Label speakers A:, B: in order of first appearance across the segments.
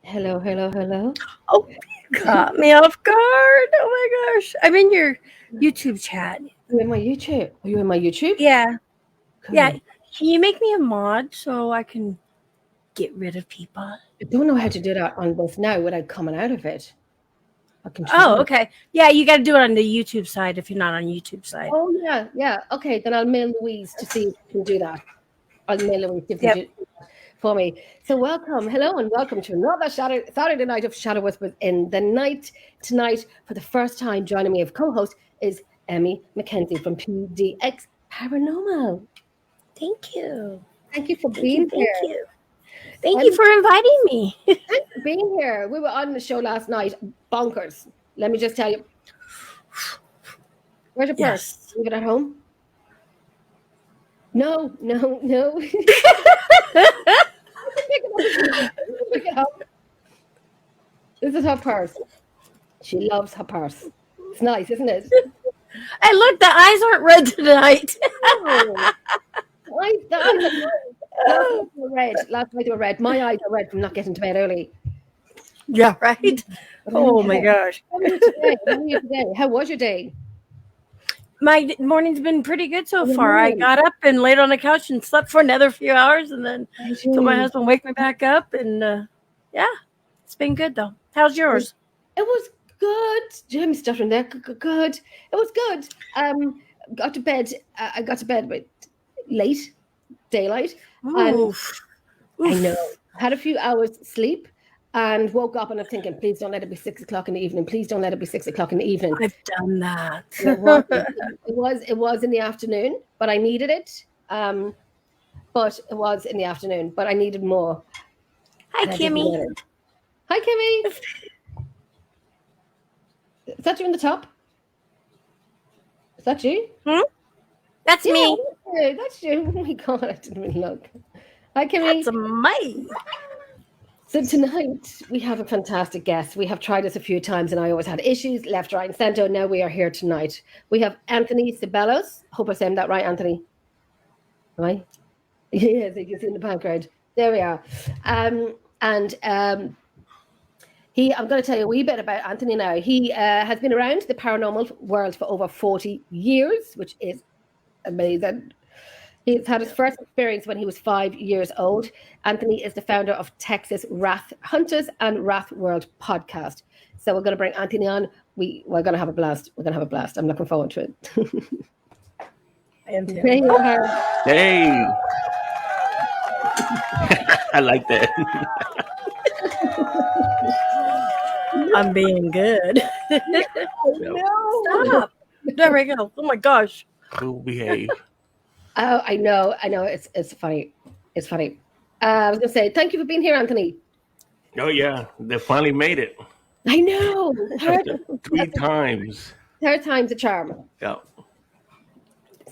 A: Hello, hello, hello.
B: Oh, you caught me off guard. Oh my gosh. I'm in your YouTube chat.
A: You in my YouTube? Are you in my YouTube?
B: Yeah. Yeah.
A: Cool.
B: Can you make me a mod so I can get rid of people?
A: I don't know how to do that on this now without coming out of it. I can
B: Oh,
A: try.
B: okay. Yeah, you got to do it on the YouTube side if you're not on YouTube side.
A: Oh, yeah, yeah. Okay, then I'll mail Louise to see if she can do that. I'll mail Louise if they
B: Yep.
A: do that for me. So welcome, hello, and welcome to another Saturday night of Shadow Whispers in the night. Tonight, for the first time, joining me as co-host is Emmy McKenzie from PDX Paranormal.
B: Thank you.
A: Thank you for
B: Thank you.
A: being
B: Thank
A: here.
B: you. Thank you for inviting me.
A: Thanks for being here. We were on the show last night. Bonkers. Let me just tell you. Where's your purse?
B: Yes.
A: Leave it at home? No, no, no. Pick it up. This is her purse. She loves her purse. It's nice, isn't it?
B: Hey, look, the eyes aren't red tonight.
A: Oh, the eyes are nice. Last night they were red. Last night they were red. My eyes are red from not getting to bed early.
B: Yeah, right? Oh my gosh.
A: How are you today? How are you today? How was your day?
B: My morning's been pretty good so
A: Your
B: far. I
A: morning.
B: got up and laid on the couch and slept for another few hours, and then till my husband wake me back up. And yeah, it's been good though. How's yours?
A: It was good. Jim's stuttering there. Good. It was good. Got to bed. I got to bed with late daylight. And
B: Oof.
A: I know. Had a few hours sleep and woke up and I'm thinking, please don't let it be 6 o'clock in the evening. Please don't let it be 6 o'clock in the evening.
B: I've done that.
A: It was in the afternoon, but I needed it. But it was in the afternoon, but I needed more.
B: Hi,
A: And I didn't
B: Kimmy.
A: get it. Hi, Kimmy. Is that you in the top? Is that you?
B: That's me.
A: Yeah, that's you. Oh my god, I didn't even look. Hi, Kimmy.
B: That's me.
A: So tonight we have a fantastic guest. We have tried this a few times and I always had issues, left, right, and center. Now we are here tonight. We have Anthony Ceballos. Hope I'm saying that right, Anthony. Right? Yes, you can see in the background. There we are. I'm going to tell you a wee bit about Anthony now. He has been around the paranormal world for over 40 years, which is amazing. He's had his first experience when he was 5 years old. Anthony is the founder of Texas Wrath Hunters and Wrath World podcast. So we're going to bring Anthony on. We're going to have a blast. We're going to have a blast. I'm looking forward to it.
B: I am too.
A: There you are.
C: Hey. I like that.
B: I'm being good.
A: No.
B: Stop. There we go. Oh my gosh.
C: We'll behave.
A: Oh, I know. It's funny. It's funny. I was going to say, thank you for being here, Anthony.
C: Oh yeah, they finally made it.
A: I know.
C: After 3 times.
A: Third time's a charm.
C: Yeah.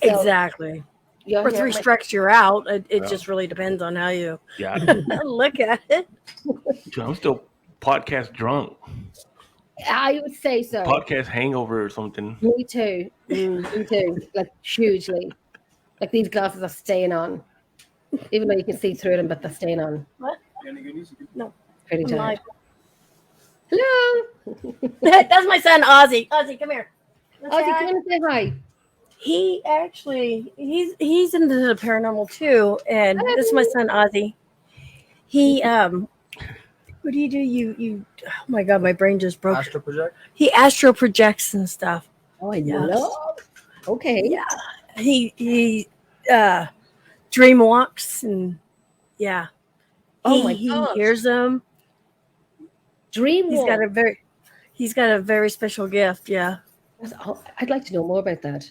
A: So
B: Exactly.
A: you're
B: For
A: here
B: 3
A: at my-
B: strikes, you're out. It
C: Yeah.
B: just really depends on how you
C: Yeah.
B: look at it.
C: I'm still podcast drunk.
A: I would say so.
C: Podcast hangover or something.
A: Me too. Me too. Like hugely. Like these glasses are staying on. Even though you can see through them, but they're staying on.
B: What? No.
A: Pretty
B: I'm
A: tired.
B: live.
A: Hello.
B: That's my son, Ozzy. Ozzy, come here.
A: Ozzy, come in and say hi.
B: He actually he's into the paranormal too, and this is my son Ozzy. He what do? You oh my god, my brain just broke.
D: Astral project?
B: He astro projects and stuff.
A: Oh, I
B: Yes.
A: know. Okay.
B: Yeah. He dream walks and yeah.
A: Oh my
B: He
A: God.
B: hears them.
A: Dream
B: He's got a very special gift, yeah.
A: I'd like to know more about that.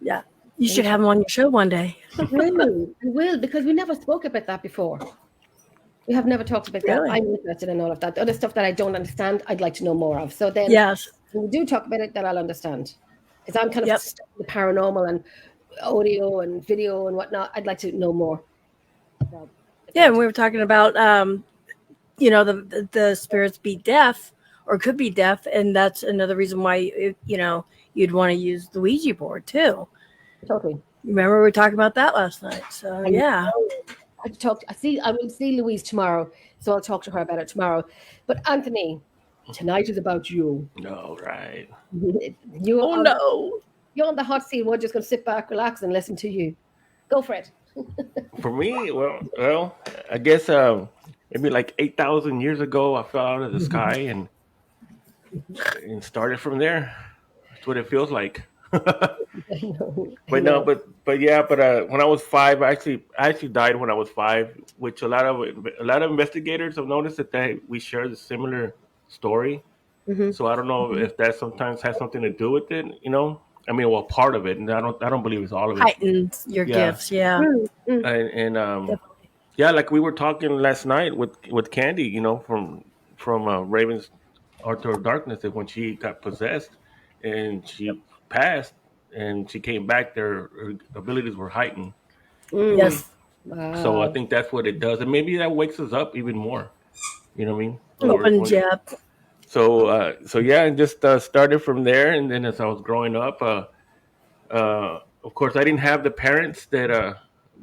B: Yeah. You should have him on your show one day.
A: I will, because we never spoke about that before. We have never talked about
B: Really?
A: that. I'm interested in all of that. The other stuff that I don't understand, I'd like to know more of. So then
B: Yes.
A: when we do talk about it, then I'll understand. Because I'm kind of
B: Yep.
A: stuck in the paranormal and audio and video and whatnot. I'd like to know more. So,
B: Yeah, and we were talking about the spirits be deaf or could be deaf, and that's another reason why you'd want to use the Ouija board too.
A: totally.
B: Remember we were talking about that last night. So yeah.
A: I will see Louise tomorrow, so I'll talk to her about it tomorrow. But Anthony, tonight is about you.
C: No, right.
A: You
B: Oh
A: are
B: no.
A: you're on the hot seat. We're just going to sit back, relax, and listen to you. Go for it.
C: For me, well, I guess maybe like 8,000 years ago, I fell out of the sky and started from there. That's what it feels like. but
A: I know. I
C: no,
A: know.
C: but yeah, but when I was five, I actually died when I was five, which a lot of investigators have noticed that we share the similar story.
A: Hmm.
C: So I don't know if that sometimes has something to do with it. I mean, well, part of it, and I don't believe it's all of it.
B: Heightens your
C: Yeah,
B: gifts. Yeah.
A: Mm-hmm.
C: and
B: Definitely.
C: yeah, like we were talking last night with Candy, from Ravens Arthur of Darkness, that when she got possessed and she passed and she came back, her abilities were heightened.
A: Mm.
B: Yes.
C: So I
A: Wow.
C: think that's what it does, and maybe that wakes us up even more. You know what I mean? When we're
B: Opens
C: when
B: you up.
C: so yeah, and just started from there, and then as I was growing up, of course, I didn't have the parents that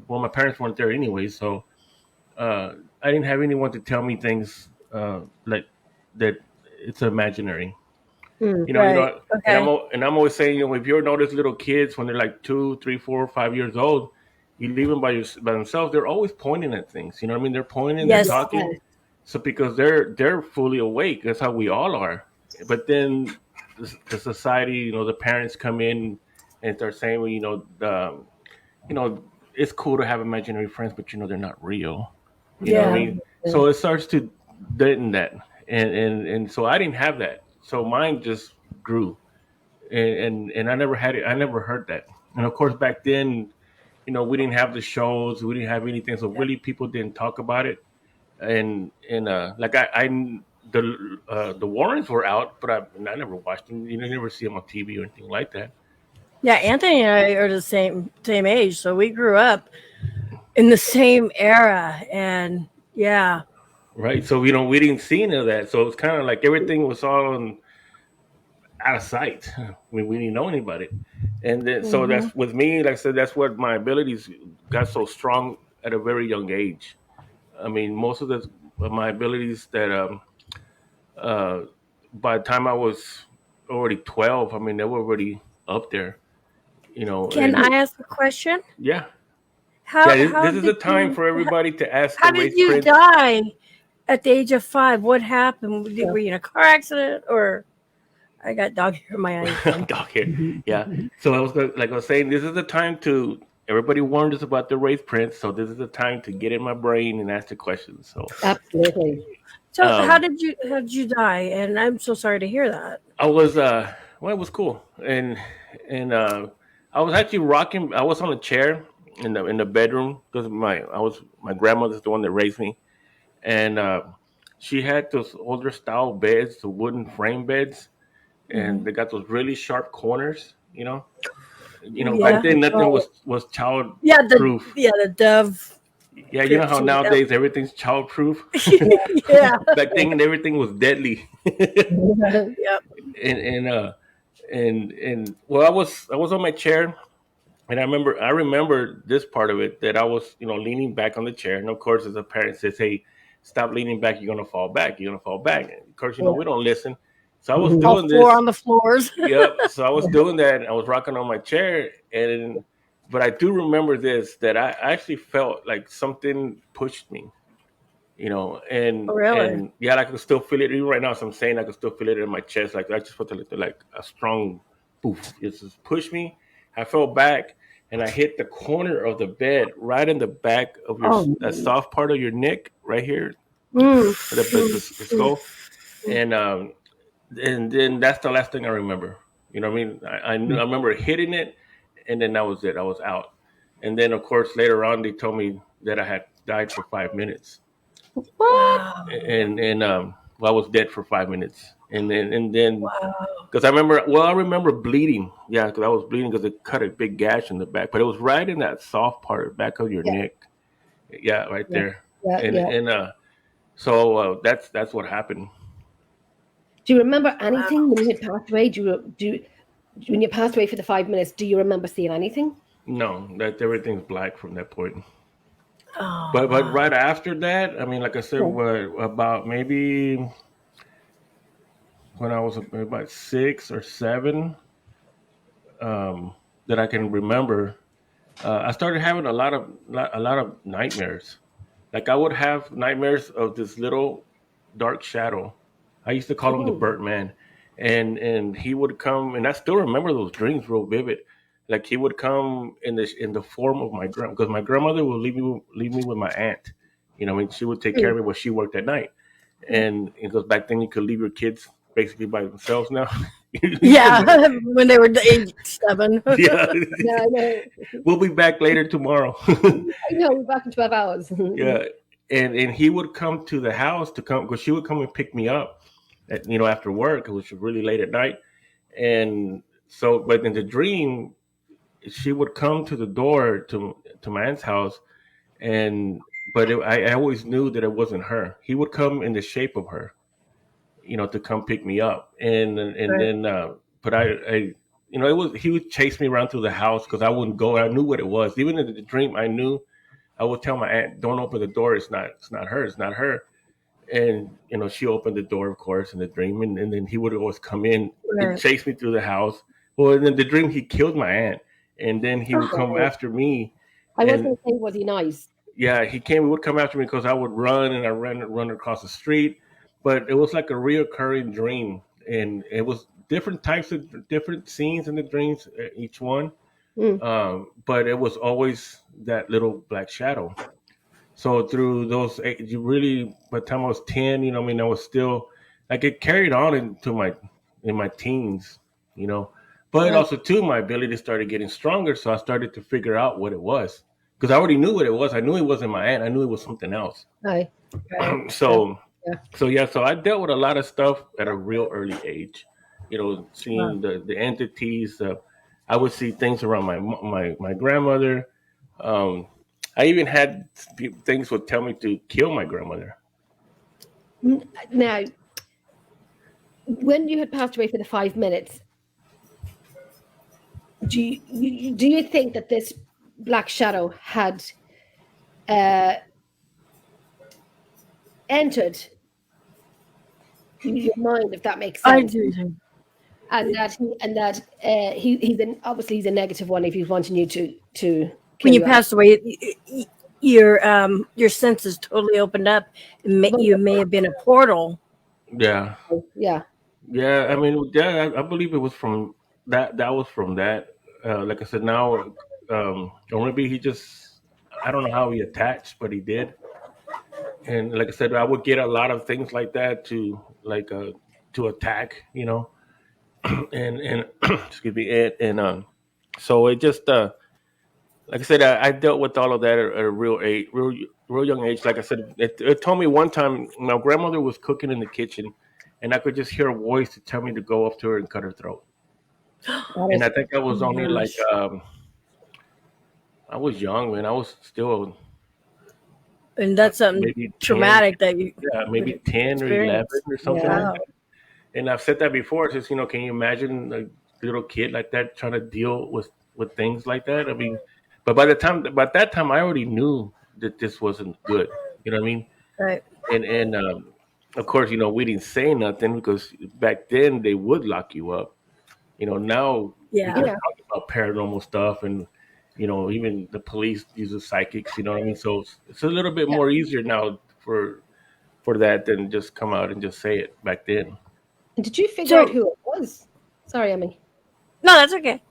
C: well, my parents weren't there anyway, so I didn't have anyone to tell me things like that. It's imaginary.
A: Mm.
B: Right.
C: And
B: Okay.
C: I'm always saying, if you ever notice little kids when they're like 2, 3, 4, 5 years old, you leave them by themselves. They're always pointing at things. You know what I mean? They're pointing, they're
B: Yes.
C: talking.
A: Yes.
C: So because they're fully awake, that's how we all are. But then the society, the parents come in and start saying, well, you know, it's cool to have imaginary friends, but they're not real. You know what I
B: Yeah.
C: mean? So it starts to deaden that, and so I didn't have that. So mine just grew, and I never had it. I never heard that. And of course, back then, we didn't have the shows, we didn't have anything, so really people didn't talk about it. And like the Warrens were out, but I never watched them. Never see them on TV or anything like that.
B: Yeah. Anthony and I are the same age, so we grew up in the same era, and yeah.
C: Right. So we didn't see any of that. So it was kind of like everything was all out of sight. We didn't know anybody. And then so
B: Hmm.
C: that's with me. Like I said, that's what my abilities got so strong at a very young age. I mean, most of my abilities that uh, by the time I was already 12, I mean, they were already up there.
B: Can
C: And
B: I ask a question?
C: yeah, yeah.
B: How
C: This is the
B: did
C: time
B: you
C: for everybody to ask the
B: how did
C: race
B: you
C: prince.
B: die at the age of 5? What happened?
A: Yeah.
B: Were you in a car accident, or I got dog hair in my eye again?
C: Dog hair. Yeah. So like I was saying, this is the time to. Everybody warned us about the race prince, so this is the time to get in my brain and ask the questions. So,
A: Absolutely.
B: So
C: um,
B: how did you die? And I'm so sorry to hear that.
C: I was well, it was cool, and I was actually rocking. I was on a chair in the bedroom because my grandmother's the one that raised me, and she had those older style beds, the wooden frame beds,
B: Hmm.
C: and they got those really sharp corners.
B: Oh
C: Back
B: yeah.
C: then nothing
A: Oh,
C: was child
B: Yeah,
C: proof.
B: the dove
C: Yeah, you know how
B: picture. Yep.
C: nowadays everything's child proof.
B: Yeah.
C: Back then everything was deadly.
B: Yep.
C: And well, I was on my chair, and I remember this part of it, that I was leaning back on the chair, and of course, as a parent says, hey, stop leaning back, you're gonna fall back, and of course,
A: yeah.
C: we don't listen. So I was
B: All
C: doing
B: four
C: this.
B: on the floors.
C: Yep. So I was doing that, and I was rocking on my chair, but I do remember this, that I actually felt like something pushed me,
B: Oh,
C: and
B: really?
C: and yeah, like I can still feel it even right now. As I'm saying, I can still feel it in my chest. Like I just felt like a strong poof. It just pushed me. I fell back, and I hit the corner of the bed, right in the back of
A: Oh,
C: that soft part of your neck, right here,
B: Mm.
C: the skull, and then that's the last thing I remember. You know what I mean? I remember hitting it, and then that was it. I was out. And then, of course, later on, they told me that I had died for 5 minutes,
A: what?
B: Wow.
C: and well, I was dead for 5 minutes, and then
B: Wow.
C: because I remember bleeding. Yeah, because I was bleeding because it cut a big gash in the back, but it was right in that soft part, back of your
A: Yeah,
C: neck. Yeah, right
A: yeah,
C: there.
A: yeah,
C: And
A: yeah.
C: and so that's what happened.
A: Do you remember
B: Wow.
A: anything when you had passed away? When you passed away for the 5 minutes? Do you remember seeing anything?
C: No, that everything's black from that point.
B: Oh,
C: But
B: wow.
C: right after that, I mean, like I said, what about maybe when I was about 6 or 7, um, that I can remember, I started having a lot of nightmares. Like I would have nightmares of this little dark shadow. I used to call him the
A: Oh,
C: Birdman, and he would come, and I still remember those dreams real vivid. Like he would come in the form of my grand, because my grandmother would leave me with my aunt. You know, I mean, she would take care of me while she worked at night. And it goes back then, you could leave your kids basically by themselves now. You
B: Yeah,
C: can-
B: when they were age 7.
C: yeah,
A: yeah, I know.
C: we'll be back later tomorrow.
A: I know. We're back in 12 hours.
C: Yeah, and he would come to the house to come because she would come and pick me up, after work, which was really late at night. And so, but in the dream, she would come to the door to my aunt's house, and I always knew that it wasn't her. He would come in the shape of her, to come pick me up, and
B: Right.
C: then, but it was he would chase me around through the house because I wouldn't go. I knew what it was. Even in the dream, I knew. I would tell my aunt, "Don't open the door. It's not her. It's not her." And she opened the door, of course, in the dream, and then he would always come in and
B: Right.
C: chase me through the house. Well, in the dream, he killed my aunt, and then he would come
A: Oh,
C: after me.
A: I was
C: And
A: going to say, was he nice?
C: yeah, he would come after me because I would run, and I run across the street. But it was like a reoccurring dream, and it was different types of different scenes in the dreams, each one.
A: Mm.
C: But it was always that little black shadow. So through those, you really, by the time I was 10, I mean, I was still like it carried on into in my teens, you know. But
A: Right.
C: also too, my ability started getting stronger, so I started to figure out what it was because I already knew what it was. I knew it wasn't my aunt. I knew it was something else.
A: Right. Right. Yeah.
C: so,
A: Yeah.
C: so I dealt with a lot of stuff at a real early age.
B: Wow.
C: Seeing the entities. I would see things around my grandmother. Um, I even had things would tell me to kill my grandmother.
A: Now, when you had passed away for the 5 minutes, do you think that this black shadow had uh, entered your mind, if that makes
B: I
A: sense?
B: do.
A: And obviously he's a negative one if he's wanting you to
B: When
A: kill
B: you
A: you.
B: passed away, your senses totally opened up. You may have been a portal.
C: Yeah,
A: Yeah.
C: yeah. I mean, yeah. I believe it was from that. That was from that. Like I said, now, or maybe he just. I don't know how he attached, but he did. And like I said, I would get a lot of things like that to attack, and excuse me, and so it just like I said, I dealt with all of that at a real young age. Like I said, it told me one time my grandmother was cooking in the kitchen, and I could just hear a voice to tell me to go up to her and cut her throat.
A: That
C: And
A: is,
C: I think I
B: Oh
C: was only
B: my
C: like
B: gosh.
C: I was young, man. I was still
B: And that's something
C: maybe 10,
B: traumatic that you
C: yeah,
B: would
C: maybe 10 or 11
B: experience.
C: or something like
A: yeah.
B: Wow.
C: that. And I've said that before. It's just can you imagine a little kid like that trying to deal with things like that? I mean, but by that time, I already knew that this wasn't good. You know what I mean?
B: Right.
C: And of course, we didn't say nothing because back then they would lock you up. Now we can
B: Yeah.
A: Yeah.
C: talk about paranormal stuff, and even the police uses psychics. You know what I mean? So it's a little bit
A: Yeah.
C: more easier now for that than just come out and just say it back then.
A: And did you figure out
B: So
A: who it was? Sorry, Emmy.
B: no, that's okay.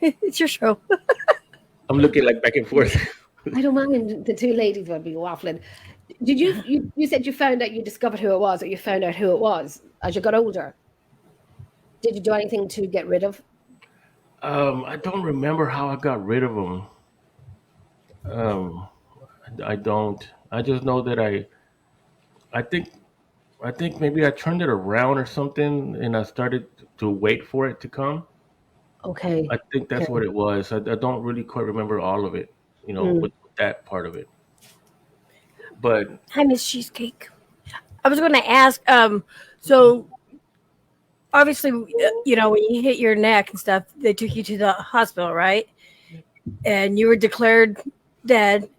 B: It's your show.
C: I'm looking like back and forth.
A: I don't mind. The two ladies will be waffling. Did you said you found out, you discovered who it was, or you found out who it was as you got older? Did you do anything to get rid of?
C: I don't remember how I got rid of them. Um, I don't. I just know that I think, I think maybe I turned it around or something, and I started to wait for it to come.
A: Okay.
C: I think
A: Okay.
C: that's what it was. I don't really quite remember all of it,
A: Mm.
C: with that part of it. But
B: Hi, Miss Cheesecake. I was going to ask. So obviously, when you hit your neck and stuff, they took you to the hospital, right? And you were declared dead.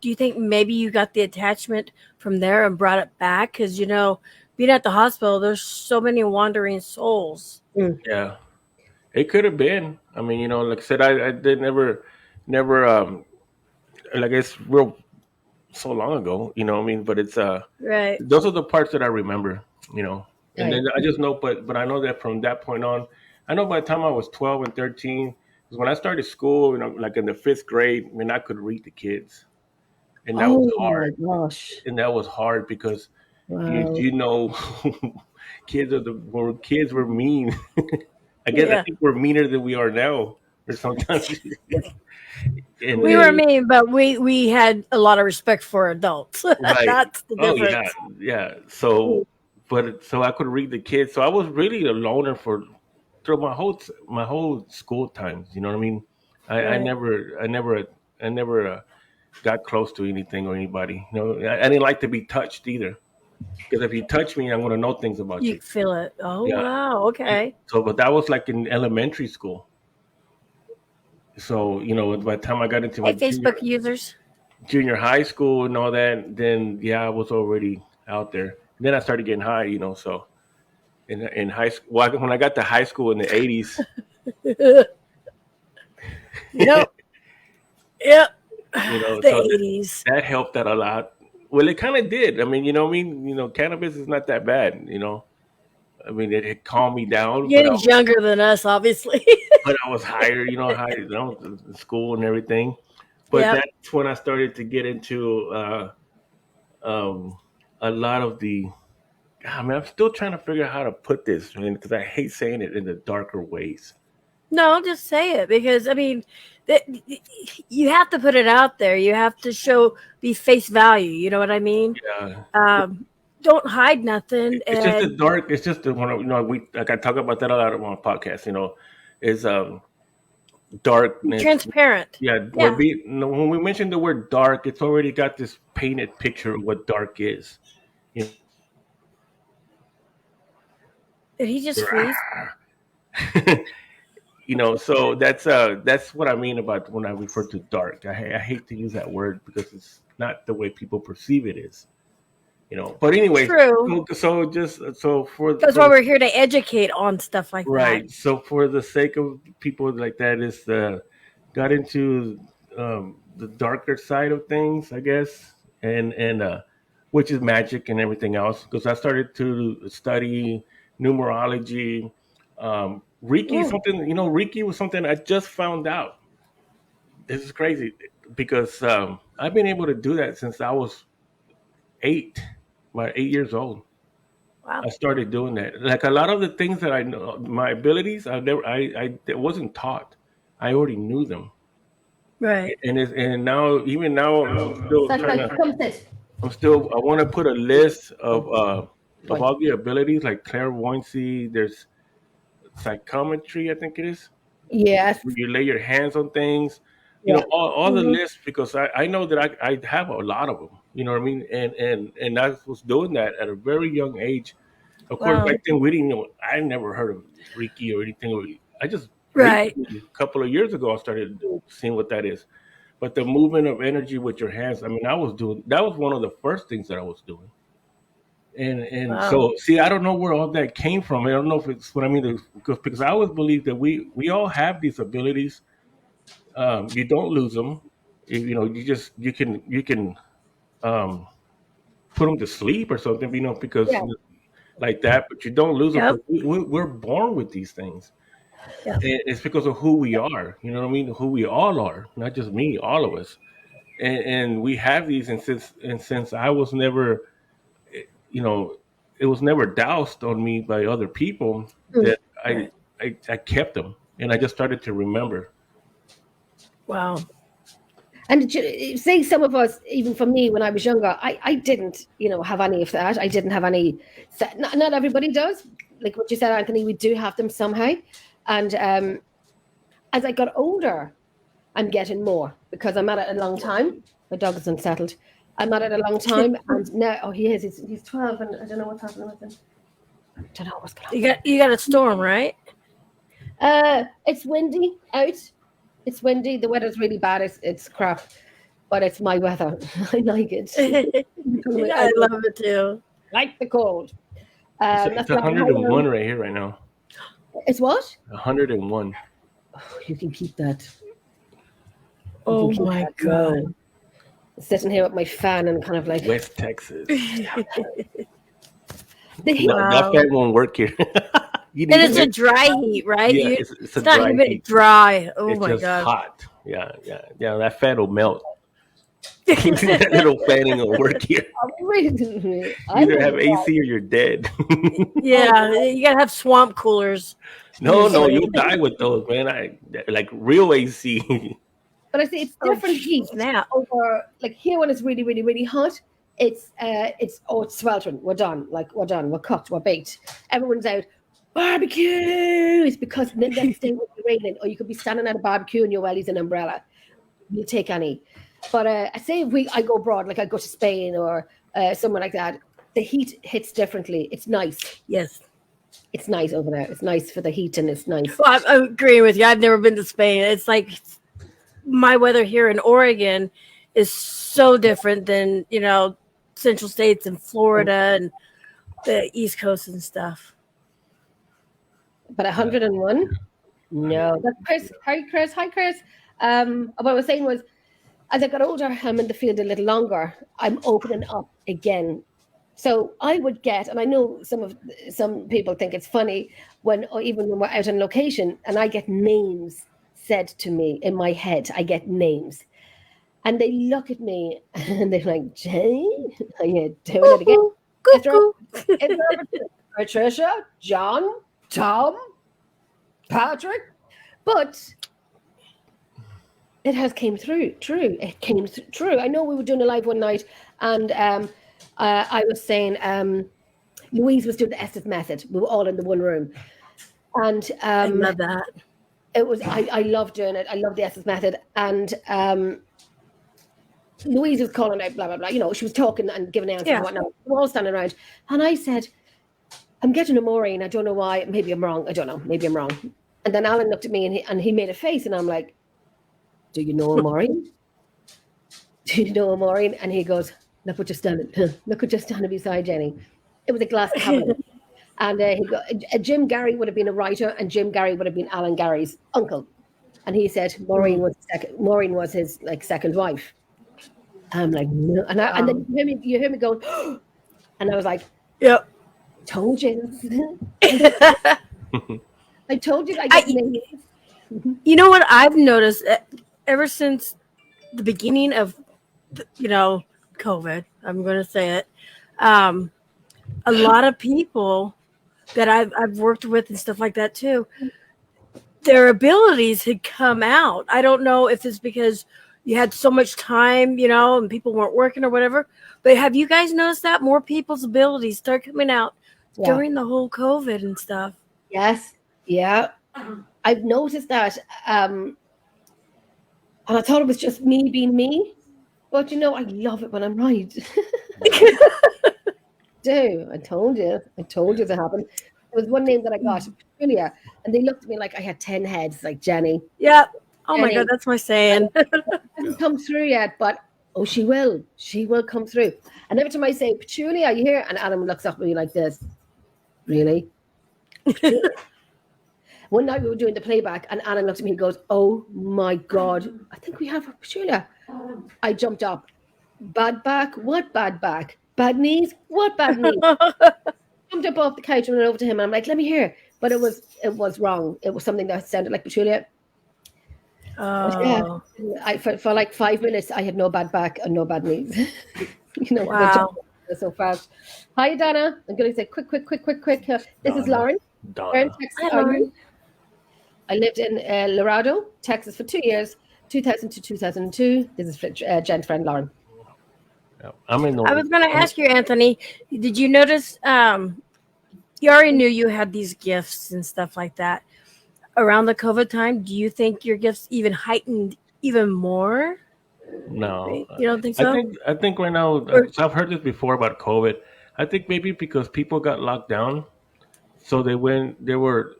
B: do you think maybe you got the attachment from there and brought it back? Because being at the hospital, there's so many wandering souls.
C: Yeah, it could have been. I mean, like I said, I did never like it's real so long ago. You know what I mean? But it's
B: Right.
C: those are the parts that I remember. And
A: Right.
C: then I just know, but I know that from that point on, I know by the time I was 12 and 13, because when I started school, like in the fifth grade, I mean, I could read the kids, and that was
A: Oh
C: hard,
A: my gosh!
C: and that was hard because you
A: Wow.
C: you know, kids were mean. I guess I
B: Yeah.
C: think we're meaner than we are now, or sometimes. and
B: We were
C: then
B: mean, but we had a lot of respect for adults.
C: right,
B: That's the
C: oh yeah,
B: difference.
C: yeah. So I could read the kids. So I was really a loner for through my whole school times. You know what I mean? I
B: Right.
C: never got close to anything or anybody. I didn't like to be touched either. Because if you touch me, I'm going to know things about
B: You
C: you.
B: feel it. Oh
C: Yeah.
B: wow. Okay.
C: So, but that was like in elementary school. So, by the time I got into my
B: Hey, Facebook users.
C: junior high school and all that, then yeah, I was already out there. Then I started getting high. So in high school, well, when I got to high school in the '80s,
B: Yep. Yep.
C: so
B: The 80s.
C: that helped out a lot. Well, it kind of did. I mean, you know what I mean? Cannabis is not that bad. I mean, it calmed me down, but
B: You're younger than us, obviously.
C: I was higher, higher, in school and everything. But
B: Yep.
C: that's when I started to get into a lot of the. I mean, I'm still trying to figure out how to put this, because I hate saying it in the darker ways.
B: No, just say it because I mean, you have to put it out there. You have to be face value. You know what I mean?
C: Yeah,
B: Don't hide nothing.
C: it's just the
B: And
C: dark. It's just the one. We like I talk about that a lot on my podcast. Is
B: be
C: darkness.
B: transparent.
C: Yeah,
B: Yeah.
C: when we mention the word dark, it's already got this painted picture of what dark is. You
B: Did he just freeze?
C: So that's what I mean about when I refer to dark. I hate to use that word because it's not the way people perceive it is. But anyways,
B: True.
C: for
B: That's why we're here to educate on stuff like that.
C: right. So for the sake of people like that, is got into the darker side of things, I guess, and which is magic and everything else. Because I started to study numerology, Reiki.
B: Mm.
C: Something Reiki was something I just found out. This is crazy because I've been able to do that since I was 8, my 8 years old.
B: Wow.
C: I started doing that. Like a lot of the things that I know, my abilities, I it wasn't taught. I already knew them,
B: Right.
C: and now, even now, I'm still trying to.
A: Come sit.
C: I want to put a list of
A: Fine.
C: all the abilities like clairvoyancy. There's psychometry, I think it is.
A: Yes.
C: Where you lay your hands on things.
A: Yeah.
C: All the
B: Mhm.
C: lists, because I know that I have a lot of them. You know what I mean? And I was doing that at a very young age. Of course,
B: Wow.
C: back then we didn't know. I never heard of Reiki or anything. I just
B: Right.
C: recently, a couple of years ago, I started seeing what that is. But the movement of energy with your hands, I mean, I was doing that was one of the first things that I was doing. And
B: Wow.
C: so, see, I don't know where all that came from. I don't know if it's what I mean, because I always believe that we all have these abilities. You don't lose them. You can um, put them to sleep or something. Because
A: Yeah.
C: like that, but you don't lose them.
B: Yep.
C: We're born with these things.
B: Yep.
C: And it's because of who we are. You know what I mean? Who we all are, not just me, all of us. And we have these, and since I was never, you know, it was never doused on me by other people,
A: Mm.
C: that I kept them, and I just started to remember.
B: Wow.
A: And say some of us, even for me, when I was younger, I didn't, have any of that. I didn't have any. Not everybody does. Like what you said, Anthony, we do have them somehow. And as I got older, I'm getting more because I'm at it a long time. My dog is unsettled. I'm at it a long time, and now, he is. He's 12, and I don't know what's happening with him. I don't know what's going on.
B: You got a storm, right?
A: It's windy out. It's windy. The weather's really bad. It's crap. but it's my weather. I like it.
B: Yeah, I love it too.
A: like the cold.
C: It's
A: That's
C: 101 right here right now.
A: It's what?
C: 101.
A: Oh, you can keep that.
B: Oh
A: keep
B: my
A: that
B: god.
A: low. Sitting here with my fan and kind of like
C: West Texas.
A: the heat.
C: No, that fan won't work here. You need
B: And it's
C: to-
B: a dry heat, right?
C: yeah,
B: You-
C: it's
B: it's
C: a
B: not
C: dry
B: even
C: heat.
B: dry. Oh
C: It's
B: my
C: just
B: god.
C: hot. Yeah. That fan will melt. That little fan ain't gonna work here. You either have AC or you're dead.
B: Yeah, you gotta have swamp coolers.
C: No, you'll die with those, man. I like real AC.
A: But I say it's different heat
B: Snap.
A: over like here when it's really, really, really hot. It's sweltering. We're done. Like we're done. We're cooked. We're baked. Everyone's out. Barbecue. It's because the next day will be raining, or you could be standing at a barbecue and your welly's an umbrella. You'll take any. But I say if I go abroad, like I go to Spain or somewhere like that, the heat hits differently. It's nice.
B: Yes.
A: It's nice over there. It's nice for the heat and it's nice.
B: Well, I'm agreeing with you. I've never been to Spain. It's like my weather here in Oregon is so different than, Central States and Florida and the East Coast and stuff.
A: But 101? No. That's Chris. Hi, Chris. Hi, Chris. What I was saying was, as I got older, I'm in the field a little longer. I'm opening up again. So I would get, and I know some people think it's funny even when we're out on location, and I get names said to me in my head. I get names, and they look at me and they're like, "Jane, are you doing it again?" Patricia, John, Tom, Patrick, but it has came through. True, it came true. I know we were doing a live one night, and I was saying Louise was doing the Estes method. We were all in the one room, and
B: I love that.
A: it was I love doing it. I love the Estes method, and Louise was calling out blah blah blah. She was talking and giving answers and whatnot. We were all standing around, and I said, "I'm getting a Maureen. I don't know why. Maybe I'm wrong. I don't know. Maybe I'm wrong." And then Alan looked at me and he made a face, and I'm like, "Do you know a Maureen? Do you know a Maureen?" And he goes, "Look what you're standing. Look what you're standing beside Jenny." It was a glass cabinet. And Jim Garry would have been a writer, and Jim Garry would have been Alan Garry's uncle. And he said Maureen was his second wife. I'm like, no. And then you hear me going, and I was like,
B: "Yep,
A: told you." I told you.
B: You know what I've noticed ever since the beginning of, COVID. I'm going to say it. A lot of people that I've worked with and stuff like that too, their abilities had come out. I don't know if it's because you had so much time, and people weren't working or whatever. But have you guys noticed that more people's abilities start coming out during the whole COVID and stuff?
A: Yes. Yeah. I've noticed that. And I thought it was just me being me. But I love it when I'm right. I told you that happened. There was one name that I got, Julia, and they looked at me like I had 10 heads, like Jenny.
B: Yep. Oh my
A: Jenny.
B: God, that's my saying.
A: Hasn't come through yet, but she will. She will come through. And every time I say, "Petunia, are you here?" And Adam looks up at me like this. Really? One night we were doing the playback, and Alan looked at me and goes, "Oh my God, I think we have a Petunia." I jumped up. Bad back? What bad back? Bad knees? What bad knees? Jumped up off the couch and went over to him, and I'm like, "Let me hear." But it was wrong. It was something that sounded like Petunia.
B: Oh.
A: Yeah, for like 5 minutes, I had no bad back and no bad knees.
B: Wow.
A: So fast. Hi, Donna. I'm going to say quick. This is Lauren.
C: Donna.
A: Texas.
B: Hi, Lauren.
A: I lived in Laredo, Texas for 2 years, 2000 to 2002. This is Jen's friend, Lauren.
C: Yeah, I'm in.
B: I was going to ask you, Anthony, did you notice, you already knew you had these gifts and stuff like that. Around the COVID time, do you think your gifts even heightened even more?
C: No,
B: You don't think so?
C: I think right now, so I've heard this before about COVID. I think maybe because people got locked down, so they were, when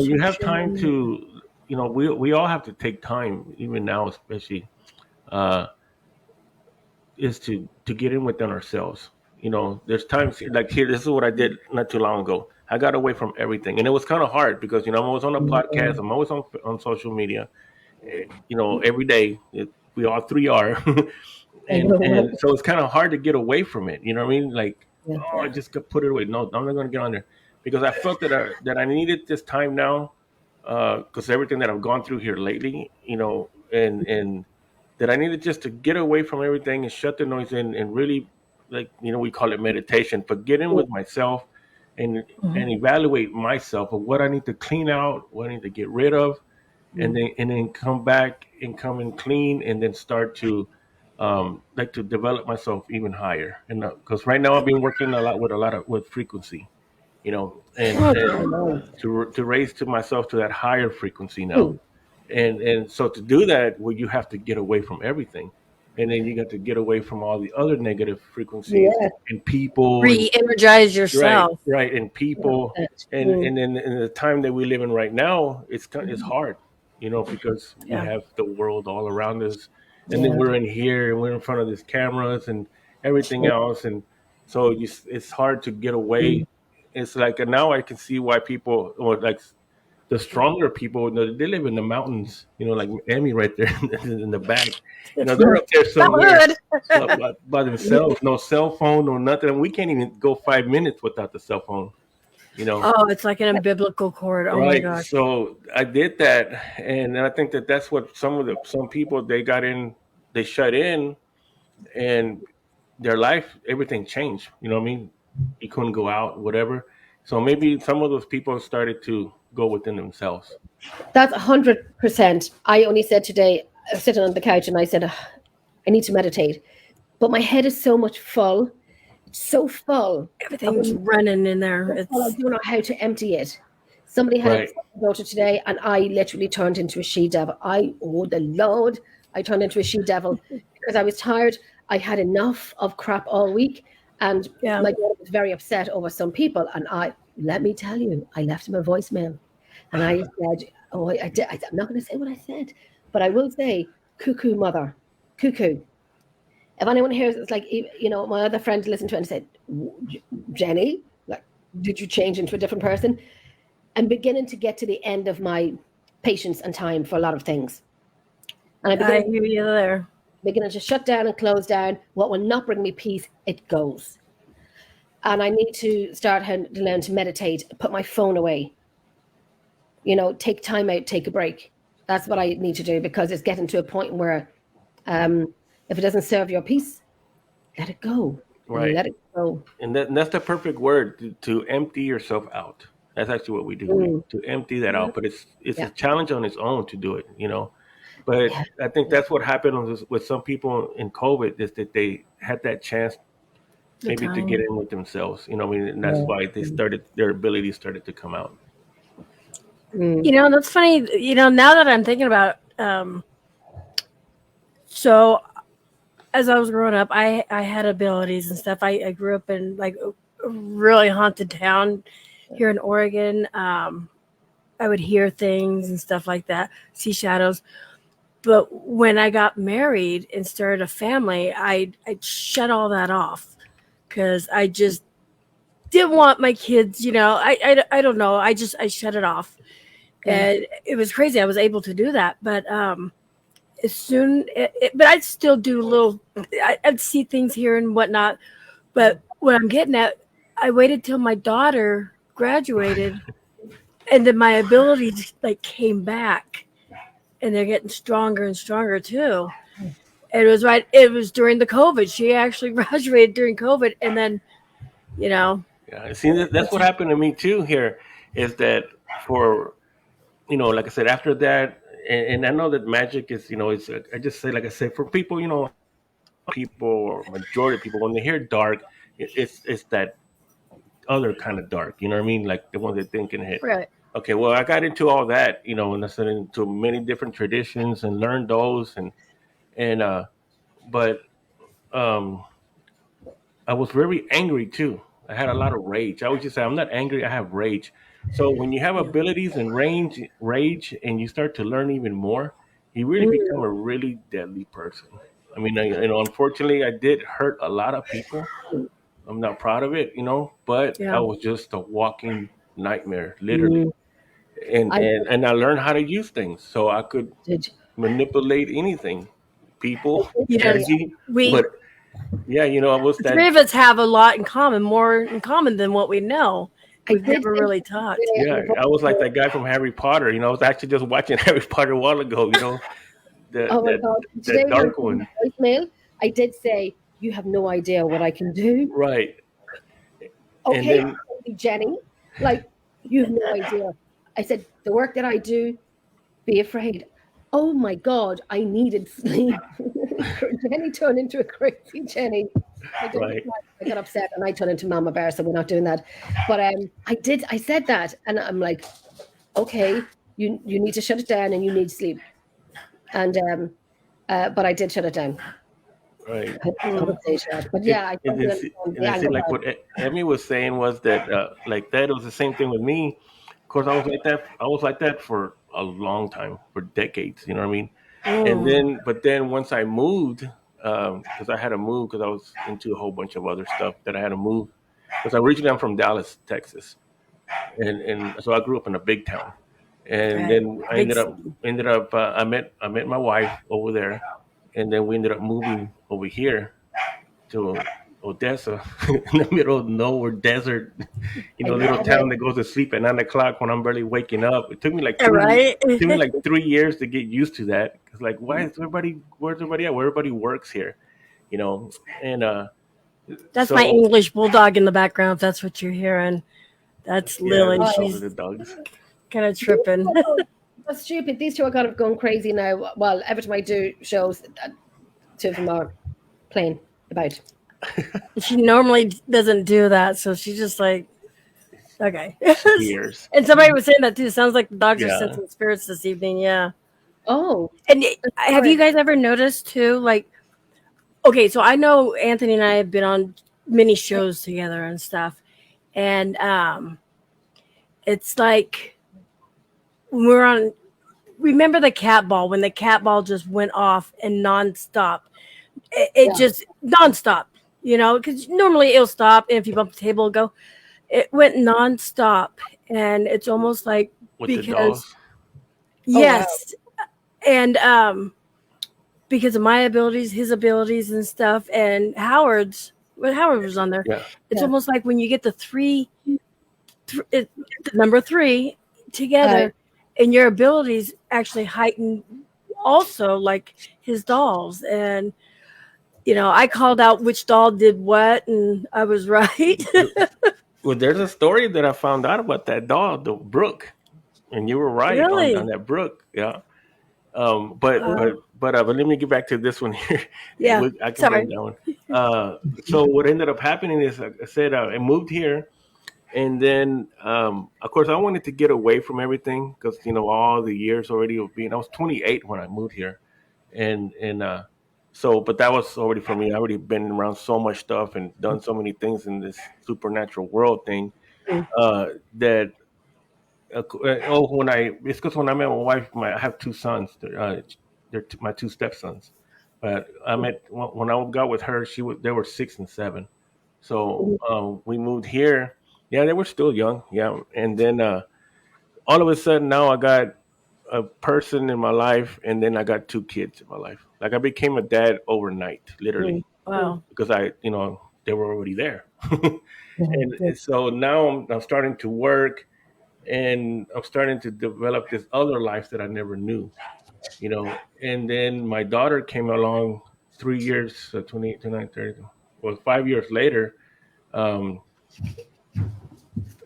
C: you have time to, we all have to take time, even now especially, uh, is to get in within ourselves. You know, there's times like here. This is what I did not too long ago. I got away from everything, and it was kind of hard because I'm always on a podcast. I'm always on social media. Every day. We all three are,
A: I know, right?
C: and so it's kind of hard to get away from it. You know what I mean? Like,
A: Yeah.
C: oh, I just could put it away. No, I'm not going to get on there because I felt that I needed this time now because everything that I've gone through here lately, and that I needed just to get away from everything and shut the noise in and really, like, we call it meditation, but get in with myself and
B: Mhm.
C: evaluate myself of what I need to clean out, what I need to get rid of, and then come back and come in clean and then start to like to develop myself even higher. And because right now I've been working with frequency, and
B: Okay.
A: I know.
C: to raise to myself to that higher frequency now.
A: Hmm.
C: And so to do that, well, you have to get away from everything, and then you got to get away from all the other negative frequencies
A: Yeah.
C: and people and
B: Re-energize
C: right,
B: yourself.
C: right, and people, and then in the time that we live in right now, it's hard, because we
B: Yeah.
C: have the world all around us, and then
A: Yeah.
C: we're in here and we're in front of these cameras and everything else, and so it's hard to get away. It's like, and now I can see why people, or like the stronger people, they live in the mountains, like Emmy right there in the back. They're up there
B: That
C: somewhere
B: would.
C: by themselves, no cell phone, no nothing. And we can't even go 5 minutes without the cell phone,
B: Oh, it's like an umbilical cord. Oh my
C: right?
B: gosh.
C: So I did that, and I think that's what some people they shut in, and their life, everything changed. You know what I mean? You couldn't go out, whatever. So maybe some of those people started to go within themselves.
A: That's 100%. I only said today, I was sitting on the couch and I said, "Ugh, I need to meditate. But my head is so much full, so full.
B: Everything's running in there.
A: Well, I
B: It's
A: don't know how to empty it. Somebody had
C: Right.
A: a daughter today, and I literally turned into a she devil. Oh the Lord, I turned into a she devil because I was tired. I had enough of crap all week, and
B: yeah.
A: my daughter was very upset over some people. And let me tell you, I left him a voicemail, and I said, "Oh, I did. I'm not going to say what I said, but I will say, cuckoo mother, cuckoo." If anyone hears, it's like, my other friend listened to it and said, Jenny, like, did you change into a different person? I'm beginning to get to the end of my patience and time for a lot of things. And
B: I hear you there.
A: beginning to shut down and close down. What will not bring me peace, it goes. And I need to start to learn to meditate, put my phone away, take time out, take a break. That's what I need to do, because it's getting to a point where if it doesn't serve your peace, let it go.
C: Right.
A: Let it go.
C: And that's the perfect word to empty yourself out. That's actually what we do, to empty that out. But it's
A: Yeah.
C: a challenge on its own to do it, But
A: Yeah.
C: I think that's what happened with some people in COVID, is that they had that chance maybe to get in with themselves, and that's why their ability started to come out.
B: That's funny. Now that I'm thinking about so as I was growing up, I had abilities and stuff. I grew up in like a really haunted town here in Oregon. I would hear things and stuff like that, see shadows. But when I got married and started a family, I shut all that off because I just didn't want my kids. I don't know. I shut it off, and it was crazy. I was able to do that, but as soon, but I'd still do a little. I'd see things here and whatnot. But what I'm getting at, I waited till my daughter graduated, and then my abilities came back, and they're getting stronger and stronger too. And it was during the COVID. She actually graduated during COVID, and then,
C: Yeah, see, that's what happened to me too. Here is that for, like I said, after that, and I know that magic is, it's I just say, like I said, for people, people or majority of people, when they hear dark, it's that other kind of dark. You know what I mean? Like the ones that think and hit.
B: right.
C: Okay, well, I got into all that, and I started into many different traditions and learned those, and but I was very angry too. I had a lot of rage. I would just say, I'm not angry, I have rage. So when you have abilities and rage, and you start to learn even more, he really became a really deadly person. I mean, unfortunately, I did hurt a lot of people. I'm not proud of it, but I
B: Yeah.
C: was just a walking nightmare, literally.
A: Mm.
C: And
A: I
C: and and I learned how to use things so I could
A: did.
C: manipulate anything, people,
B: Yes.
C: energy.
B: We
C: But yeah, I was
B: the
C: that.
B: three of us have a lot in common, more in common than what we know.
A: I
B: We've
A: did
B: never
A: think
B: really talked.
A: today on
C: Yeah,
A: the
C: I was like
A: phone.
C: that guy from Harry Potter. I was actually just watching Harry Potter a while ago. The
A: Oh my
C: that
A: God.
C: that
A: Today when I
C: dark
A: sent
C: one,
A: the voicemail, I did say, you have no idea what I can do.
C: right? And
A: Okay,
C: then
A: Jenny, like, you have no idea. I said, the work that I do, be afraid. Oh my God, I needed sleep. Jenny turned into a crazy Jenny. I don't know
C: right,
A: why I got upset and I turned into Mama Bear, so we're not doing that. But I said that, and I'm like, okay, you need to shut it down and you need sleep. And but I did shut it down.
C: right.
A: I would
B: Mm.
A: say that. But
C: And
A: yeah, I
C: and
A: totally
C: then see,
A: understand
C: and
A: the
C: then see
A: anger
C: like
A: part.
C: what Emmy was saying was that like that was the same thing with me. Of course, I was like that. I was like that for a long time, for decades. You know what I mean? And
B: Mm.
C: then once I moved, because I had to move because I was into a whole bunch of other stuff that I had to move. Because originally I'm from Dallas, Texas, and so I grew up in a big town, and
B: Right.
C: then I
B: Big city.
C: ended up I met my wife over there, and then we ended up moving over here to Odessa, in the middle of nowhere desert,
A: I
C: little
A: love it.
C: town that goes to sleep at 9 o'clock when I'm barely waking up. It took me like
B: Yeah, right?
C: 3 years to get used to that. Cause like, where's everybody at? Where everybody works here, you know? And,
B: That's my
C: so
B: English bulldog in the background, if that's what you're hearing. That's
C: yeah,
B: Lily.
A: Oh,
C: those are
B: She's
C: the dogs.
B: kind of
A: these
B: tripping.
A: two are going- that's stupid. These two are kind of going crazy now. Well, every time I do shows, two of them are playing about.
B: She normally doesn't do that, so she's just like, okay.
C: She hears.
B: And somebody was saying that too. Sounds like the dogs are
C: Yeah.
B: sensing spirits this evening. Yeah.
A: Oh,
B: And have you
A: sorry.
B: guys ever noticed too? Like, okay, so I know Anthony and I have been on many shows together and stuff, and it's like when we're on. Remember the cat ball when the cat ball just went off and nonstop. It
A: Yeah.
B: just nonstop, because normally it'll stop, and if you bump the table, it'll go. It went nonstop, and it's almost like
C: With the
B: because
C: dolls.
A: Oh wow.
B: yes, and because of my abilities, his abilities, and stuff, and Howard's. When Howard was on there,
C: Yeah.
B: it's
A: Yeah.
B: almost like when you get the the number three
A: Right.
B: together, and your abilities actually heighten. Also, like his dolls, and I called out which doll did what, and I was right.
C: Well, there's a story that I found out about that doll, the Brooke, and you were right on
B: Really?
C: that Brooke. Yeah. But
B: Uh,
C: but but let me get back to this one here.
B: yeah.
C: I can bring
B: Sorry.
C: that one. So what ended up happening is, like I said, I moved here, and then of course I wanted to get away from everything because all the years already of being. I was 28 when I moved here, and so but that was already for me. I already been around so much stuff and done so many things in this supernatural world thing
A: Mm.
C: that when it's because when I met my wife, I have two sons. They're my two stepsons. But I met when I got with her. They were 6 and 7. So
A: Mhm.
C: we moved here. Yeah, they were still young. Yeah, and then all of a sudden now I got a person in my life, and then I got two kids in my life. Like I became a dad overnight,
A: Mm.
C: literally,
A: Mm.
B: Wow.
C: because they were already there.
A: Mhm.
C: And so now I'm starting to work, and I'm starting to develop this other life that I never knew, And then my daughter came along 3 years, 28, 29, 30, well, 5 years later. Um,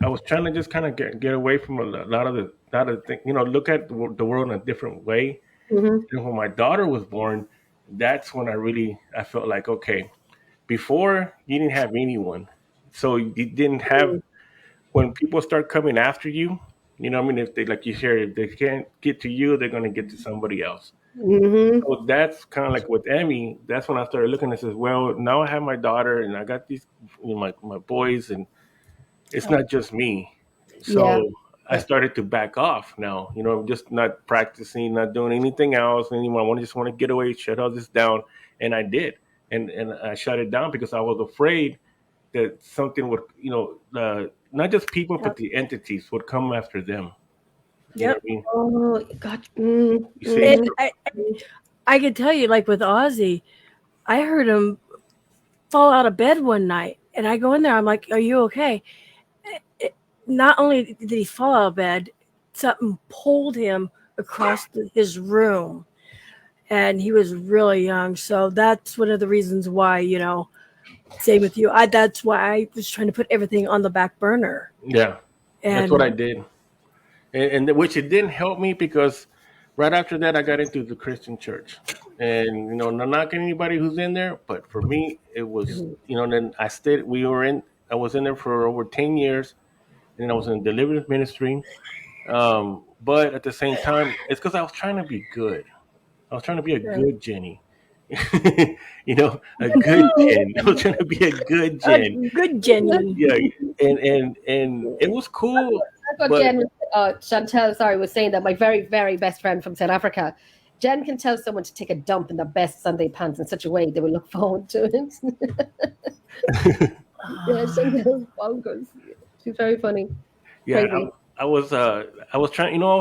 C: I was trying to just kind of get away from a lot of the thing, look at the world in a different way.
A: Mhm.
C: And when my daughter was born, that's when I felt like, okay, before you didn't have anyone, so you didn't have
A: Mm.
C: when people start coming after you, I mean, if they, like you share, if they can't get to you, they're going to get to somebody else.
A: Mhm.
C: So that's kind of like with Emmy. That's when I started looking and says, well, now I have my daughter and I got these, my boys, and it's not just me.
A: Yeah.
C: So I started to back off now. Just not practicing, not doing anything else anymore. Just want to get away, shut all this down, and I did, and I shut it down because I was afraid that something would, not just people, but
B: Yep.
C: the entities would come after them. You know
B: Yep.
C: what I mean?
A: Oh, God.
C: You see,
B: And I could tell you, like with Ozzy, I heard him fall out of bed one night, and I go in there. I'm like, "Are you okay?" Not only did he fall out of bed, something pulled him across his room, and he was really young. So that's one of the reasons why, same with you. That's why I was trying to put everything on the back burner.
C: yeah, that's what I
B: And
C: did, and which it didn't help me because right after that I got into the Christian church, and not knocking anybody who's in there, but for me it was, then I stayed. I was in there for over 10 years, and I was in deliverance ministry. But at the same time, it's because I was trying to be good. I was trying to be a good Jenny. A good Jen. I was trying to be a good Jen.
B: good Jenny.
C: Yeah, and it was cool.
A: That's what
C: But
A: Jen, Chantel, sorry, was saying, that my very, very best friend from South Africa, Jen can tell someone to take a dump in their best Sunday pants in such a way they will look forward to it. Yeah, Chantel's bonkers. She's very funny.
C: yeah,
A: Crazy.
C: I was trying. I was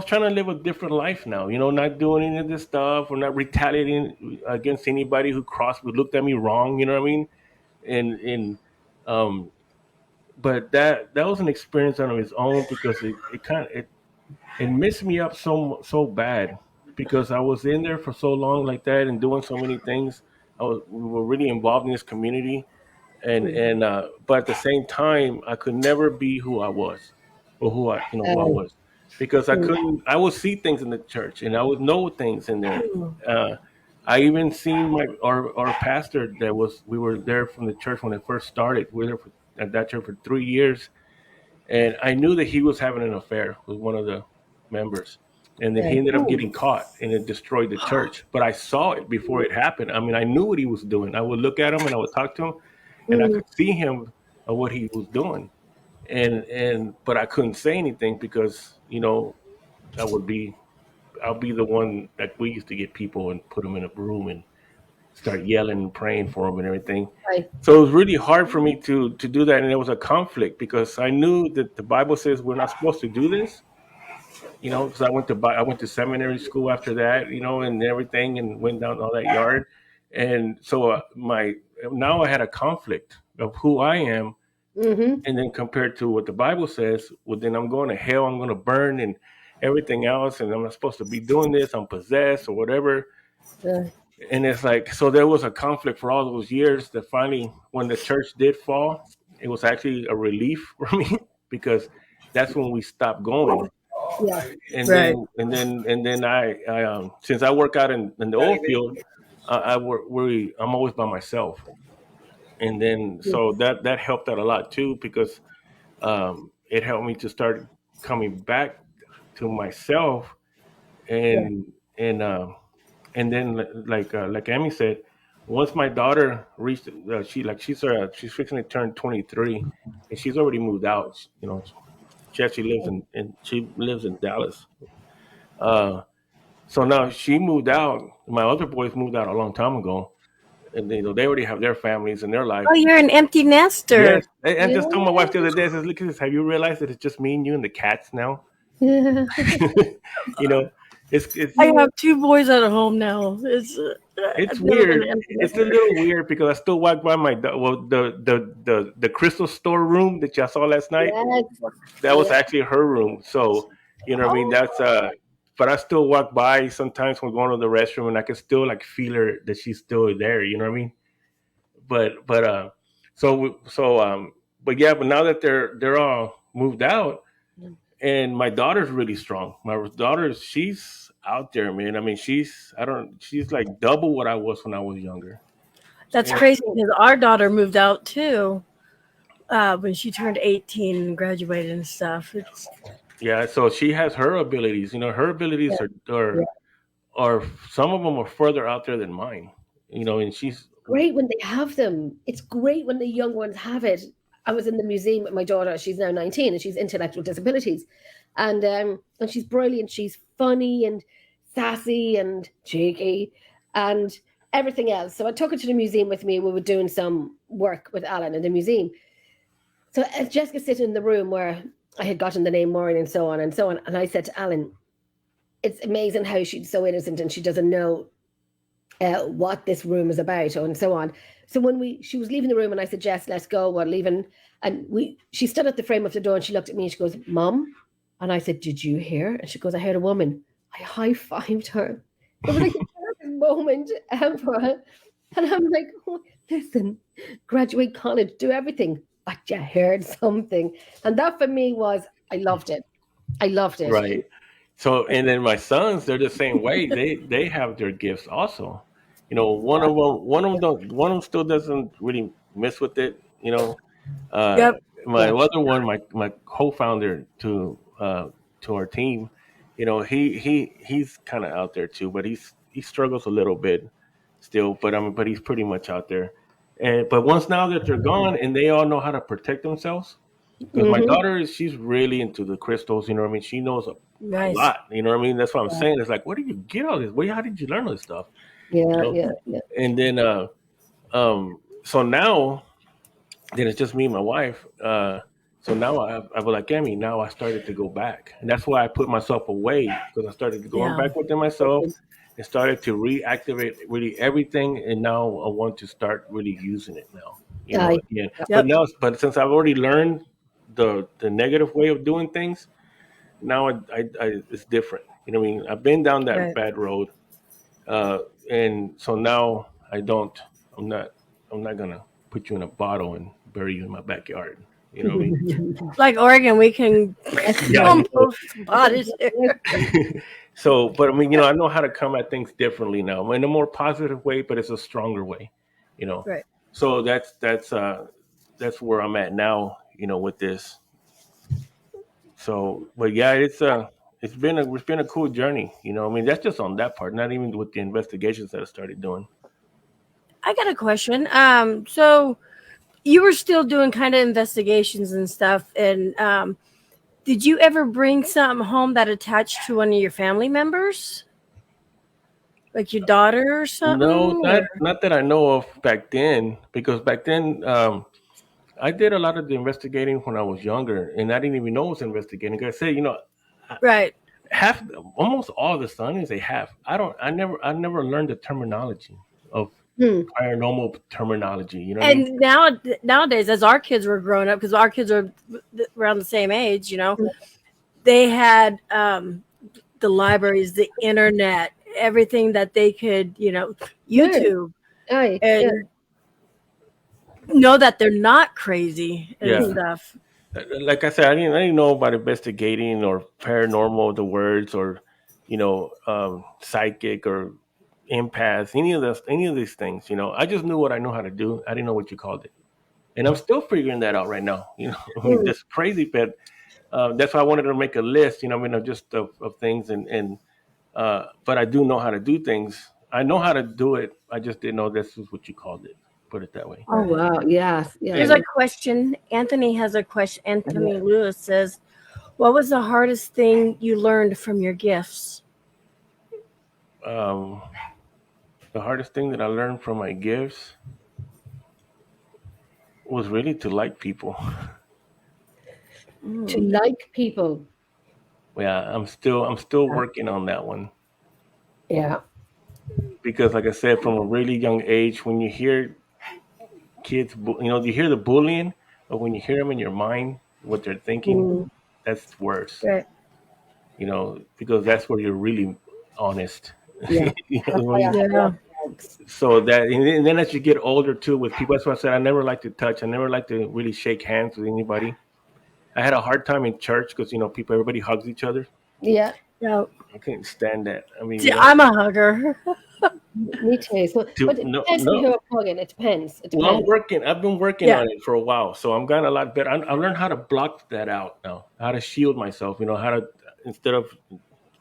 C: trying to live a different life now. Not doing any of this stuff or not retaliating against anybody who looked at me wrong. You know what I mean? And um, but that was an experience on its own because it kind of it messed me up so bad because I was in there for so long like that and doing so many things. We were really involved in this community, and but at the same time I could never be who I was or who I
A: Um,
C: was because I would see things in the church and I would know things in there. uh, I even seen our pastor we were there from the church when it first started. We were there at that church for 3 years, and I knew that he was having an affair with one of the members, and then he ended up getting caught, and it destroyed the church. But I saw it before it happened. I mean, I knew what he was doing. I would look at him and I would talk to him, and I could see him of what he was doing, and but I couldn't say anything because I would be I'll be the one that we used to get people and put them in a room and start yelling and praying for them and everything.
A: right.
C: So it was really hard for me to do that, and there was a conflict because I knew that the Bible says we're not supposed to do this. Because I went to seminary school after that, and everything, and went down all that yard, and so my now I had a conflict of who I am,
A: Mm-hmm.
C: and then compared to what the Bible says, well, then I'm going to hell, I'm going to burn, and everything else, and I'm not supposed to be doing this. I'm possessed or whatever. And it's like, so there was a conflict for all those years that finally, when the church did fall, it was actually a relief for me because that's when we stopped going.
A: Yeah.
C: And
B: Right.
C: then I since I work out in the oil field, I'm always by myself. And then so that helped out a lot too because it helped me to start coming back to myself and and uh, and then like Amy said, once my daughter reached she's fixing to turn 23, and she's already moved out. She actually lives in Dallas. Uh, so now she moved out. My other boys moved out a long time ago, and they already have their families and their life.
B: Oh, you're an empty nester.
C: Yes, I just told my wife the other day. I says, "Look at this. Have you realized that it's just me and you and the cats now?"
A: Yeah.
C: you know, it's
B: I have 2 boys at home now.
C: it's
B: I've never been
C: weird.
B: an empty
C: It's a
B: nester.
C: little weird because I still walk by the crystal store room that y'all saw last night.
A: Yes.
C: That was actually her room. So what I mean. That's but I still walk by sometimes when going to the restroom, and I can still like feel her that she's still there. You know what I mean? But but yeah. But now that they're all moved out, and my daughter's really strong. My daughter, she's out there, man. I mean, she's like double what I was when I was younger.
B: That's
C: And
B: crazy because our daughter moved out too when she turned 18 and graduated and stuff.
C: yeah, so she has her abilities. Her abilities are some of them are further out there than mine. And she's
A: Great when they have them. It's great when the young ones have it. I was in the museum with my daughter. She's now 19 and she's intellectual disabilities. And she's brilliant. She's funny and sassy and cheeky and everything else. So I took her to the museum with me. We were doing some work with Alan in the museum. So Jessica sitting in the room where I had gotten the name Maureen and so on and so on. And I said to Alan, it's amazing how she's so innocent and she doesn't know what this room is about and so on. So when she was leaving the room and I said, Jess, let's go, we're leaving. And she stood at the frame of the door and she looked at me and she goes, Mom? And I said, did you hear? And she goes, I heard a woman. I high-fived her. It was like the perfect moment ever. And I'm like, oh, listen, graduate college, do everything, but you heard something. And that for me was, I loved it. I loved it.
C: Right. So, and then my sons, they're the same way. They have their gifts also. You know, one of them still doesn't really mess with it. You know,
B: Yep.
C: my other one, my co-founder to our team, you know, he's kind of out there too, but he struggles a little bit still. But he's pretty much out there. But once now that they're gone and they all know how to protect themselves, because my daughter she's really into the crystals. You know what I mean? She knows a
B: Nice.
C: lot. You know what I mean? That's what I'm saying. It's like, where did you get all this? How did you learn all this stuff?
A: Yeah,
C: You know?
A: yeah.
C: And then so now then it's just me and my wife. So now I was like, Emmy, now I started to go back. And that's why I put myself away, because I started going
B: Yeah.
C: back within myself and started to reactivate really everything. And now I want to start really using it now. You know, again.
B: Yep.
C: But since I've already learned the negative way of doing things, now I it's different. You know what I mean? I've been down that
B: Right.
C: bad road. And so now I'm not gonna put you in a bottle and bury you in my backyard. You know what I mean?
B: Like Oregon, we can
C: Yeah.
B: compost bodies there.
C: So, but I mean, you know, I know how to come at things differently now, in a more positive way, but it's a stronger way. You know.
B: Right.
C: So that's where I'm at now. You know, with this. So, but yeah, it's been a cool journey. You know, I mean, that's just on that part, not even with the investigations that I started doing.
B: I got a question. So you were still doing kind of investigations and stuff, and did you ever bring something home that attached to one of your family members, like your daughter or something?
C: No,
B: or-
C: not that I know of back then, because back then I did a lot of the investigating when I was younger, and I didn't even know I was investigating. Like I said, you know,
B: Right.
C: almost all the studies they have. I never learned the terminology of
A: Hmm.
C: paranormal terminology. You know what I mean?
B: And nowadays, as our kids were growing up, because our kids are around the same age, you know, they had the libraries, the internet, everything that they could, you know, YouTube,
A: Aye,
B: and
A: yeah.
B: know that they're not crazy and
C: Yeah.
B: stuff.
C: Like I said, I didn't know about investigating or paranormal, the words, or you know, psychic or empath, any of these things. You know, I just knew what I know how to do. I didn't know what you called it, and I'm still figuring that out right now. You know, I mean, that's crazy, but that's why I wanted to make a list. You know, I mean, just of things, and but I do know how to do things. I know how to do it. I just didn't know this is what you called it. Put it that way.
A: Oh wow, yes,
B: There's
A: yeah.
B: a question. Anthony has a question. Anthony Lewis says, "What was the hardest thing you learned from your gifts?"
C: The hardest thing that I learned from my gifts was really to like people.
A: To like people.
C: Yeah, I'm still working on that one,
A: Yeah.
C: because like I said, from a really young age, when you hear kids, you know, you hear the bullying, but when you hear them in your mind, what they're thinking, that's worse.
B: Right.
C: You know, because that's where you're really honest.
A: Yeah.
C: You know, when you-
B: Yeah.
C: so that, and then as you get older too, with people, that's why I said I never like to touch. I never like to really shake hands with anybody. I had a hard time in church because you know everybody hugs each other.
A: Yeah.
B: Yeah.
C: I couldn't stand that. I mean,
B: See, I'm a hugger.
A: Me too. So, but it depends on who I'm hugging. It depends. It
C: well,
A: depends.
C: I've been working on it for a while, so I'm getting a lot better. I learned how to block that out now, how to shield myself. You know, how to, instead of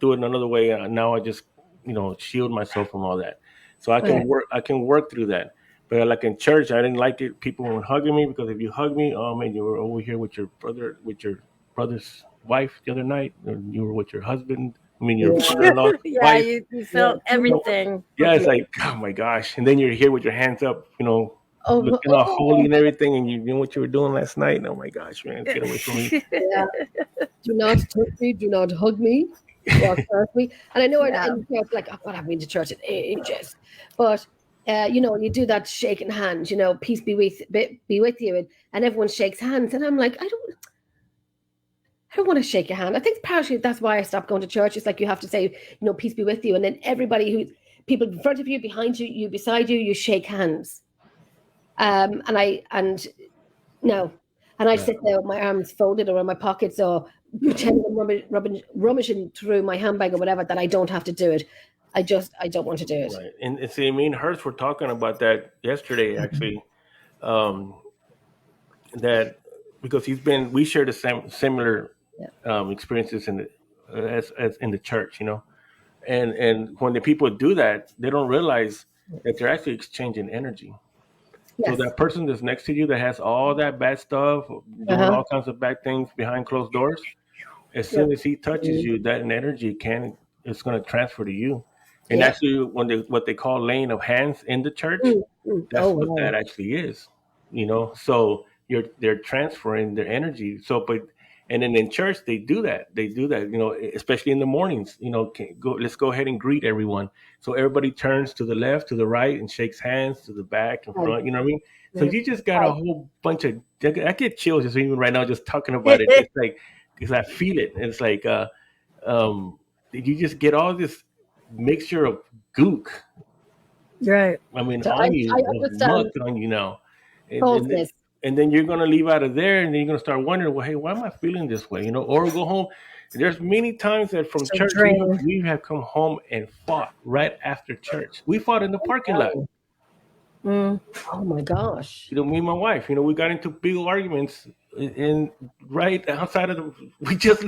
C: do it another way. Now I just, you know, shield myself from all that, so I can work through that. But like in church, I didn't like it. People weren't hugging me because if you hug me, oh man, you were over here with your brother's wife the other night, or you were with your husband. I mean, your
A: Yeah.
C: brother-in-law
B: Yeah,
C: wife.
B: you felt
A: Yeah.
B: everything.
C: Yeah, it's like, oh my gosh. And then you're here with your hands up,
A: Oh,
C: looking all holy and everything, and you know what you were doing last night. And oh my gosh, man, get away from me.
A: yeah. Do not touch me. Do not hug me. Walk past me. And I know
B: Yeah.
A: in church, like, oh God, I've been to church in ages. But, you do that shaking hands, peace be with you. And everyone shakes hands. And I'm like, I don't want to shake your hand. I think partially that's why I stopped going to church. It's like you have to say, peace be with you. And then people in front of you, behind you, you beside you, you shake hands. And no. And I
C: Yeah.
A: sit there with my arms folded around my pockets or pretending I'm rummaging through my handbag or whatever, that I don't have to do it. I don't want to do it.
C: Right. And see, me and Hertz were talking about that yesterday, actually. Um, that because we share the same similar
A: Yeah.
C: experiences as in the church, and when the people do that, they don't realize that they're actually exchanging energy. So
A: Yes.
C: that person that's next to you that has all that bad stuff, doing
A: Uh-huh.
C: all kinds of bad things behind closed doors, as
A: Yeah.
C: soon as he touches you, that energy it's going to transfer to you. And
A: Yeah.
C: actually, what they call laying of hands in the church, that's
A: Oh,
C: what
A: wow.
C: that actually is. So they're transferring their energy. And then in church they do that. They do that. Especially in the mornings. Let's go ahead and greet everyone. So everybody turns to the left, to the right, and shakes hands to the back and
A: Right.
C: front. You know what I mean? So
A: Yeah.
C: you just got a
A: Right.
C: whole bunch of. I get chills just even right now just talking about it. It's like because I feel it. It's like you just get all this mixture of gook.
B: Right.
C: I mean,
A: So
C: on you,
A: I
C: of
A: understand
C: muck on you now, and then
A: falseness.
C: and then you're gonna leave out of there, and then you're gonna start wondering, well, hey, why am I feeling this way? Or go home. There's many times that from
B: So
C: church
B: drained.
C: we have come home and fought right after church. We fought in the parking lot.
A: Oh,
B: Mm.
A: oh my gosh.
C: Me and my wife, we got into big arguments in right outside of the. We just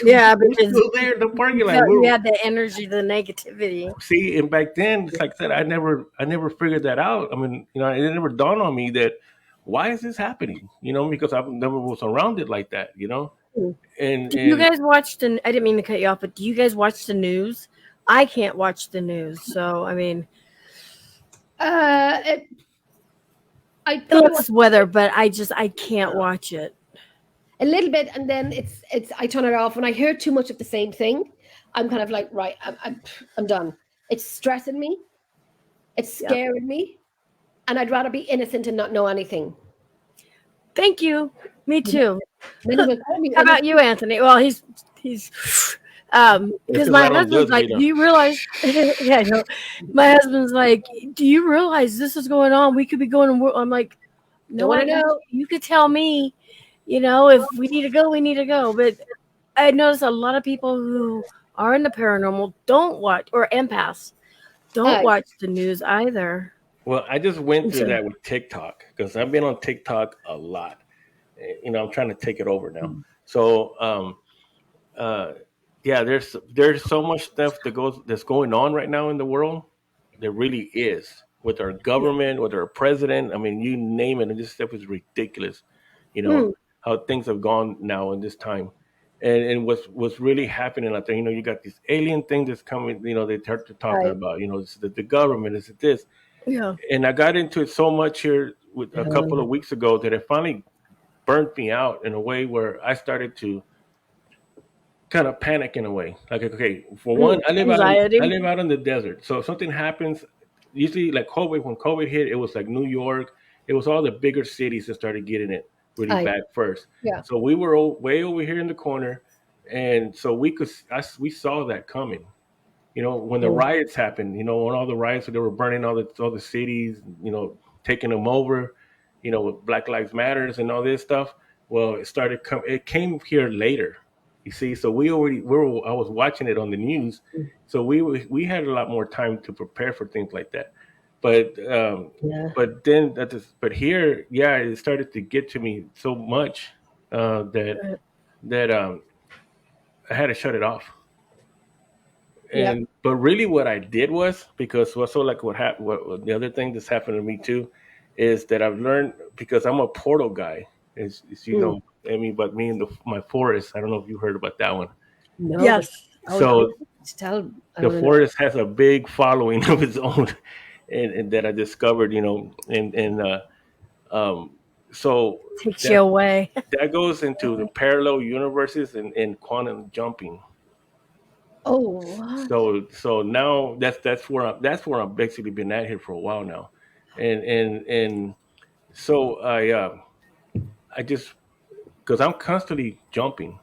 B: Yeah,
C: we're
B: because
C: still there in the parking lot.
B: you had the energy, the negativity.
C: See, and back then, it's like I said, I never figured that out. I mean, it never dawned on me that why is this happening? Because I've never was around it like that.
A: Mm.
C: And
B: Do you
C: and
B: guys watch I didn't mean to cut you off, but do you guys watch the news? I can't watch the news, so I mean,
A: It, I don't
B: unless it's weather, but I can't watch it.
A: a little bit, and then it's I turn it off when I hear too much of the same thing. I'm kind of like, right, I'm done. It's stressing me. It's
B: Yep.
A: scaring me, and I'd rather be innocent and not know anything.
B: Thank you. Me too.
A: Then he will call me.
B: How about you, Anthony? Well, he's because my
C: I don't
B: husband's
C: judge
B: like,
C: either.
B: do you realize? Yeah, I know. My husband's like, do you realize this is going on? We could be going to war. I'm like, no,
A: Don't wanna
B: I got
A: know.
B: you could tell me, if we need to go, we need to go. But I notice a lot of people who are in the paranormal don't watch, or empaths don't
A: Right.
B: watch the news either.
C: Well, I just went through
B: So-
C: that with TikTok because I've been on TikTok a lot. I'm trying to take it over now. So, yeah, there's so much stuff that's going on right now in the world. There really is with our government, with our president. I mean, you name it, and this stuff is ridiculous. How things have gone now in this time, and what's really happening out there. You got this alien thing that's coming. They start to talking
A: Right.
C: about. It's the government. Is it this?
B: Yeah.
C: And I got into it so much here with a couple of weeks ago that it finally burnt me out in a way where I started to kind of panic in a way. Like, okay, for one, I live
B: Anxiety.
C: out in the desert. So if something happens, usually like when COVID hit, it was like New York. It was all the bigger cities that started getting it really
A: Aye.
C: bad first.
A: Yeah.
C: So we were way over here in the corner, and so we saw that coming. When the riots happened, when all the riots, they were burning all the cities, taking them over, with Black Lives Matters and all this stuff. Well, it came here later. You see, so I was watching it on the news, so we had a lot more time to prepare for things like that. But
A: Yeah.
C: but here, yeah, it started to get to me so much that I had to shut it off.
A: Yep.
C: But really what I did was, because also like what happened, what the other thing that's happened to me too, is that I've learned, because I'm a portal guy, as you
A: Mm.
C: know, I mean, but me and my forest, I don't know if you heard about that one.
A: No, but
B: Yes.
A: I
C: So
A: want to tell. I
C: the
A: want to know.
C: forest has a big following of its own, and that I discovered, um, so
B: Takes you
C: that
B: away.
C: that goes into the parallel universes and quantum jumping.
A: Oh, what?
C: So now that's where I'm basically been at here for a while now, and so I just, because I'm constantly jumping.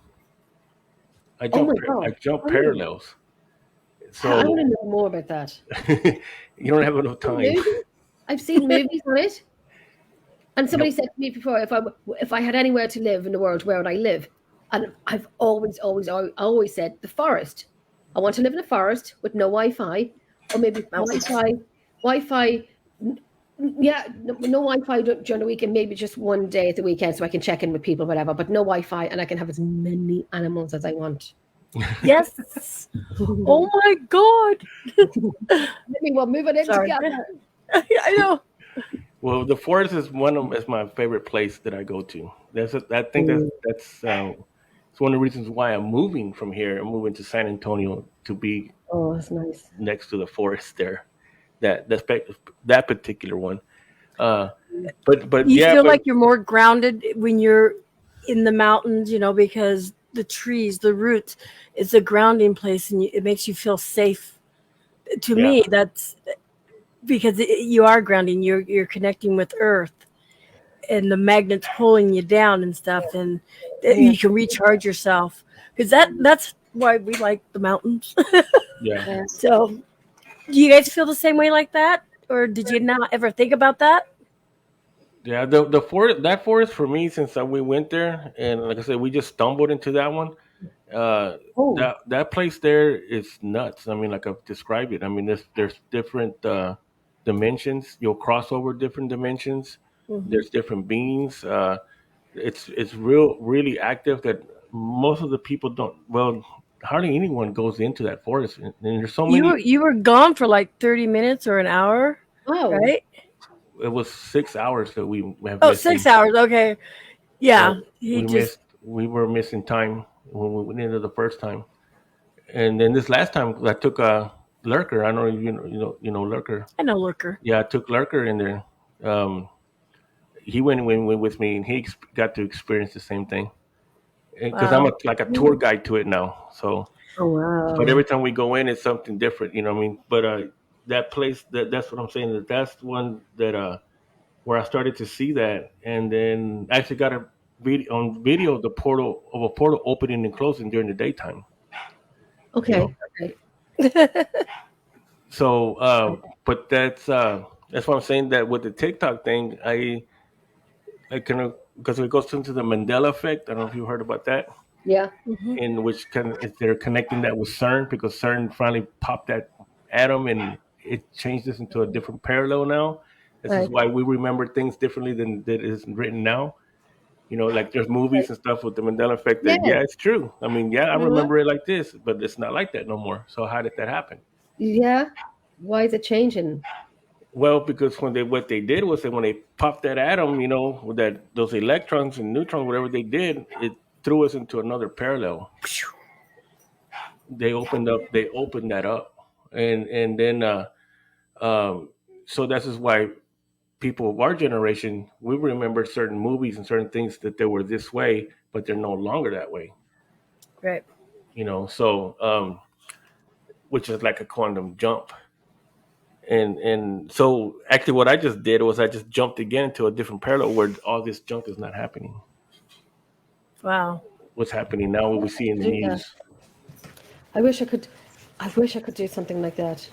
A: Oh my
C: I
A: God.
C: jump
A: Oh,
C: parallels.
A: I want
C: So
A: to know more about that.
C: you don't have enough time.
A: Movies? I've seen movies on it. And
C: Yep.
A: somebody said to me before, if I had anywhere to live in the world, where would I live? And I've always said the forest. I want to live in a forest with no Wi-Fi, or maybe
B: Mountains.
A: Wi-Fi. Yeah, no Wi-Fi during the weekend. Maybe just one day at the weekend, so I can check in with people, whatever. But no Wi-Fi, and I can have as many animals as I want.
B: Yes. Oh my God.
A: Well, moving in
B: Sorry.
A: together.
B: I know.
C: Well, the forest is my favorite place that I go to. I think that's it's one of the reasons why I'm moving from here. I'm moving to San Antonio to be
A: Oh, that's nice.
C: next to the forest there. That particular one. Uh, but
B: You
C: yeah,
B: feel
C: but
B: like you're more grounded when you're in the mountains, because the trees, the roots, it's a grounding place, and it makes you feel safe. To
C: yeah,
B: me, that's because you are grounding. You're connecting with Earth, and the magnets pulling you down and stuff, and
A: Yeah,
B: you can recharge yourself. Because that's why we like the mountains.
C: yeah.
A: yeah.
B: So, do you guys feel the same way like that, or did you not ever think about that?
C: Yeah, the forest, that forest for me, since we went there, and like I said, we just stumbled into that one.
A: Oh,
C: That place there is nuts. I mean, like I've described it. I mean, there's different dimensions. You'll cross over different dimensions.
B: Hmm.
C: There's different beings. It's really active. That most of the people don't. Well, hardly anyone goes into that forest, and there's so
B: You
C: many.
B: were gone for like 30 minutes or an hour,
A: wow.
B: right?
C: It was 6 hours that we have
B: Oh,
C: missing.
B: 6 hours. Okay,
C: So
B: yeah. He just
C: we were missing time when we went into the first time, and then this last time I took a lurker. I don't know if you know lurker.
B: I know Looker.
C: Yeah, I took lurker in there. Um, he went with me, and he got to experience the same thing. Because I'm
B: Wow.
C: like a tour guide to it now. So,
A: Oh,
C: but
A: wow.
C: every time we go in, it's something different. You know what I mean? But that place, that's what I'm saying. That's one that where I started to see that, and then I actually got a video of a portal opening and closing during the daytime. You know,
A: Okay. Okay.
C: so but that's why I'm saying that with the TikTok thing, I kind of, because it goes into the Mandela effect. I don't know if you heard about that,
A: Yeah.
B: Hmm.
C: in which they're connecting that with CERN, because CERN finally popped that atom and it changed this into a different parallel now. This is
A: Right.
C: why we remember things differently than that is written now. Like there's movies and stuff with the Mandela effect that,
A: Yeah.
C: yeah, it's true. I mean, yeah, I
A: Mhm.
C: remember it like this, but it's not like that no more. So how did that happen?
A: Yeah. Why is it changing?
C: Well, because what they did was that when they popped that atom, with those electrons and neutrons, whatever they did, it threw us into another parallel. They opened that up, and then um, so this is why people of our generation, we remember certain movies and certain things that they were this way, but they're no longer that way.
B: Right.
C: So which is like a quantum jump. And so actually what I just did was I just jumped again to a different parallel where all this junk is not happening.
B: Wow.
C: What's happening now, what we see in the
A: Do that.
C: news.
A: I wish I could. I wish I could do something like that.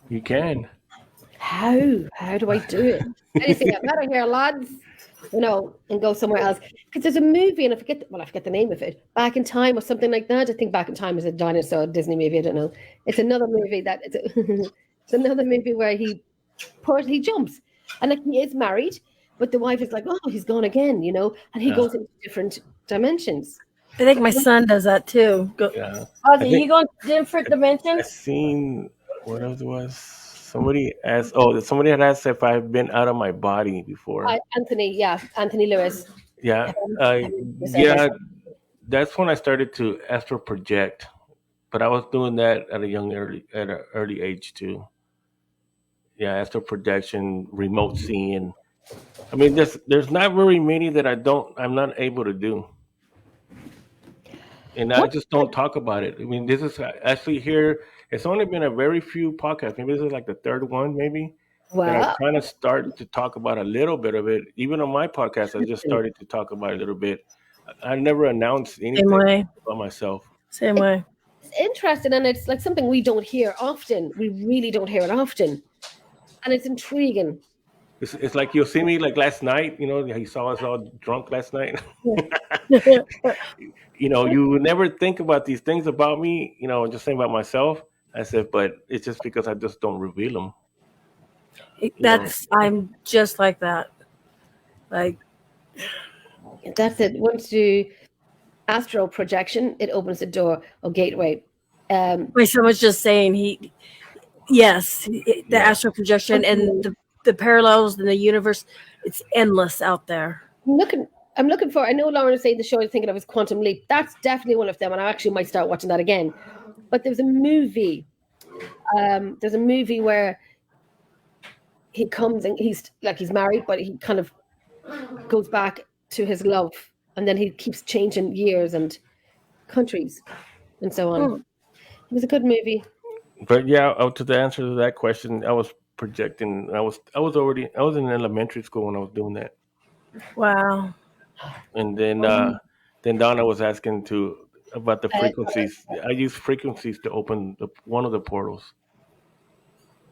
C: You can.
A: How? How do I do it? Anything get better here, lads. And go somewhere else. Because there's a movie, and I forget the name of it. Back in Time or something like that. I think Back in Time is a dinosaur Disney movie. I don't know. It's another movie it's another movie where he jumps, and like he is married, but the wife is like, oh, he's gone again, and he
C: Yeah.
A: goes into different dimensions.
B: I think my son does that too. Go,
C: Yeah, I
B: Ozzy, you
C: think
B: going to different
C: I
B: dimensions?
C: seen what else it was. Somebody asked. Oh, somebody had asked if I've been out of my body before.
A: Anthony, yeah, Anthony Lewis.
C: Yeah,
A: You said this.
C: yeah. That's when I started to astral project, but I was doing that at an early age too. Yeah, astral projection, remote seeing. I mean, there's not very many that I'm not able to do, and I
A: What?
C: just don't talk about it. I mean, this is actually here. It's only been a very few podcasts. Maybe this is like the third one, maybe that I
A: Well,
C: kind of started to talk about a little bit of it. Even on my podcast, I just started to talk about it a little bit. I never announced
B: Same
C: anything
B: way.
C: about myself.
B: Same way.
A: it's interesting, and it's like something we don't hear often. We really don't hear it often, and it's intriguing.
C: It's like you'll see me like last night. You saw us all drunk last night. You would never think about these things about me. Just saying about myself. I said, but it's just because I just don't reveal them. You know,
B: I'm just like that. Like,
A: That's it. Once you astral projection, it opens the door or gateway.
B: my son was just saying yes, the
C: Yeah.
B: astral projection and the parallels in the universe, it's endless out there.
A: I'm looking for. I know Lauren is saying the show I'm thinking of is Quantum Leap. That's definitely one of them, and I actually might start watching that again. But there's a movie. There's a movie where he comes and he's married, but he kind of goes back to his love, and then he keeps changing years and countries and so on.
B: Hmm.
A: It was a good movie.
C: but yeah, to the answer to that question, I was projecting. I was in elementary school when I was doing that,
B: Wow.
C: and then Donna was asking about the frequencies. I use frequencies to open one of the portals,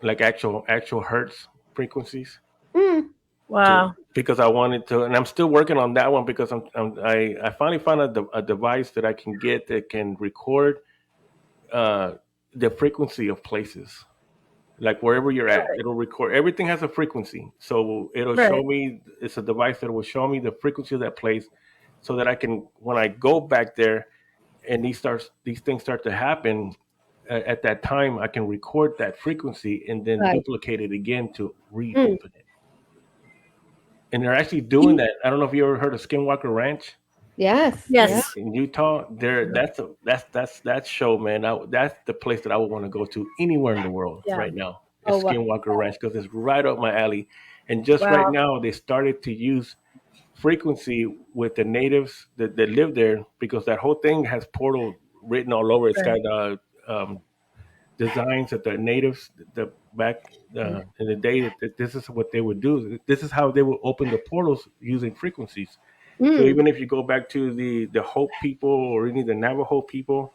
C: like actual hertz frequencies.
A: Mm,
B: Wow.
C: Because I wanted to, and I'm still working on that one because I finally found a device that I can get that can record uh, the frequency of places. Like wherever you're at, it'll record. Everything has a frequency, so it'll show
B: Right.
C: me. It's a device that will show me the frequency of that place, so that I can, when I go back there, and these things start to happen at that time, I can record that frequency and then
A: right.
C: duplicate it again to
A: Mm.
C: reopen it. And they're actually doing that. I don't know if you ever heard of Skinwalker Ranch
A: Yes.
B: Yes.
C: in Utah. That's that show, man. That's the place that I would want to go to anywhere in the world
B: Yeah.
C: right now.
A: Oh,
C: Is
A: wow.
C: Skinwalker Ranch because it's right up my alley. And just right
B: Wow.
C: now, they started to use frequency with the natives that live there because that whole thing has portal written all over. It's got designs that the natives the back in the day that this is what they would do. This is how they would open the portals using frequencies. So
A: Mm,
C: even if you go back to the Hope people or any of the Navajo people,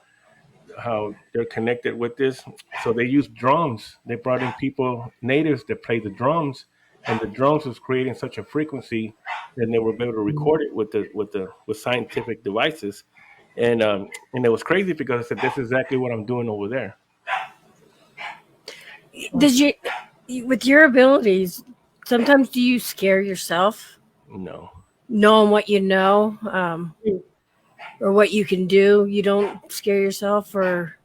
C: how they're connected with this. So they use drums. They brought in people, natives, that play the drums, and the drums was creating such a frequency, and they were able to record it with scientific devices. And it was crazy because I said, "This is exactly what I'm doing over there."
B: Did you, with your abilities, sometimes do you scare yourself
C: No,
B: knowing what you know,
A: mm.
B: or what you can do? You don't scare yourself, or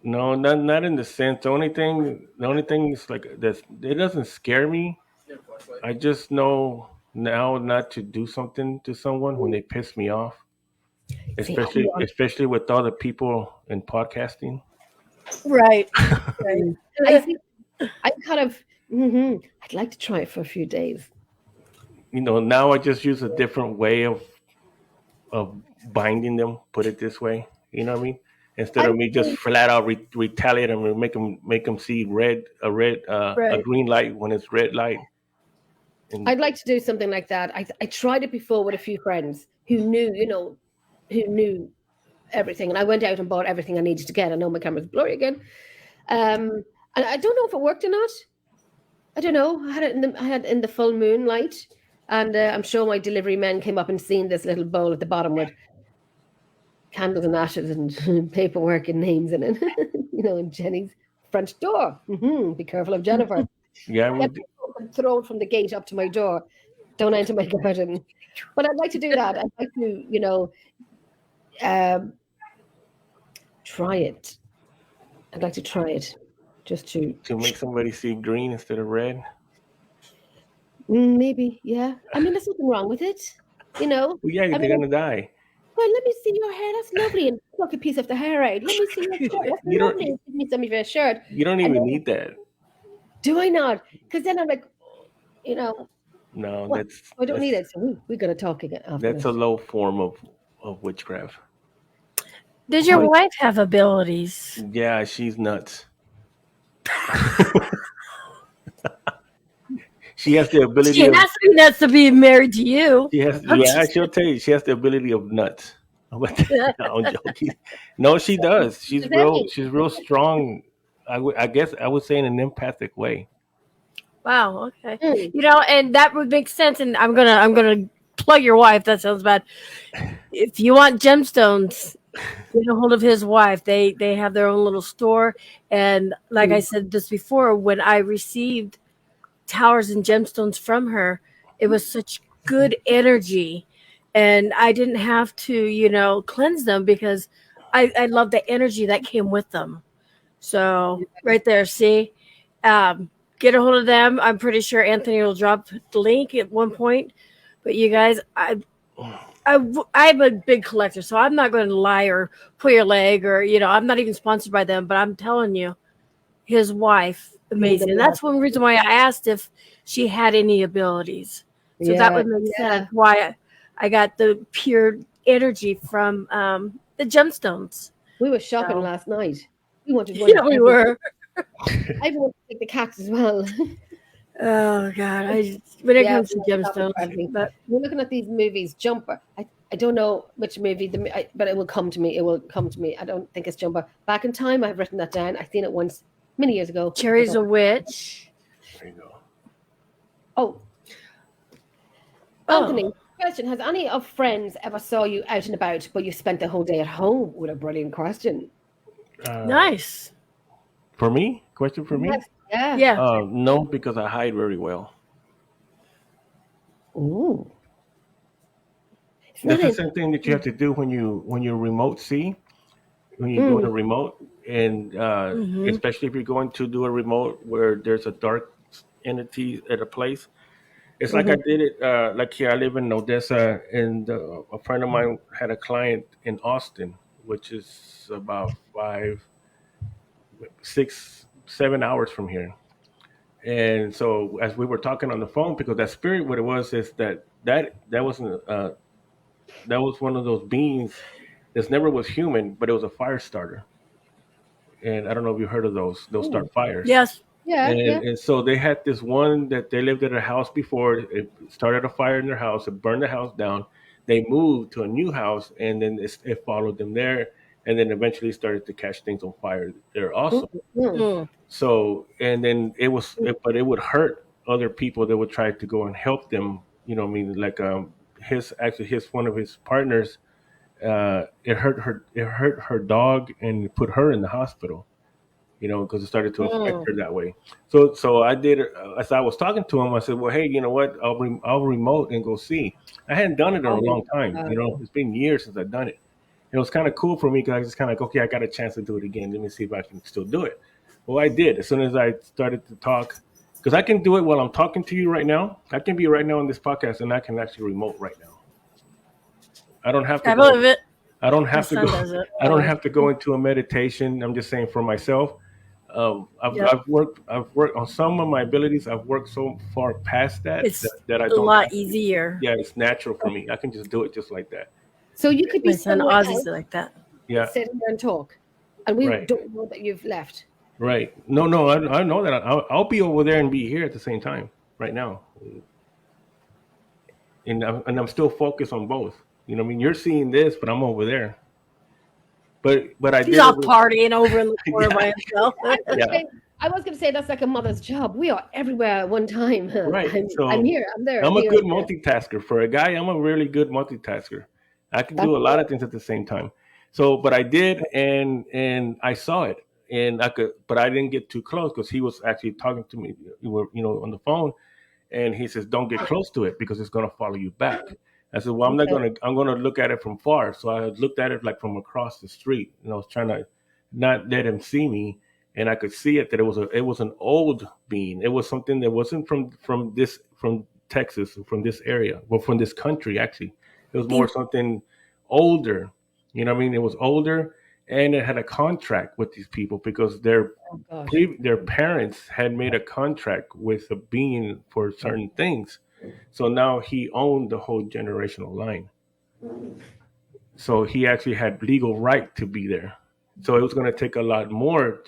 C: no, not in the sense. The only thing is like this. It doesn't scare me. I just know now not to do something to someone when they piss me off,
A: See,
C: especially with all the people in podcasting.
B: right, right.
A: I think I kind of. I'd like to try it for a few days.
C: Now I just use a different way of binding them. Put it this way, you know what I mean? Instead
A: I
C: of me just flat out retaliate and make them see a
B: Right.
C: green light when it's red light. And
A: I'd like to do something like that. I tried it before with a few friends who knew everything, and I went out and bought everything I needed to get. I know my camera's blurry again, and I don't know if it worked or not. I don't know. I had it in the full moonlight, and I'm sure my delivery men came up and seen this little bowl at the bottom with candles and ashes and paperwork and names in it. And Jenny's front door. Be careful of Jennifer.
C: yeah,
A: Yeah, people can throw it from the gate up to my door. Don't enter my garden. But I'd like to do that. I'd like to, Um, try it. I'd like to try it, just to
C: To make somebody see green instead of red.
A: maybe, yeah. I mean, there's nothing wrong with it, you know.
C: Well, yeah,
A: I
C: they're
A: mean,
C: gonna die.
A: well, let me see your hair. That's lovely, and pluck a piece of the hair out. Let me see your shirt. That's
C: You don't.
A: lovely. Give me some of your shirt.
C: You don't
A: And
C: even
A: then,
C: need that.
A: do I not? Because then I'm like, you know,
C: No,
A: what? I don't need it. So we're gonna talk again after
C: that's a
A: this.
C: low form of witchcraft.
B: Does your
A: Why?
B: wife have abilities?
C: Yeah, she's nuts. She has the ability
B: She
C: of.
B: has to be nuts to be married to you.
C: She has.
B: I'm
C: Yeah,
B: just
C: she'll tell you. She has the ability of nuts. But no, I'm joking. No, she does. She's
A: Is
C: real.
A: any?
C: She's real strong. I guess I would say in an empathic way.
B: Wow. Okay.
A: Mm.
B: And that would make sense. And I'm gonna plug your wife. That sounds bad. If you want gemstones, get a hold of his wife. They have their own little store. And like I said this before, when I received towers and gemstones from her, it was such good energy, and I didn't have to cleanse them because I love the energy that came with them. So right there, see, get a hold of them. I'm pretty sure Anthony will drop the link at one point. But you guys, I'm a big collector, so I'm not going to lie or pull your leg, or I'm not even sponsored by them. But I'm telling you, his wife, amazing. And that's one reason why I asked if she had any abilities. So that
A: Yeah,
B: would make
A: yeah.
B: sense why I got the pure energy from the gemstones.
A: We were shopping
B: So,
A: last night. We wanted one.
B: yeah, we were.
A: I even wanted to take the cats as well.
B: Oh God, when it
A: Yeah,
B: comes
A: we
B: to
A: were shopping for
B: gemstones,
A: everything.
B: but
A: We're looking at these movies. Jumper. I don't know which movie, but it will come to me. It will come to me. I don't think it's Jumper. Back in time, I've written that down. I've seen it once, many years ago. I
B: Cherry's
A: thought,
B: a witch.
C: There you go.
A: oh,
B: Oh,
A: Anthony, question: has any of friends ever saw you out and about, but you spent the whole day at home? What a brilliant question.
B: nice.
C: For me, question for me.
A: Yes. Yeah.
B: Yeah.
C: No, because I hide very well.
A: Ooh. Isn't
C: That's
A: that
C: the
A: it?
C: same thing that you have to do when you remote see, when you're doing a remote, and
B: Mm-hmm.
C: especially if you're going to do a remote where there's a dark entity at a place. It's like I
A: Mm-hmm.
C: did it. Like here, I live in Odessa, and a friend of mine had a client in Austin, which is about 5, 6, 7 hours from here. And so, as we were talking on the phone, because that spirit, what it was is that wasn't that was one of those beings that never was human, but it was a fire starter. And I don't know if you heard of those. They'll
A: Ooh.
C: start fires.
B: Yes.
A: Yeah. Yeah.
C: And so they had this one that they lived at a house before. It started a fire in their house. It burned the house down. They moved to a new house, and then it followed them there. And then eventually started to catch things on fire there also.
A: Mm-hmm.
B: Mm.
C: So, and then but it would hurt other people that would try to go and help them. You know, what I mean, like his one of his partners, it hurt her dog and put her in the hospital. You know, because it started to affect
B: Mm.
C: her that way. So I did. As I was talking to him, I said, "Well, hey, you know what? I'll remote and go see." I hadn't done it in a
A: Oh,
C: long time. You know, it's been years since I've done it. It was kind of cool for me because I was kind of like, okay, I got a chance to do it again. Let me see if I can still do it. Well, I did. As soon as I started to talk, because I can do it while I'm talking to you right now. I can be right now on this podcast, and I can actually remote right now. I don't have to
B: I
C: go.
B: believe it.
C: I don't
B: My
C: have to
B: son
C: go.
B: does it.
C: I don't have to go into a meditation. I'm just saying for myself.
B: Yep.
C: I've worked on some of my abilities. I've worked so far past
B: It's
C: that I
B: a
C: don't
B: lot
C: have to.
B: easier.
C: Yeah, it's natural for me. I can just do it just like that.
A: so you could be
B: My son
A: somewhere
B: Ozzy's
A: else
B: like that.
C: Yeah,
A: sit there and talk, and we
C: right,
A: don't know that you've left.
C: right. No, I know that I'll be over there and be here at the same time right now, and I'm still focused on both. You know, what I mean, you're seeing this, but I'm over there. But I
B: He's
C: did
B: off
C: it.
B: partying over in the corner
C: Yeah,
B: by himself.
C: yeah,
A: I was going to say that's like a mother's job. We are everywhere at one time.
C: right.
A: I'm
C: So
A: here. I'm there.
C: I'm a
A: Here.
C: good multitasker. For a guy, I'm a really good multitasker. I can
A: That's
C: do a lot of things at the same time. So, but I did, and I saw it, and I could, but I didn't get too close because he was actually talking to me. We were, on the phone, and he says, "Don't get close to it because it's going to follow you back." I said, well,
A: Okay.
C: I'm gonna look at it from far. So I looked at it like from across the street, and I was trying to not let him see me, and I could see it that it was an old bean. It was something that wasn't from Texas, from this area, well, from this country actually. It was more something older. You know what I mean? It was older, and it had a contract with these people because
A: Oh gosh.
C: their parents had made a contract with a being for certain things. So now he owned the whole generational line. So he actually had legal right to be there. So it was going to take a lot more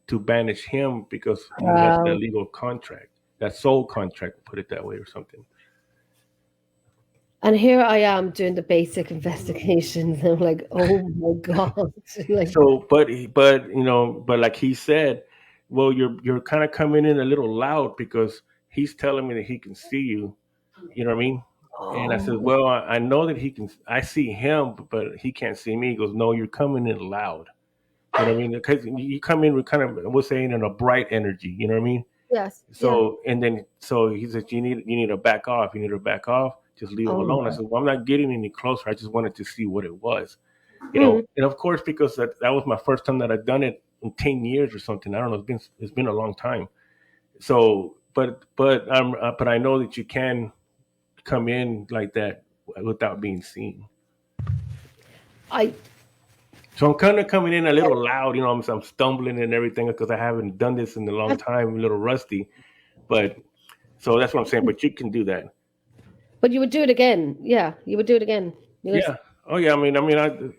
C: to banish him because he had that
A: Wow.
C: legal contract, that soul contract, put it that way or something.
A: And here I am doing the basic investigations. I'm like, oh my God. Like,
C: So, but but like he said, well, you're kind of coming in a little loud because he's telling me that he can see you. You know what I mean? And I said,
A: oh,
C: well, I know that he can. I see him, but he can't see me. He goes, no, you're coming in loud. You know what I mean? Because you come in with kind of, we're saying, in a bright energy. You know what I mean?
A: yes. Yeah.
C: So and then so he said, you need to back off. You need to back off. Just leave him
A: Oh
C: alone. I
A: my.
C: said, well, I'm not getting any closer. I just wanted to see what it was.
A: Mm.
C: And of course, because that was my first time that I'd done it in 10 years or something. I don't know. It's been a long time. So, but I know that you can come in like that without being seen.
A: I
C: So I'm kind of coming in a little loud. I'm stumbling and everything because I haven't done this in a long
A: that,
C: time. A little rusty, but so that's what I'm saying. But you can do that.
A: but you would do it again. Yeah, you would do it again. You would,
C: Yeah. Oh yeah.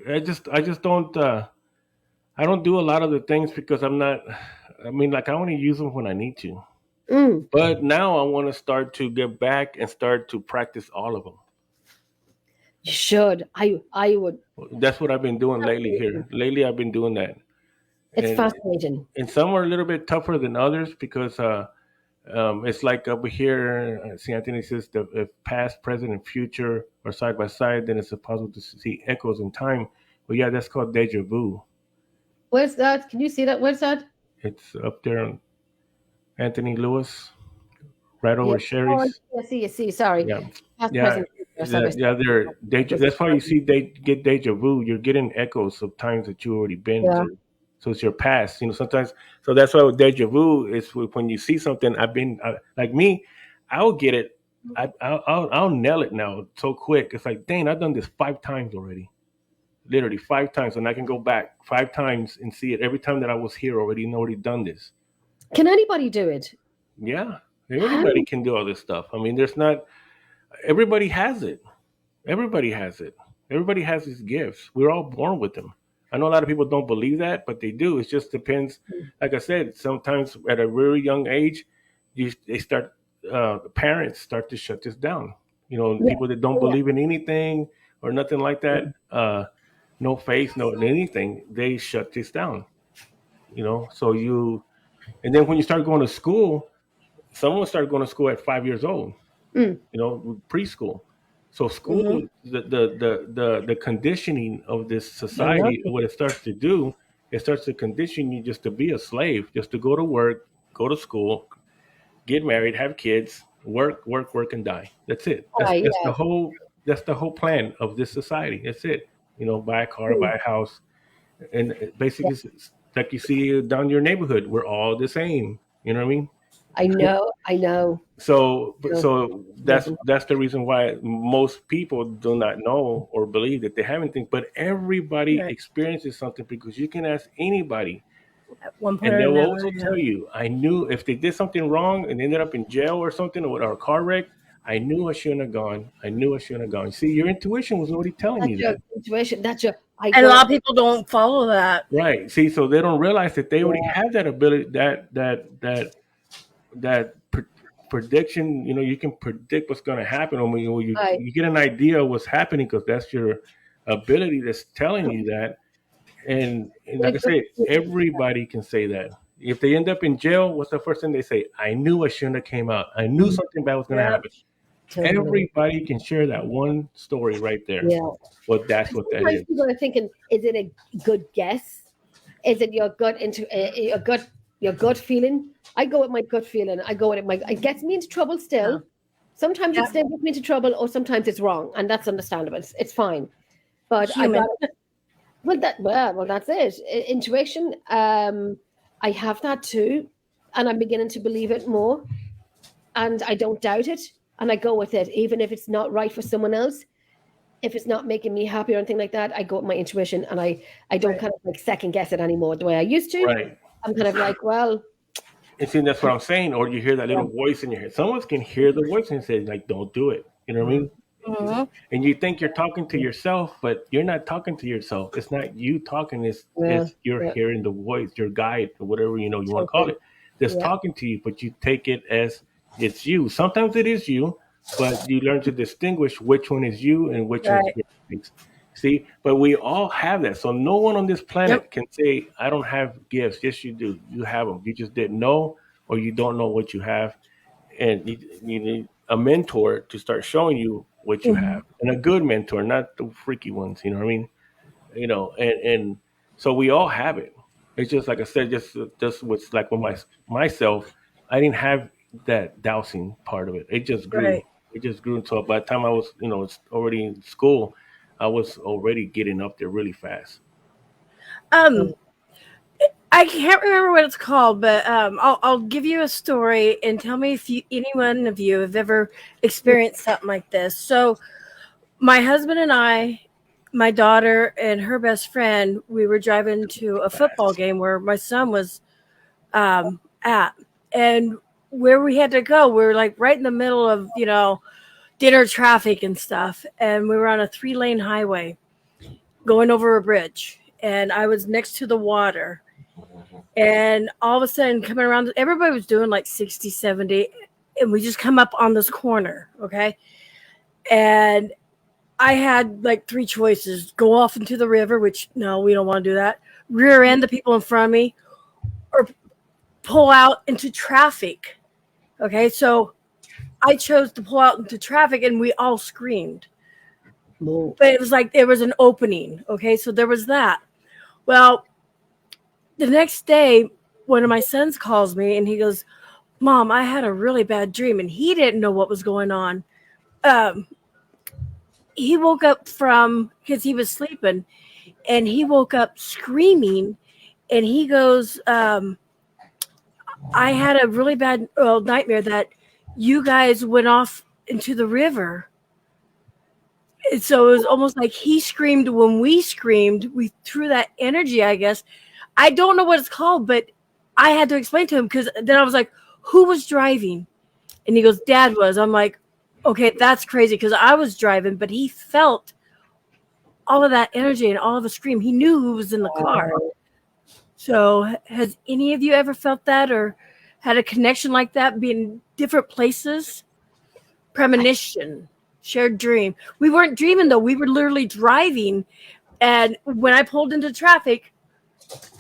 C: I just don't. I don't do a lot of the things because I'm not. I mean, like I only use them when I need to.
A: mm,
C: But now I want to start to get back and start to practice all of them.
A: you should. I would.
C: That's what I've been doing lately here. Lately, I've been doing that,
A: It's
C: and
A: fascinating.
C: some are a little bit tougher than others because it's like over here. See, Anthony says the if past, present, and future are side by side, then it's possible to see echoes in time. Well, yeah, that's called deja vu.
A: Where's that? Can you see that? Where's that?
C: It's up there on Anthony Lewis, right
A: Yeah.
C: over
A: Oh,
C: Sherry's.
A: I see. You see. Sorry.
C: Yeah,
A: Past,
C: yeah,
A: present, future. Side by side.
C: they're deja. That's why you see they get deja vu. You're getting echoes of times that you already been
A: Yeah.
C: through. So it's your past. Sometimes. So that's why with deja vu is when you see something. Like me, I'll get it. I'll nail it now so quick. It's like, dang, I've done this 5 times already. Literally 5 times, and I can go back 5 times and see it every time that I was here already done this.
A: Can anybody do it?
C: Yeah,
A: How?
C: anybody can do all this stuff. I mean, there's not. Everybody has it. Everybody has it. Everybody has these gifts. We're all born with them. I know a lot of people don't believe that, but they do. It just depends. Like I said, sometimes at a very young age, they start. Parents start to shut this down.
A: Yeah.
C: People that don't
A: Yeah.
C: believe in anything or nothing like that, no faith, no anything, they shut this down. So and then when you start going to school, someone started going to school at 5 years old.
A: Mm.
C: Preschool. So school,
B: Hmm.
C: the conditioning of this
A: I know.
C: society, what it starts to do, it starts to condition you just to be a slave, just to go to work, go to school, get married, have kids, work, work, work, and die. That's it. That's
A: Yeah.
C: the whole plan of this society. That's it. Buy a car,
A: Mm.
C: buy a house, and
A: Yeah.
C: basically, it's like you see down your neighborhood, we're all the same. You know what I mean?
A: I know. I know. No.
C: That's the reason why most people do not know or believe that they have anything. But everybody
B: Right.
C: experiences something because you can ask anybody,
B: At one point
C: and
B: or
C: they'll
B: another.
C: also
B: Yeah.
C: tell you, "I knew if they did something wrong and ended up in jail or something or a car wreck, I knew I shouldn't have gone. I knew I shouldn't have gone." See, your intuition was already telling you
A: That's your
C: that,
A: intuition. That's your. I
B: And a
A: go.
B: lot of people don't follow that.
C: right? See, so they don't realize that they already
A: Yeah.
C: have that ability, that prediction. You can predict what's going to happen, or when
A: I.
C: you get an idea of what's happening because that's your ability that's telling you that. And like I say, everybody can say that. If they end up in jail, what's the first thing they say? I knew I shouldn't have came out. I knew something bad was going to
B: Yeah.
C: happen.
A: Totally.
C: Everybody can share that one story right there.
A: Yeah.
C: Well, that's what that
A: Sometimes
C: is.
A: people are thinking, is it a good guess? Is it your your gut feeling? I go with my gut feeling. I go with it. It gets me into trouble still, Sometimes
B: Yep.
A: it gets me into trouble, or sometimes it's wrong, and that's understandable. It's fine. But I
B: Human.
A: got well, that's it. Intuition. I have that too, and I'm beginning to believe it more, and I don't doubt it, and I go with it, even if it's not right for someone else. If it's not making me happy or anything like that, I go with my intuition, and I don't
B: Right.
A: kind of like second guess it anymore the way I used to.
C: Right.
A: I'm kind of like, well,
C: And see, that's what I'm saying. Or you hear that little voice in your head. Someone can hear the voice and say, like, don't do it. You know what I mean?
B: Mhm.
C: And you think you're talking to yourself, but you're not talking to yourself. It's not you talking.
A: yeah,
C: It's you're
A: yeah,
C: hearing the voice, your guide, or whatever you want to call
A: totally,
C: it, that's
A: yeah,
C: talking to you. But you take it as it's you. Sometimes it is you, but you learn to distinguish which one is you and which is
B: Right.
C: your things. See, but we all have that. So no one on this
B: Yep.
C: planet can say, "I don't have gifts." Yes, you do. You have them. You just didn't know, or you don't know what you have, and you need a mentor to start showing you what you
B: Mhm.
C: have, and a good mentor, not the freaky ones. You know what I mean? And so we all have it. It's just like I said, just with like with myself, I didn't have that dowsing part of it. It just grew.
B: Right.
C: It just grew until by the time I was, it's already in school, I was already getting up there really fast.
B: Um, I can't remember what it's called, but I'll give you a story and tell me if any one of you have ever experienced something like this. So my husband and I, my daughter and her best friend, we were driving to a football
C: Fast.
B: game where my son was at, and where we had to go, we were like right in the middle of dinner traffic and stuff, and we were on a 3-lane highway going over a bridge, and I was next to the water. And all of a sudden, coming around, everybody was doing like 60, 70, and we just come up on this corner, okay? And I had like three choices: go off into the river, which no, we don't want to do that, rear end the people in front of me, or pull out into traffic. Okay, so I chose to pull out into traffic, and we all screamed.
A: Whoa.
B: But it was like there was an opening. Okay, so there was that. Well, the next day, one of my sons calls me and he goes, "Mom, I had a really bad dream," and he didn't know what was going on. Um, he woke up from because he was sleeping, and he woke up screaming, and he goes, "I had a really bad nightmare that you guys went off into the river." And so it was almost like he screamed when we screamed. We threw that energy, I guess. I don't know what it's called, but I had to explain to him because then I was like, "Who was driving?" And he goes, "Dad was." I'm like, "Okay, that's crazy," because I was driving, but he felt all of that energy and all of the scream. He knew who was in the car. So, has any of you ever felt that or had a connection like that, being different places? Premonition, shared dream. We weren't dreaming though. We were literally driving, and when I pulled into traffic,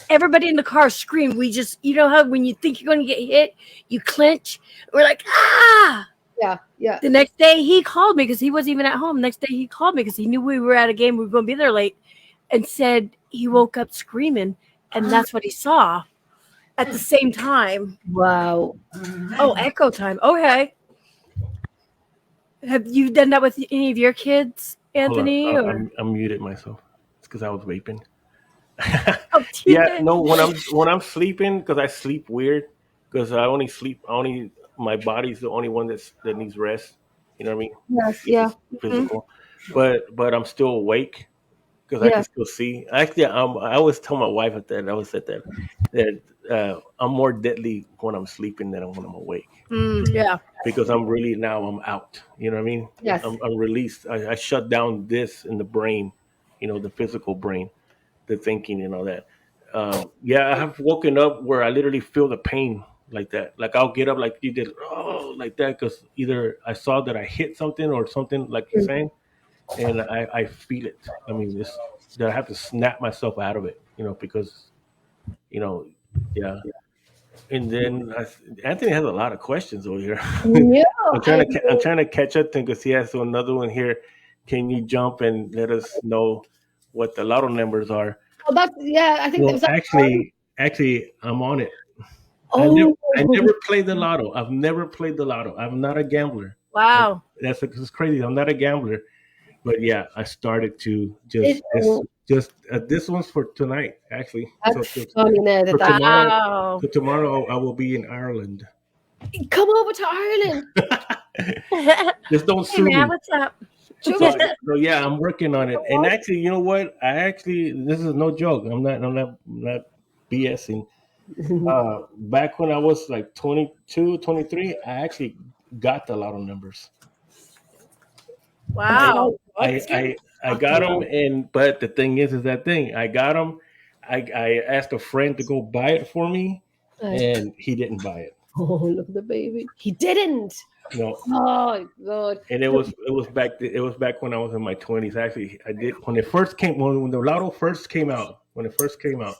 B: everybody in the car screamed. We just, you know how when you think you're going to get hit, you clench. We're like, ah.
A: Yeah, yeah.
B: The next day he called me because he wasn't even at home. Next day he called me because he knew we were at a game. We were going to be there late, and said he woke up screaming, and that's what he saw at the same time.
A: Wow.
B: Oh, echo time. Okay. Have you done that with any of your kids,
C: Hold on,
B: Anthony? Or
C: I'm muted myself. It's because I was vaping.
B: oh,
C: Yeah, no. When I'm sleeping, because I sleep weird, because I only sleep. Only my body's the only one that needs rest. You know what I mean?
A: Yes,
C: It's
A: yeah.
C: just physical, but I'm still awake because I can
A: Yes.
C: still see. Actually, I always tell my wife at that. I always said that I'm more deadly when I'm sleeping than when I'm awake
B: yeah.
C: because I'm out. You know what I mean?
A: Yes.
C: I'm released. I shut down this in the brain, the physical brain, the thinking and all that. Yeah, I have woken up where I literally feel the pain like that. Like I'll get up like you did, oh, like that, because either I saw that I hit something or something like you're saying, and I feel it. I mean, it's that I have to snap myself out of it, because, you know, yeah. And then Anthony has a lot of questions over here.
A: Yeah,
C: I'm trying to catch up to him because he has another one here. Can you jump and let us know what the lotto numbers are?
A: well, that's yeah. I think that
C: Well,
A: was that.
C: actually, I'm on it. I
A: Oh,
C: never played the lotto. I've never played the lotto. I'm not a gambler.
B: Wow.
C: It's crazy. I'm not a gambler, but yeah, I started to
A: It's-
C: this one's for tonight actually.
A: That's funny now
C: So
A: that
C: tomorrow,
B: Wow.
C: so tomorrow I will be in Ireland.
A: come over to Ireland.
C: Just don't
B: Hey
C: sue
B: man,
C: me.
B: what's up?
C: So, so yeah, I'm working on it. And actually, you know what? This is no joke. I'm not BSing. Back when I was like 22, 23, I actually got the lotto numbers.
B: Wow.
C: I got them, and but the thing is that thing I got them. I asked a friend to go buy it for me, and he didn't buy it.
A: Oh, look at the baby. He didn't.
C: No,
A: Oh God.
C: and it was back when I was in my 20s. Actually, I did when it first came when the lotto first came out. When it first came out,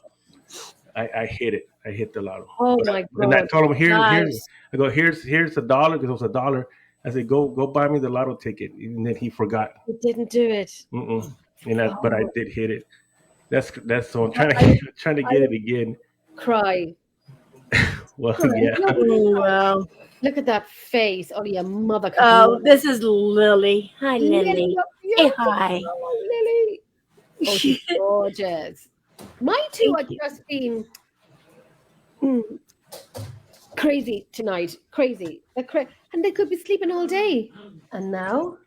C: I hit it. I hit the lotto.
A: Oh my
C: And I
A: God.
C: told him here's
B: Nice.
C: I go here's $1 because it was $1. I said go buy me the lotto ticket, and then he forgot.
A: He didn't do it.
C: Mm-mm. But I did hit it. That's so I'm trying to get it again.
A: Cry.
C: Well, yeah.
B: Oh, wow.
A: Look at that face. Oh, your mother.
B: Oh, this is Lily. Hi, Lily. Hey, hi.
A: Oh, Lily. Oh, she's gorgeous. Mine too.
B: Thank
A: I've just been crazy tonight. Crazy. And they could be sleeping all day. And now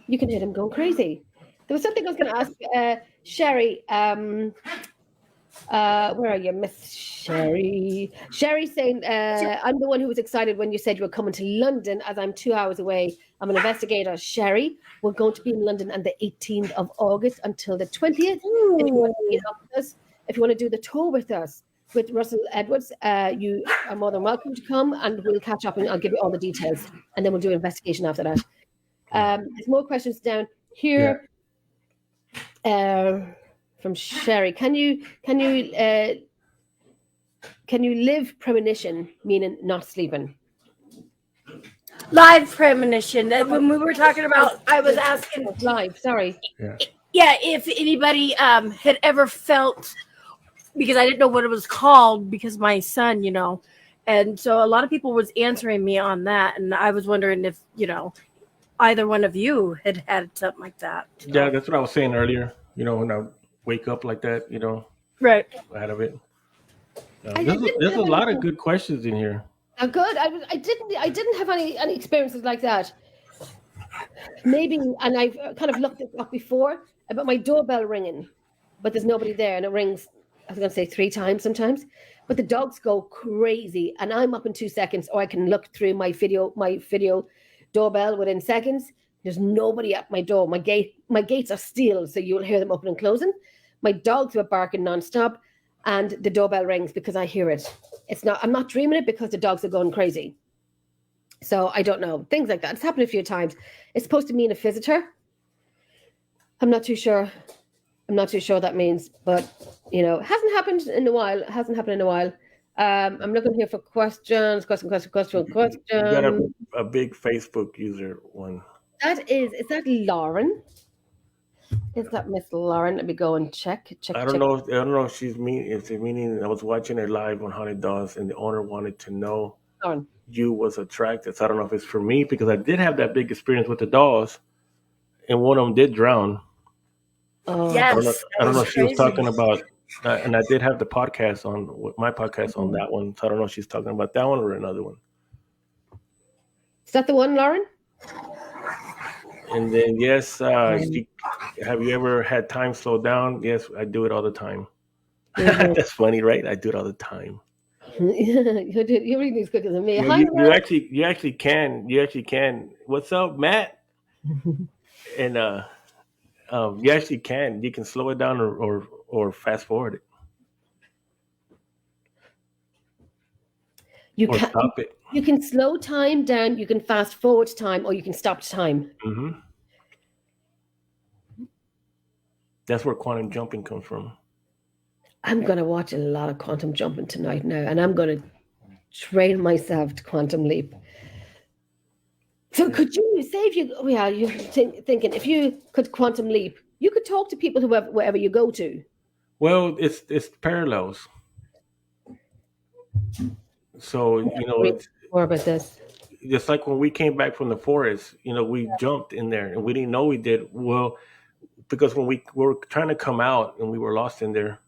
A: you can hear them going crazy. There was something I was going to ask Sherry. Where are you, Miss Sherry? Sherry saying, I'm the one who was excited when you said you were coming to London, as I'm 2 hours away. I'm an investigator. Sherry, we're going to be in London on the 18th of August until the 20th. If you want to meet up with us, if you want to do the tour with us, with Russell Edwards, you are more than welcome to come, and we'll catch up and I'll give you all the details, and then we'll do an investigation after that. There's more questions down here. From Sherry, can you live premonition, meaning not sleeping?
B: Live premonition. When we were talking about, I was asking,
A: Live, sorry.
B: yeah, if anybody had ever felt, because I didn't know what it was called because my son, and so a lot of people was answering me on that, and I was wondering if either one of you had something like that.
C: Yeah, that's what I was saying earlier. When I wake up like that,
B: Right.
C: out of it. There's a lot of good questions in here.
A: Good. I didn't have any experiences like that. Maybe, and I've kind of looked it up before about my doorbell ringing, but there's nobody there, and it rings. I was going to say 3 times sometimes, but the dogs go crazy, and I'm up in 2 seconds, or I can look through my video doorbell within seconds. There's nobody at my door. My gates are steel, so you'll hear them open and closing. My dogs were barking nonstop, and the doorbell rings because I hear it. I'm not dreaming it because the dogs are going crazy. So I don't know. Things like that. It's happened a few times. It's supposed to mean a visitor. I'm not too sure. What that means, but it hasn't happened in a while. I'm looking here for questions.
C: You got a big Facebook user one.
A: Is that Lauren? Is that Miss Lauren? Let me go and check.
C: I don't know if she's meaning. I was watching it live on Haunted Dolls, and the owner wanted to know
A: Lauren.
C: you was attracted. So I don't know if it's for me because I did have that big experience with the dolls, and one of them did drown.
A: Oh,
B: Yes.
C: I don't know if she was talking about, and I did have the podcast on my podcast on that one. So I don't know if she's talking about that one or another one.
A: Is that the one, Lauren?
C: And then yes, have you ever had time slow down? Yes, I do it all the time. That's funny, right? I do it all the time.
A: You're reading these quicker than me.
C: Well, you actually can. What's up, Matt? And you actually can. You can slow it down or fast forward it.
A: You
C: or
A: can
C: stop it.
A: You can slow time down. You can fast forward time, or you can stop time.
C: Mm-hmm. That's where quantum jumping comes from.
A: I'm gonna watch a lot of quantum jumping tonight now, and I'm gonna train myself to quantum leap. So, could you say you're thinking if you could quantum leap, you could talk to people wherever you go to.
C: Well, it's parallels. So
A: More about this.
C: just like when we came back from the forest, we jumped in there and we didn't know we did. Well, because when we were trying to come out and we were lost in there,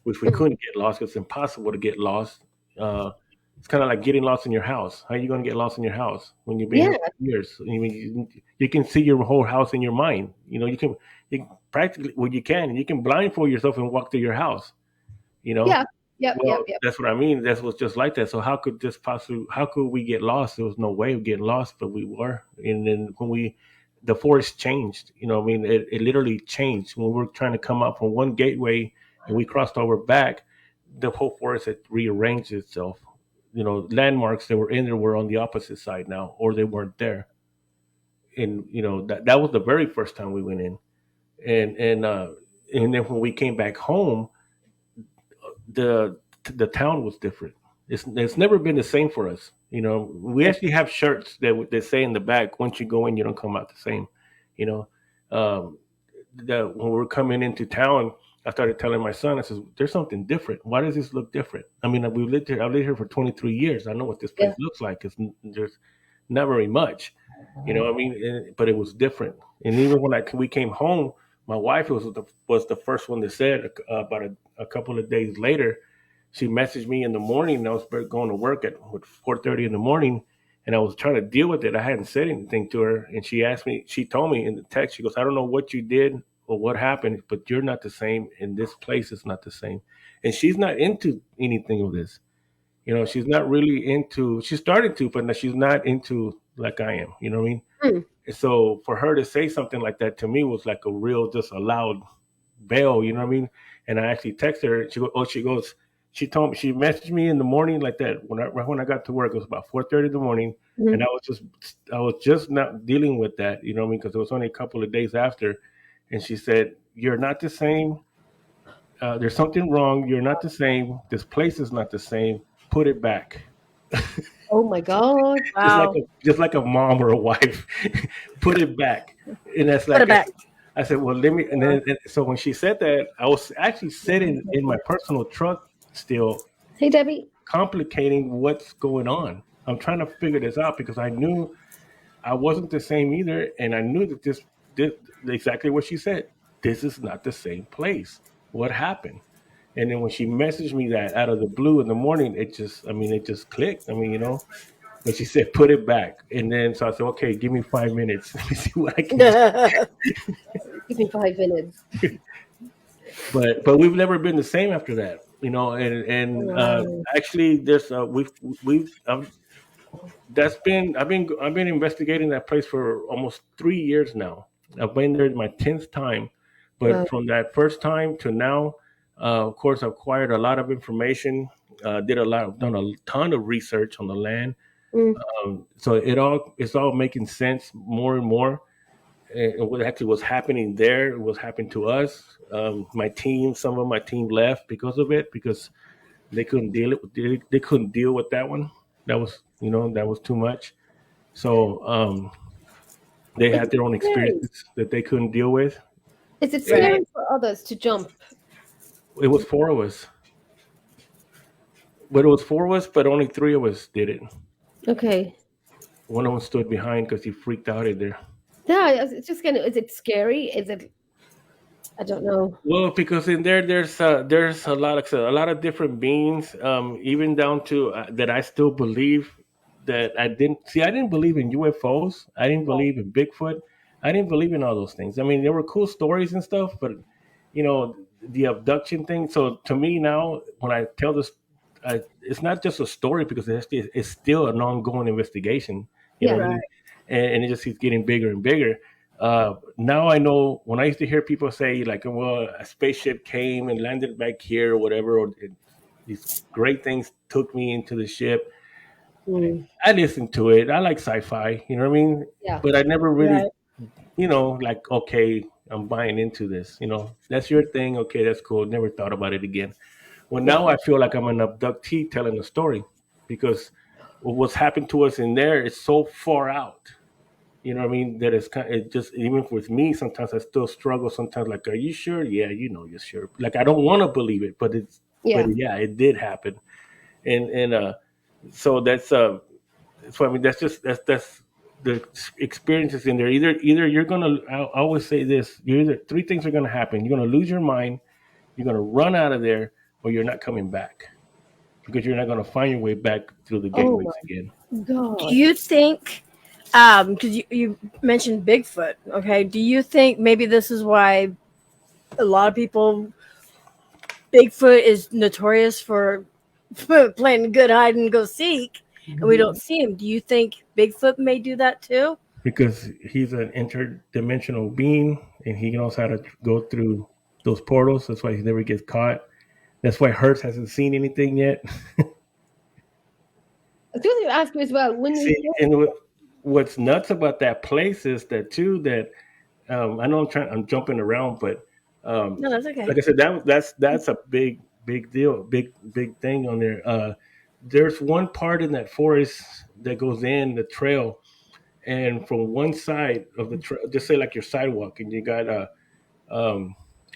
C: which we couldn't get lost, it's impossible to get lost. Uh, it's kind of like getting lost in your house. How are you going to get lost in your house when you've been
A: Yeah.
C: here for years? You can see your whole house in your mind. You practically, well, you can blindfold yourself and walk through your house. You know,
A: Yeah. Yep. Yep.
C: well,
A: Yep.
C: that's what I mean. That was just like that. So how could we get lost? There was no way of getting lost, but we were. And then the forest changed. I mean, it literally changed when we were trying to come up from one gateway and we crossed over back. The whole forest had rearranged itself. Landmarks that were in there were on the opposite side now, or they weren't there. And that was the very first time we went in, and then when we came back home, the town was different. It's never been the same for us. We actually have shirts that say in the back, "Once you go in, you don't come out the same." You know, um, when we're coming into town, I started telling my son, I said, "There's something different. Why does this look different?" I mean, we've lived here. I've lived here for 23 years. I know what this place
A: Yeah.
C: looks like. There's not very much. I mean, but it was different. And even when we came home, my wife was the first one that said about a couple of days later. She messaged me in the morning. And I was going to work at 4:30 in the morning, and I was trying to deal with it. I hadn't said anything to her, and she told me in the text, she goes, "I don't know what you did or what happened, but you're not the same, and this place is not the same." And she's not into anything of this. She's not really into. She's starting to, but she's not into like I am. You know what I mean?
A: Mm.
C: So for her to say something like that to me was like a real, just a loud bell. You know what I mean? And I actually texted her. She told me, she messaged me in the morning like that right when I got to work. It was about 4:30 in the morning, and
A: Mhm.
C: I was just not dealing with that. You know what I mean? Because it was only a couple of days after, and she said, "You're not the same. There's something wrong. You're not the same. This place is not the same. Put it back."
A: Oh my God.
B: Wow.
C: Just like a mom or a wife, put it back. And that's
B: Put
C: like
B: it back.
C: I said, well, let me. And so when she said that, I was actually sitting in my personal truck still,
A: Hey, Debbie.
C: complicating what's going on. I'm trying to figure this out because I knew I wasn't the same either, and I knew that this exactly what she said. This is not the same place. What happened? And then when she messaged me that out of the blue in the morning, it just clicked. I mean, but she said, "Put it back." And then so I said, "Okay, give me 5 minutes. Let me see what I can do."
A: Give me 5 minutes.
C: But we've never been the same after that, and
B: Wow.
C: actually, there's we've I've been investigating that place for almost 3 years now. I've been there my 10th time,
A: Wow.
C: but from that first time to now, of course, I've acquired a lot of information. Done a ton of research on the land.
A: Mm.
C: So it's all making sense more and more. And what actually was happening there was happening to us. Some of my team left because of it because they couldn't they couldn't deal with that one. That was too much. So they
A: Is
C: had
A: it
C: their own
A: scary?
C: experiences that they couldn't deal with.
A: Is it
C: And
A: scary for others to jump?
C: it was four of us, but only three of us did it.
A: Okay.
C: One of them stood behind because he freaked out in there.
A: Yeah, it's just kind of. Is it scary? Is it? I don't know.
C: Well, because in there, there's a lot of different beings, even down to that I still believe that I didn't believe in UFOs. I didn't believe in Bigfoot. I didn't believe in all those things. I mean, there were cool stories and stuff, but the abduction thing. So to me now, when I tell this, it's not just a story because it's still an ongoing investigation. You know
A: Yeah.
C: what I mean?
B: Right.
C: And it just keeps getting bigger and bigger. Now I know when I used to hear people say like, well, a spaceship came and landed back here or whatever, or these great things took me into the ship.
A: Mm.
C: I listened to it. I like sci-fi, you know what I mean?
A: Yeah.
C: But I never really,
B: Right.
C: like, okay, I'm buying into this. That's your thing. Okay, that's cool. Never thought about it again. Well,
A: Yeah.
C: now I feel like I'm an abductee telling a story because what's happened to us in there is so far out. You know what I mean? That it's kind. It just even with me, sometimes I still struggle. Sometimes, like, are you sure? Yeah, you're sure. Like, I don't want to believe it, but
A: Yeah.
C: yeah, it did happen, and so that's So I mean, that's the experiences in there. Either you're gonna. I always say this: you're either three things are gonna happen. You're gonna lose your mind. You're gonna run out of there, or you're not coming back because you're not gonna find your way back through the
A: Oh
C: gateways again.
A: my
B: Do
A: God.
B: you think, because you mentioned Bigfoot, okay? Do you think maybe this is why a lot of people, Bigfoot is notorious for playing good hide and go seek, and we don't see him? Do you think Bigfoot may do that too?
C: Because he's an interdimensional being, and he knows how to go through those portals. That's why he never gets caught. That's why Hertz hasn't seen anything yet.
A: I was going to ask you as well. When you
C: See, and what's nuts about that place is that too that I know I'm jumping around, but
B: No, that's okay.
C: like I said, that's a big deal, big thing on there. There's one part in that forest that goes in the trail, and from one side of the trail, just say like your sidewalk, and you got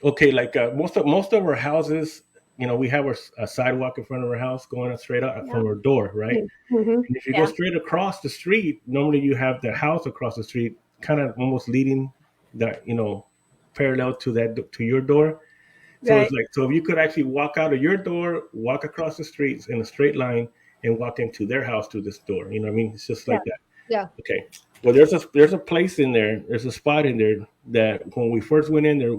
C: okay, like most of our houses, we have a sidewalk in front of our house going straight up
B: Yeah.
C: from our door, right?
A: Mhm.
C: And if you
B: Yeah.
C: go straight across the street, normally you have the house across the street, kind of almost leading that, parallel to your door. So
B: Right.
C: it's like, so if you could actually walk out of your door, walk across the streets in a straight line, and walk into their house through this door. You know what I mean? It's just like that.
A: Yeah.
C: Okay. Well, there's a place in there. There's a spot in there that when we first went in there,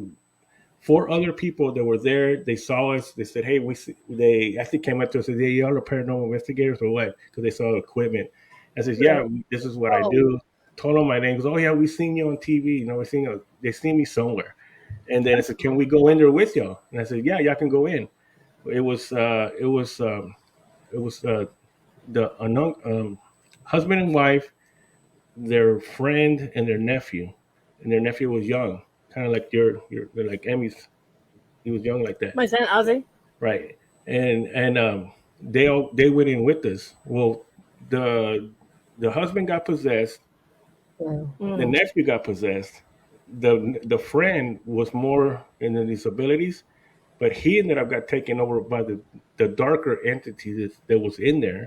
C: four other people that were there, they saw us. They said, "Hey, they actually came up to us and said, hey, y'all are paranormal investigators or what?" Because they saw equipment. I said, "Yeah, this is what I
A: Oh.
C: do." Told them my name. Goes, "Oh yeah, we seen you on TV. We seen you. They seen me somewhere." And then I said, "Can we go in there with y'all?" And I said, "Yeah, y'all can go in." It was the husband and wife, their friend, and their nephew, and their nephew was young, kind of like your like Emmy's. He was young like that.
B: My son Ozzy.
C: Right. And they went in with us. Well, the husband got possessed,
A: Wow.
C: the nephew got possessed. The friend was more in the disabilities, but he ended up got taken over by the darker entity that was in there.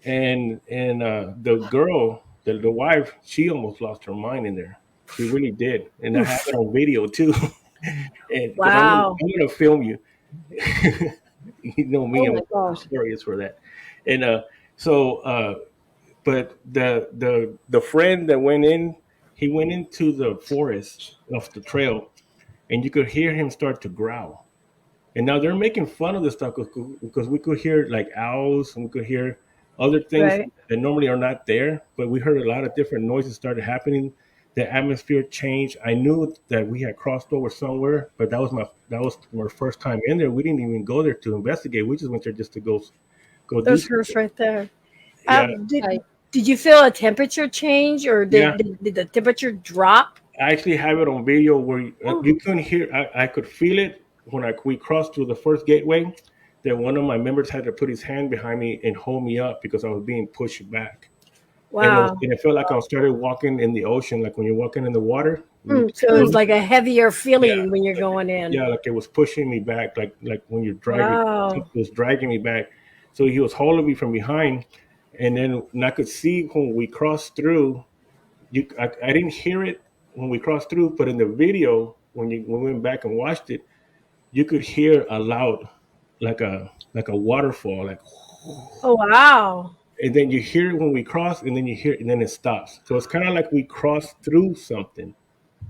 C: And the girl, the wife, she almost lost her mind in there. She really did. And I have it on video too. And because
B: Wow.
C: I'm gonna film you. You know me,
A: Oh
C: I'm
A: my gosh.
C: notorious for that. And but the friend that went in, he went into the forest off the trail, and you could hear him start to growl. And now they're making fun of this stuff because we could hear like owls, and we could hear other things
B: Right.
C: that normally are not there. But we heard a lot of different noises started happening. The atmosphere changed. I knew that we had crossed over somewhere, but that was our first time in there. We didn't even go there to investigate. We just went there just to go do
B: There's hers
C: something.
B: right there.
C: Yeah,
B: Did,
A: Right.
B: did you feel a temperature change, or
C: yeah.
B: did the temperature drop?
C: I actually have it on video where
B: Oh,
C: you couldn't hear. I could feel it when we crossed through the first gateway. That one of my members had to put his hand behind me and hold me up because I was being pushed back,
B: wow.
C: and it felt like I started walking in the ocean, like when you're walking in the water.
B: So it was like a heavier
C: Yeah,
B: feeling when you're going in.
C: yeah, like it was pushing me back, like when you're driving, it
B: Wow.
C: was dragging me back. So he was holding me from behind, and I could see when we crossed through. I didn't hear it when we crossed through, but in the video, when we went back and watched it, you could hear a loud, like a waterfall, like,
B: Oh, wow.
C: and then you hear it when we cross, and then you hear, and then it stops. So it's kind of like we crossed through something,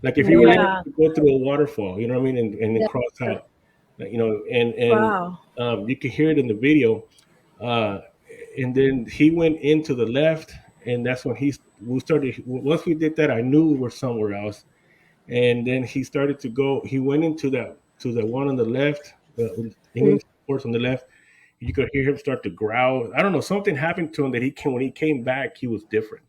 C: like if you were able
B: Yeah.
C: to go through a waterfall, you know what I mean, and then
A: Yeah.
C: cross out, like, and
B: Wow.
C: you could hear it in the video. Uh, and then he went into the left, and that's when we started. Once we did that, I knew we were somewhere else. And then he started to go. He went into the one on the left. He went into the forest on the left. You could hear him start to growl. I don't know. Something happened to him that when he came back, he was different.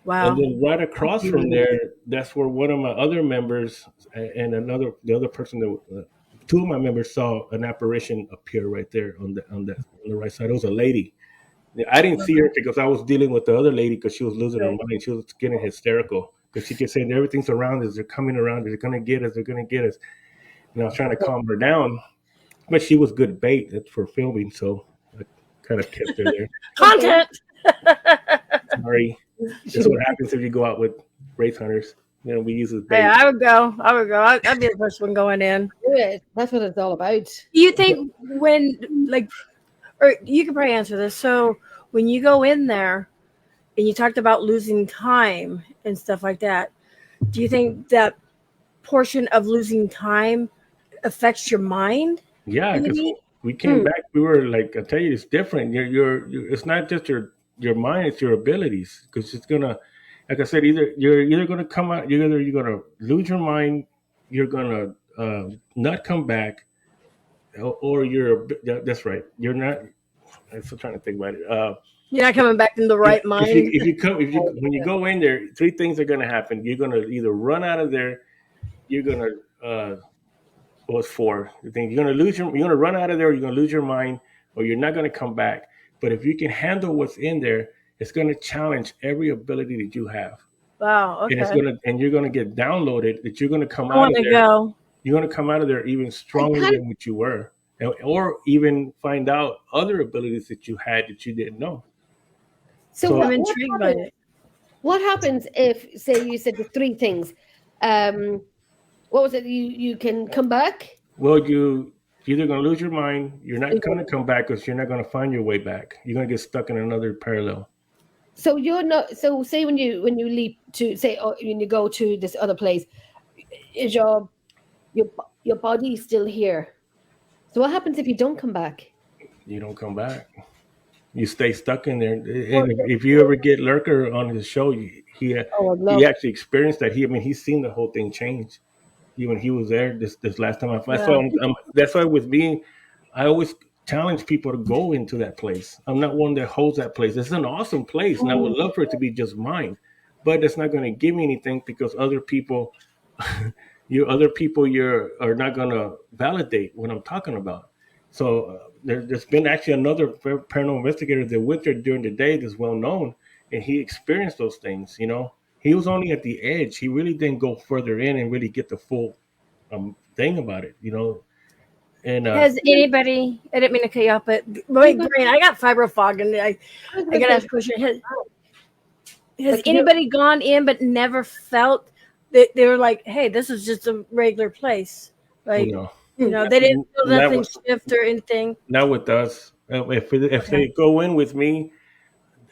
C: And
B: Wow.
C: then right across from there, that's where one of my other members and the other person that two of my members saw an apparition appear right there on the right side. It was a lady. I didn't see her because I was dealing with the other lady because she was losing her
B: Right.
C: mind. She was getting hysterical because she kept saying everything's around us. They're coming around. They're gonna get us. They're gonna get us. And I was trying to calm her down, but she was good bait for filming, so I kind of kept her there.
B: Content.
C: Sorry, that's what happens if you go out with race hunters. You know, we use as
B: Hey,
C: bait.
B: I would go. I would go. I'd be the first one going in.
A: Do it. That's what it's all about.
B: Do you think when like, or you could probably answer this. So when you go in there and you talked about losing time and stuff like that, do you think that portion of losing time affects your mind?
C: Yeah, because
B: Maybe.
C: we came back. We were like, I tell you, it's different. It's not just your mind; it's your abilities. Because it's gonna, like I said, you're either gonna come out, you're gonna lose your mind, you're gonna not come back, or that's right. You're not. I'm still trying to think about it.
B: You're not coming back in the right mind.
C: If you when you go in there, three things are gonna happen. You're gonna either run out of there, you're gonna was for. The thing you're gonna run out of there, you're gonna lose your mind, or you're not gonna come back. But if you can handle what's in there, it's gonna challenge every ability that you have.
B: Wow.
C: And
B: Okay.
C: you're gonna get downloaded that you're gonna come
B: I
C: out
B: want
C: of
B: to
C: there.
B: go.
C: You're gonna come out of there even
A: I
C: stronger
A: kind
C: than what you were. Or even find out other abilities that you had that you didn't know.
A: so
C: So
B: I'm
A: what
B: intrigued by
A: happens?
B: it.
A: What happens if, say, you said the three things? Um, what was it? You can come back.
C: well you're either gonna lose your mind, you're not gonna come back because you're not gonna find your way back. You're gonna get stuck in another parallel.
A: So you're not. So say when you leap to say when you go to this other place, is your body still here? So what happens if you don't come back?
C: You don't come back. You stay stuck in there. And
A: Or
C: if you ever get Lurker on his show,
A: oh, I'd
C: he
A: love.
C: actually experienced that. He's seen the whole thing change. When he was there this last time.
B: Yeah.
C: That's why with me, I always challenge people to go into that place. I'm not one that holds that place. It's an awesome place, and I would love for it to be just mine, but it's not going to give me anything because other people, you're are not going to validate what I'm talking about. So there's been actually another paranormal investigator that went there during the day that's well known, and he experienced those things. He was only at the edge. He really didn't go further in and really get the full thing about it. And
B: Has anybody? I didn't mean to cut you off, but wait, Green, I got fibro fog, and I got to ask a question. Has
A: Like, you-
B: anybody gone in but never felt that they were like, "Hey, this is just a regular place"? Like,
C: you know,
B: they didn't feel
C: That
B: nothing
C: was-
B: shift or anything.
C: not with us. If they go in with me,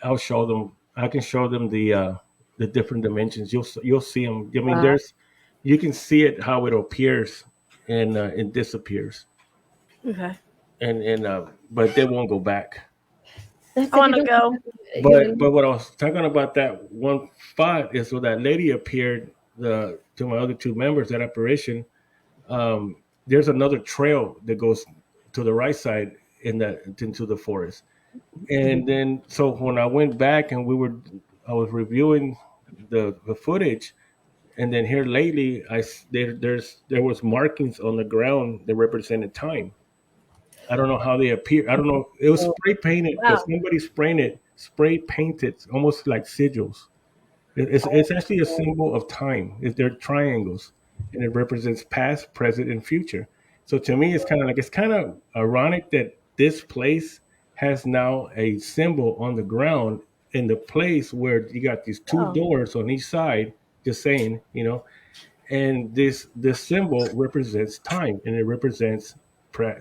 C: I'll show them. I can show them the different dimensions. You'll see them. I mean,
A: Wow.
C: you can see it how it appears and it disappears,
B: Okay,
C: but they won't go back.
A: That's
B: I want to go.
C: But what I was talking about that one spot is when that lady appeared to my other two members that apparition. There's another trail that goes to the right side into the forest, and then so when I went back and I was reviewing the footage, and then here lately there was markings on the ground that represented time. I don't know how they appear. I don't know. It was spray painted because
B: Wow.
C: somebody spray painted almost like sigils. It's actually a symbol of time. They're triangles, and it represents past, present, and future. So to me, it's kind of ironic that this place has now a symbol on the ground in the place where you got these two
B: Oh.
C: doors on each side. Just saying, and this symbol represents time, and it represents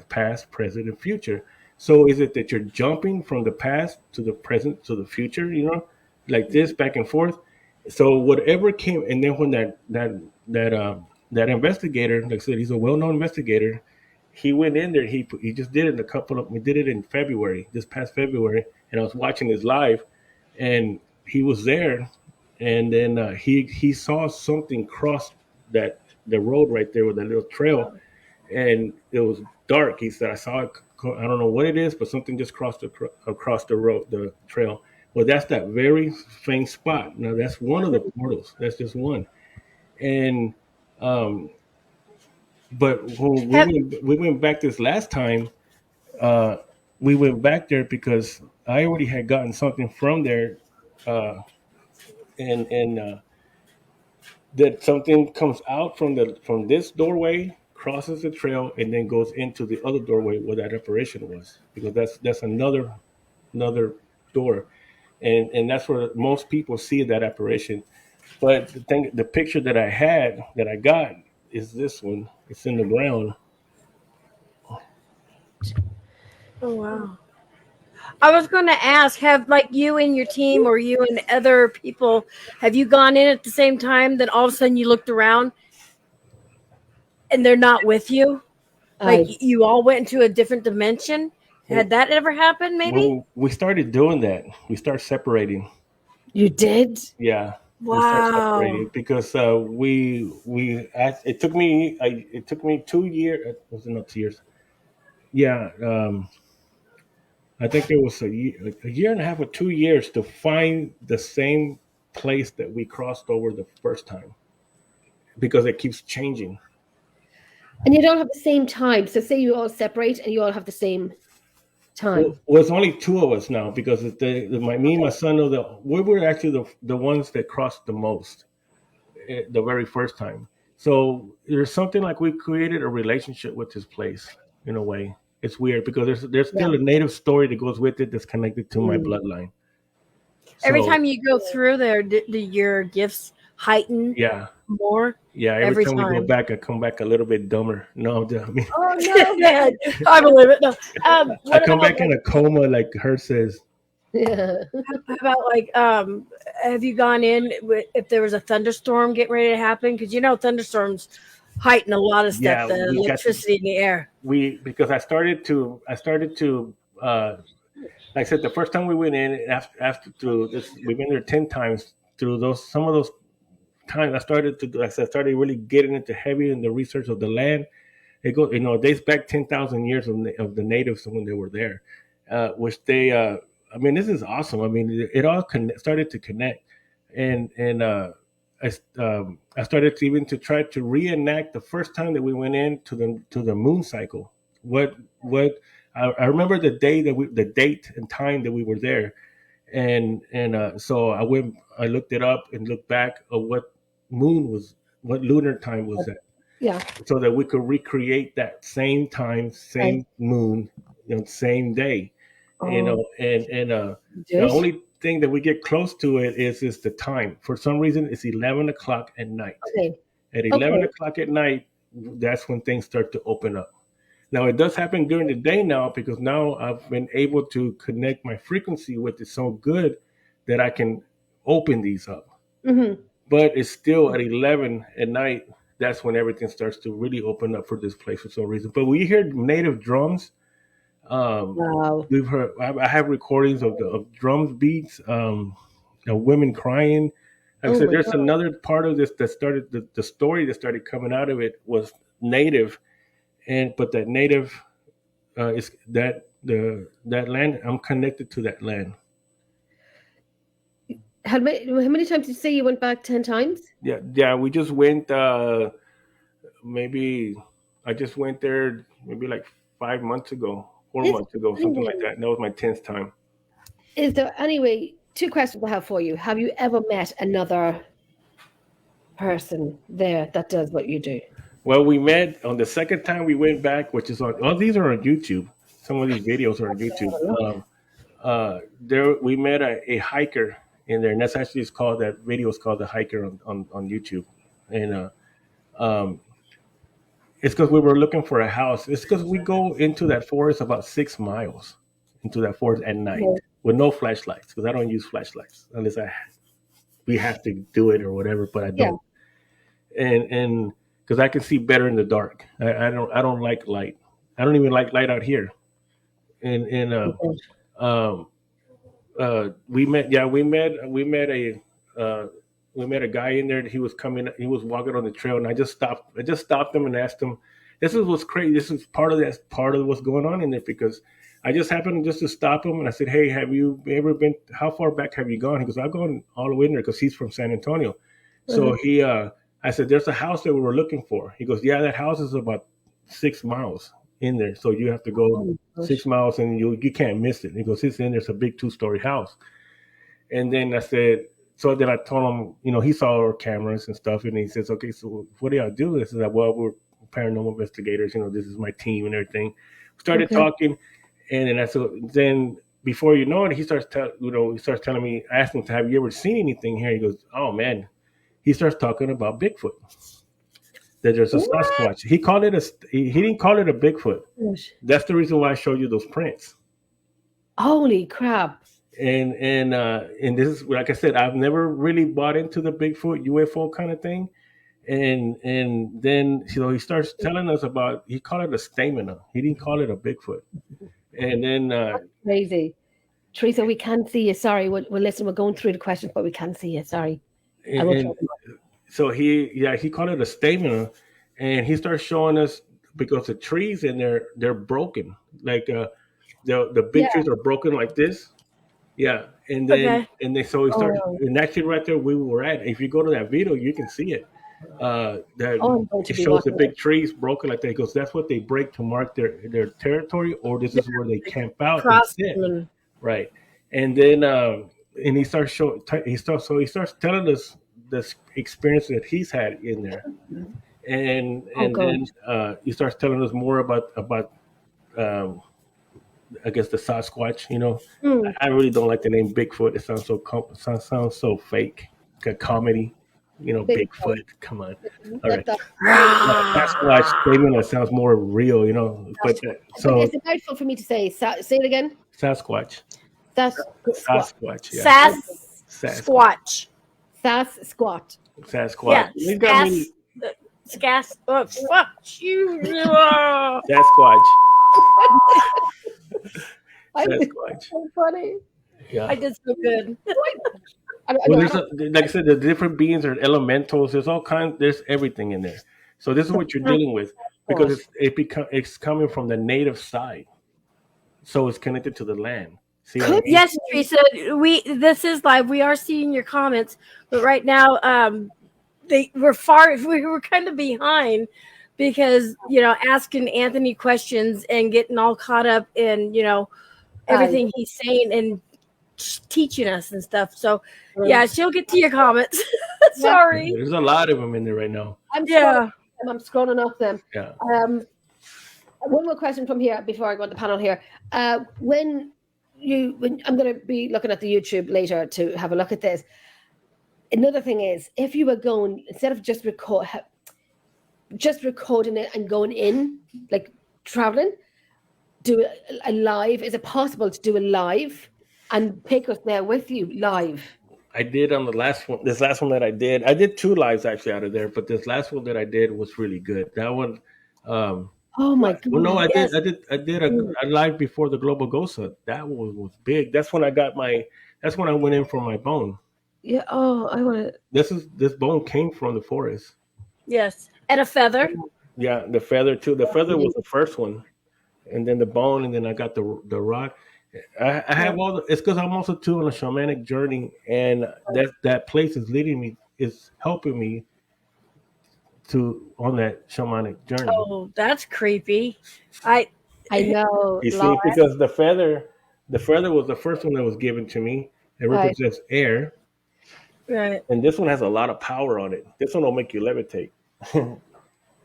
C: past, present, and future. So is it that you're jumping from the past to the present to the future, like this back and forth? So whatever came, and then when that investigator, like I said, he's a well-known investigator. He went in there. He just did it in we did it in February, this past February, and I was watching his live, and he was there, and then he saw something cross the road right there with that little trail, and it was dark. He said, "I saw it. I don't know what it is, but something just crossed across the road, the trail." Well, that's that very faint spot. Now, that's one of the portals. That's just one. And but when we went back this last time, uh, we went back there because I already had gotten something from there, uh, and that something comes out from this doorway, crosses the trail, and then goes into the other doorway where that apparition was, because that's another door. and that's where most people see that apparition. But the picture that I got is this one. It's in the ground.
B: Oh wow. I was going to ask, have like you and your team or you and other people, have you gone in at the same time? Then all of a sudden you looked around and they're not with you. Like
A: I
B: you all went into a different dimension. Had that ever happened? Maybe.
C: When we started doing that, we start separating.
A: you did.
C: Yeah, we start
B: Wow.
C: separating because it took me 2 years. Was it not 2 years? Yeah, I think it was a year and a half or 2 years to find the same place that we crossed over the first time because it keeps changing.
A: And you don't have the same time. So say you all separate and you all have the same time.
C: Well, it's only two of us now because me and my son are we were actually the ones that crossed the most the very first time. So there's something like we created a relationship with this place in a way. It's weird because there's
A: Yeah.
C: still a native story that goes with it that's connected to my
A: Mm.
C: bloodline.
B: Every
C: So
B: time you go through there, do your gifts heighten
C: yeah,
B: more?
C: yeah. Every
B: Every
C: time we go
B: time.
C: back, I come back a little bit dumber. No, I mean,
A: Oh no.
B: Yeah, I believe it. No.
C: I
B: What
C: come
B: about
C: back in a coma, like her says.
A: Yeah.
B: how about like have you gone in if there was a thunderstorm getting ready to happen? Because you know thunderstorms heighten a lot of stuff,
C: Yeah,
B: the
C: we got to
B: electricity in the air.
C: because I started to like I said, the first time we went in after through this, we've been there 10 times. Through those some of those times, I started really getting into heavy in the research of the land. It goes, it dates back 10,000 years of the natives when they were there, which they. I mean, this is awesome. I mean, it all started to connect, and I started to even to try to reenact the first time that we went in to the moon cycle. What I remember the date and time that we were there, and so I looked it up and looked back of what lunar time was that,
A: Yeah.
C: so that we could recreate that same time,
A: Right.
C: same moon, same day,
A: Oh,
C: and
A: do
C: the
A: it.
C: only thing that we get close to it is the time. For some reason, it's 11 o'clock at night.
A: Okay.
C: At 11 o'clock at night, that's when things start to open up. Now it does happen during the day now because now I've been able to connect my frequency with it so good that I can open these up.
A: Hmm.
C: But it's still at 11 at night. That's when everything starts to really open up for this place for some reason. But we hear native drums. Um,
A: Wow.
C: we've heard. I have recordings of drums beats. Women crying. Like I
A: Oh
C: said,
A: my
C: there's
A: God.
C: another part of this that started the story that started coming out of it was native, but that native is that land. I'm connected to that land.
A: How many times did you say you went back 10 times?
C: Yeah, yeah. We just went. Maybe I just went there maybe like 5 months ago, four
A: Is
C: months ago, something like that. That was my 10th time.
A: is there anyway? Two questions I have for you. Have you ever met another person there that does what you do?
C: Well, we met on the second time we went back, which is on. All these are on YouTube. Some of these videos are on YouTube. There we met a hiker in there, and that's actually it's called that video is called the hiker on YouTube, and um, it's because we were looking for a house. It's because we go into that forest about 6 miles into that forest at night
A: Okay.
C: with no flashlights because I don't use flashlights unless we have to do it or whatever, but I
A: Yeah.
C: don't. And because I can see better in the dark. I don't like light. I don't even like light out here. And
A: Okay.
C: um, uh, we met a guy in there. He was coming. He was walking on the trail, and I just stopped. I just stopped him and asked him. This is what's crazy. This is part of what's going on in there because I just happened just to stop him and I said, "Hey, have you ever been? How far back have you gone?" He goes, "I've gone all the way in there because he's from San Antonio."
A: Uh-huh.
C: So I said, "There's a house that we were looking for." He goes, "Yeah, that house is about 6 miles in there, so you have to
A: Oh
C: go
A: my
C: six
A: gosh.
C: miles and you can't miss it." He goes, "It's in there's a big 2-story house." And then I said, so then I told him, he saw our cameras and stuff, and he says, "Okay, so what do y'all do?" I said, "Well, we're paranormal investigators. This is my team and everything." Started
A: Okay.
C: talking, and then before you know it, he starts telling me, asking, "Have you ever seen anything here?" He goes, "Oh man." He starts talking about Bigfoot. That there's a
B: What?
C: Sasquatch. He didn't call it a Bigfoot. That's the reason why I showed you those prints.
A: Holy crap.
C: And this is, like I said, I've never really bought into the Bigfoot UFO kind of thing. And then he starts telling us about, he called it a stamina. He didn't call it a Bigfoot. And then
A: Crazy. Teresa, we can't see you. Sorry. We'll listen. We're going through the questions, but we can't see you. Sorry. I will
C: and so he called it a stamina, and he starts showing us, because the trees in there, they're broken, like the big
A: Yeah.
C: trees are broken like this. Yeah,
B: Okay.
C: so he started,
A: Oh.
C: and actually right there we were at. If you go to that video, you can see it. That
A: Oh, I'm going to
C: it
A: be
C: shows the
A: watching
C: big trees broken like that. Because that's what they break to mark their territory, or this is where they camp out and sit.
B: Crossman.
C: Right, and then and he starts he starts telling us this experience that he's had in there, and
A: God.
C: then he starts telling us more about um, I guess the Sasquatch.
A: Mm.
C: I really don't like the name Bigfoot. It sounds sounds so fake, like a comedy.
A: Bigfoot.
C: Bigfoot. Come on. All
A: Let
C: right.
A: that-
C: Sasquatch statement that sounds more real. But
A: But
C: so
A: it's a mouthful for me to say. Say it again.
C: Sasquatch,
A: That's
C: Sasquatch, yeah,
B: Sasquatch.
A: Sass squat.
C: Sasquatch.
B: Yeah.
C: He's got me
B: Oh, fuck you. Oh.
C: Sasquatch.
A: I
C: Sasquatch.
A: so funny.
C: Yeah.
B: I did so good.
C: Well, like I said, the different beings are elementals. There's all kinds. There's everything in there. So this is what you're dealing with, because it's coming from the native side, so it's connected to the land. See what I mean?
B: Yes, Teresa. This is live. We are seeing your comments, but right now, we were kind of behind because asking Anthony questions and getting all caught up in everything he's saying and teaching us and stuff. So yeah, she'll get to your comments. Sorry.
C: There's a lot of them in there right now.
A: I'm scrolling up them.
C: Yeah.
A: One more question from here before I go on the panel here. When I'm going to be looking at the YouTube later to have a look at this. Another thing is, if you were going, instead of just recording it and going in, like traveling, do a live. Is it possible to do a live and take us there with you live?
C: I did on the last one. This last one that I did 2 lives actually out of there, but this last one that I did was really good. That one.
A: Oh my god!
C: Well, no, I did a live before the Global Ghost Hunt. That one was big. That's when I got That's when I went in for my bone.
A: Yeah. Oh, I want to.
C: This bone came from the forest.
B: Yes, and a feather.
C: Yeah, the feather too. The feather was the first one, and then the bone, and then I got the rock. I have all the. It's because I'm also too on a shamanic journey, and that place is leading me, is helping me on that shamanic journey.
B: Oh, that's creepy. I
A: know.
C: You see, because the feather was the first one that was given to me. It represents air.
B: Right.
C: And this one has a lot of power on it. This one will make you levitate.
B: So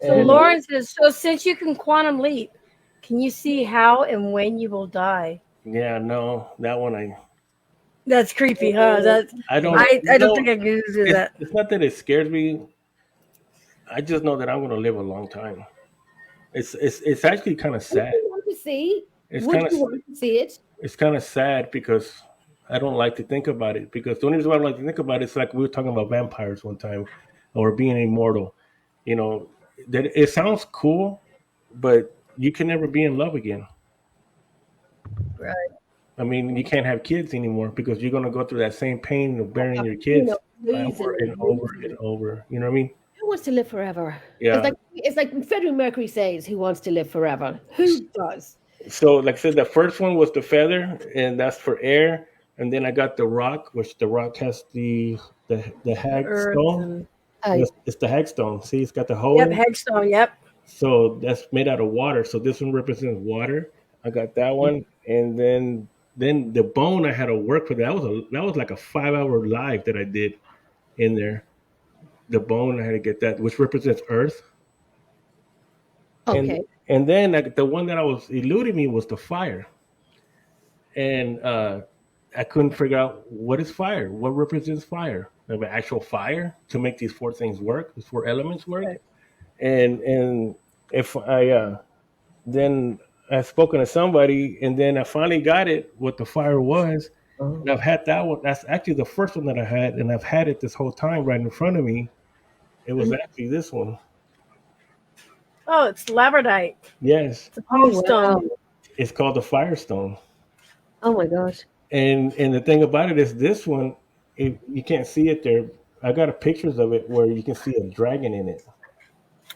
B: Lauren says, so since you can quantum leap, can you see how and when you will die?
C: Yeah, no, that one
B: That's creepy, huh? I don't think I can do that.
C: It's not that it scares me. I just know that I'm gonna live a long time. It's actually kind of sad.
A: Would you want to see?
C: Want
A: to see it?
C: It's kind of sad because I don't like to think about it. Because the only reason why I don't like to think about it is like we were talking about vampires one time, or being immortal. That it sounds cool, but you can never be in love again.
B: Right.
C: I mean, you can't have kids anymore because you're gonna go through that same pain of burying your kids over and over and over. You know what I mean?
A: Who wants to live forever?
C: Yeah.
A: It's like Freddie Mercury says, "Who wants to live forever?" Who does?
C: So, like I said, the first one was the feather, and that's for air. And then I got the rock, which the rock has the hagstone. It's the hagstone. See, it's got the hole.
B: Yep, hagstone. Yep.
C: So that's made out of water. So this one represents water. I got that one, and then the bone I had to work for. That was like a 5-hour live that I did in there. The bone I had to get that, which represents earth.
A: Okay.
C: And then the one that I was eluding me was the fire. and I couldn't figure out what is fire, what represents fire, like an actual fire to make these four things work, these four elements work.
B: Right.
C: And if I then I've spoken to somebody, and then I finally got it what the fire was,
A: Oh,
C: and I've had that one. That's actually the first one that I had, and I've had it this whole time right in front of me. It was
B: Mhm.
C: actually this one.
B: Oh, it's labradite.
C: Yes,
B: It's a
A: oh
B: palm
A: wow.
B: stone.
C: it's called the Firestone.
A: Oh my gosh.
C: And the thing about it is this one, you can't see it there. I got a pictures of it where you can see a dragon in it.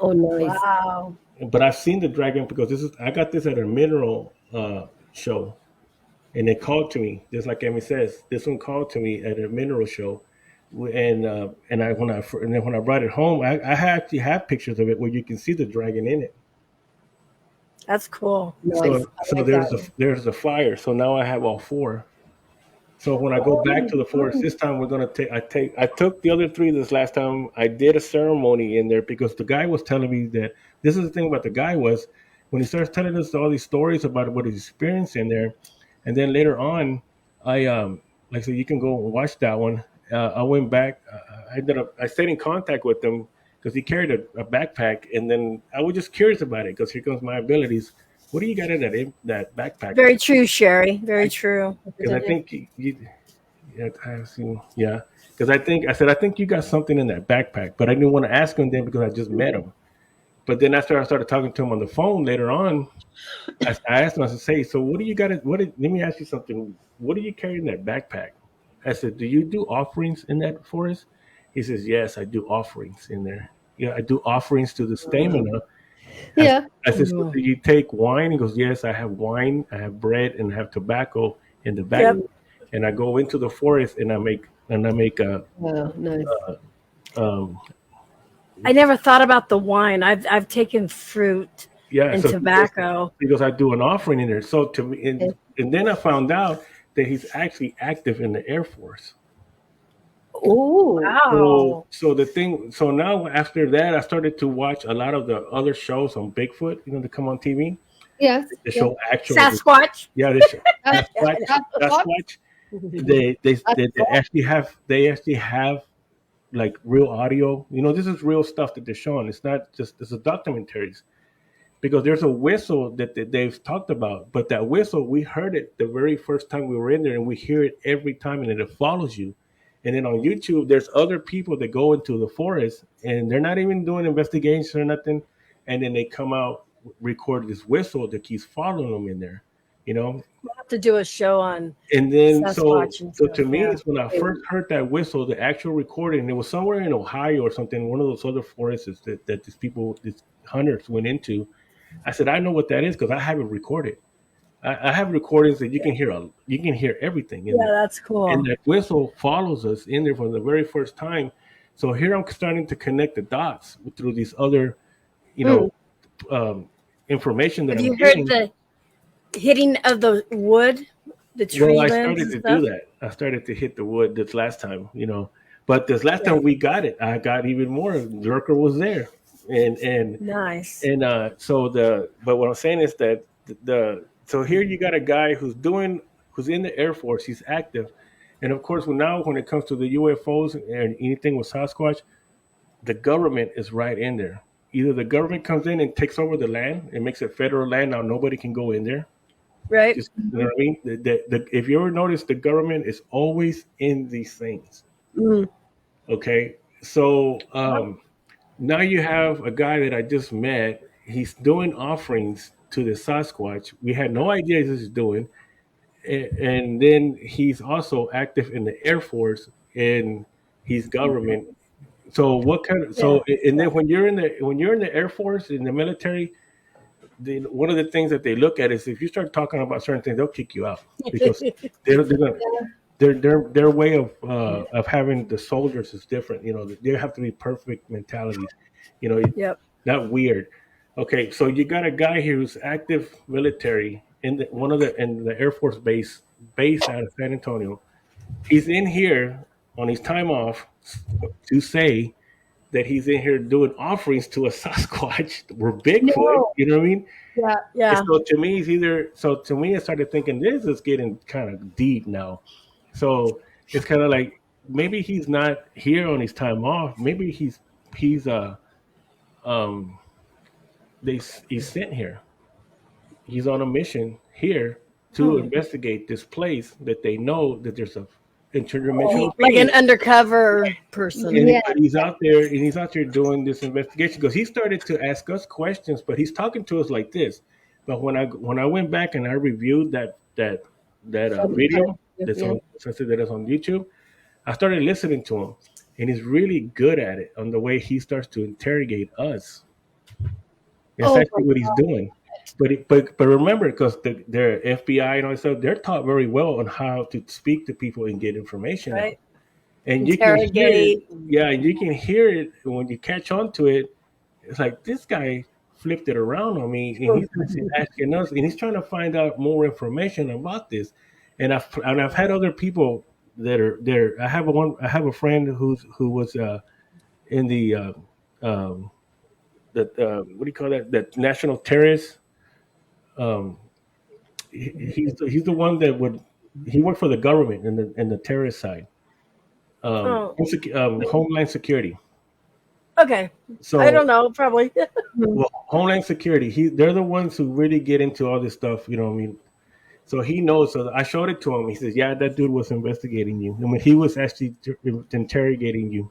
A: Oh nice.
B: Wow.
C: But I've seen the dragon because this is I got this at a mineral show, and they called to me just like Emmy says. This one called to me at a mineral show, and and then when I brought it home, I actually have pictures of it where you can see the dragon in it.
B: That's cool.
A: Nice.
C: So
A: I like
C: there's
A: that
C: the
A: one.
C: there's the fire. So now I have all four. So when I go back
B: Oh,
C: to the forest
B: oh,
C: this time, we're gonna take. I took the other three this last time. I did a ceremony in there because the guy was telling me that this is the thing about the guy was when he starts telling us all these stories about what he's experienced in there, and then later on, I like I said, you can go and watch that one. I went back. I stayed in contact with him because he carried a backpack, and then I was just curious about it because here comes my abilities. What do you got in that backpack?
B: very true, Sherry. Very true.
C: Because I think yeah, I see. Yeah, because I said I think you got something in that backpack, but I didn't want to ask him then because I just met him. But then after I started talking to him on the phone later on, I asked him. I said, "Say, so what do you got? Let me ask you something. What do you carry in that backpack?" I said, "Do you do offerings in that forest?" He says, "Yes, I do offerings in there. Yeah, I do offerings to the stamina." I,
A: Yeah.
C: I said, "So do you take wine?" He goes, "Yes, I have wine, I have bread, and I have tobacco in the back."
B: Yep.
A: Mm,
C: And I go into the forest and I make a
A: wow, nice.
C: um
B: I never thought about the wine. I've taken fruit
C: yeah.
B: and
C: So
B: tobacco.
C: I do an offering in there. So to me,
A: Okay.
C: and then I found out that he's actually active in the Air Force.
A: Oh,
C: So
B: Wow.
C: so now after that, I started to watch a lot of the other shows on Bigfoot. That come on TV.
A: yes.
C: The
A: Yeah.
C: show actual,
B: Sasquatch.
C: yeah, the show
A: That's,
C: Sasquatch.
A: that's what?
C: Sasquatch. They
A: That's
C: actually have like real audio. This is real stuff that they're showing. It's not just this is documentaries because there's a whistle that they've talked about, but that whistle we heard it the very first time we were in there, and we hear it every time, and it follows you. And then on YouTube, there's other people that go into the forest, and they're not even doing investigations or nothing, and then they come out record this whistle that keeps following them in there. You know,
B: We'll have to do a show on
C: and then
B: Sasquatch and
C: to
B: stuff.
C: me,
B: Yeah.
C: it's when I first heard that whistle, the actual recording. And it was somewhere in Ohio or something, one of those other forests that these hunters went into. I said, I know what that is because I have it recorded. I have recordings that you can hear everything in
B: Yeah,
C: there,
B: that's
C: and
B: cool.
C: that whistle follows us in there from the very first time. So here I'm starting to connect the dots through these other, you
A: Mm.
C: know, um, information that
B: Have
C: I'm
B: you heard
C: getting.
B: the hitting of the wood, the
C: Well,
B: tree
C: I
B: limbs
C: started
B: and
C: to do
B: stuff?
C: that. I started to hit the wood this last time. But this last
B: Yeah.
C: time we got it, I got even more. Lurker was there, and and
B: Nice.
C: and but what I'm saying is that so here you got a guy who's in the Air Force. He's active, and of course, when it comes to the UFOs and anything with Sasquatch, the government is right in there. Either the government comes in and takes over the land and makes it federal land. Now nobody can go in there.
B: Right?
C: Just you know what I mean. If you ever notice, the government is always in these things.
B: Mm.
C: Okay, so
B: Yep.
C: now you have a guy that I just met. He's doing offerings to the Sasquatch. We had no idea this is doing, and then he's also active in the Air Force and he's government. So what kind of
B: Yeah.
C: and then when you're in the Air Force in the military, one of the things that they look at is if you start talking about certain things, they'll kick you out because they're gonna their way of having the soldiers is different. They have to be perfect mentalities. You know,
B: Yep.
C: not weird. Okay, so you got a guy here who's active military in the Air Force base out of San Antonio. He's in here on his time off to say that he's in here doing offerings to a Sasquatch or Bigfoot.
A: No.
C: You know what I mean?
A: Yeah.
B: Yeah.
C: So to me, to me, I started thinking this is getting kind of deep now. So it's kind of like maybe he's not here on his time off. Maybe he's um he's sent here. He's on a mission here to investigate this place that they know that there's a interdimensional
B: Like
C: being.
B: an undercover person.
C: And
A: Yeah.
C: but he's out there doing this investigation because he started to ask us questions, but he's talking to us like this. But when I went back and I reviewed that video that's
A: Yeah.
C: on that is on YouTube, I started listening to him, and he's really good at it on the way he starts to interrogate us. That's
A: Oh
C: actually what he's doing. But remember, because their FBI and all that stuff, they're taught very well on how to speak to people and get information out.
B: Right.
C: And you can hear it.
B: Interrogate.
C: Yeah, you can hear it when you catch on to it. It's like this guy flipped it around on me, and he's actually asking us, and he's trying to find out more information about this. And I've had other people that are there. I have a friend who was in um, what do you call that? That national terrorist. Um, he's the one that he worked for the government in the terrorist side.
B: Oh,
C: Homeland Security.
B: okay.
C: So
B: I don't know. Probably.
C: well, Homeland Security. They're the ones who really get into all this stuff. You know what I mean? So he knows. So I showed it to him. He says, "Yeah, that dude was investigating you. I mean, he was actually interrogating you.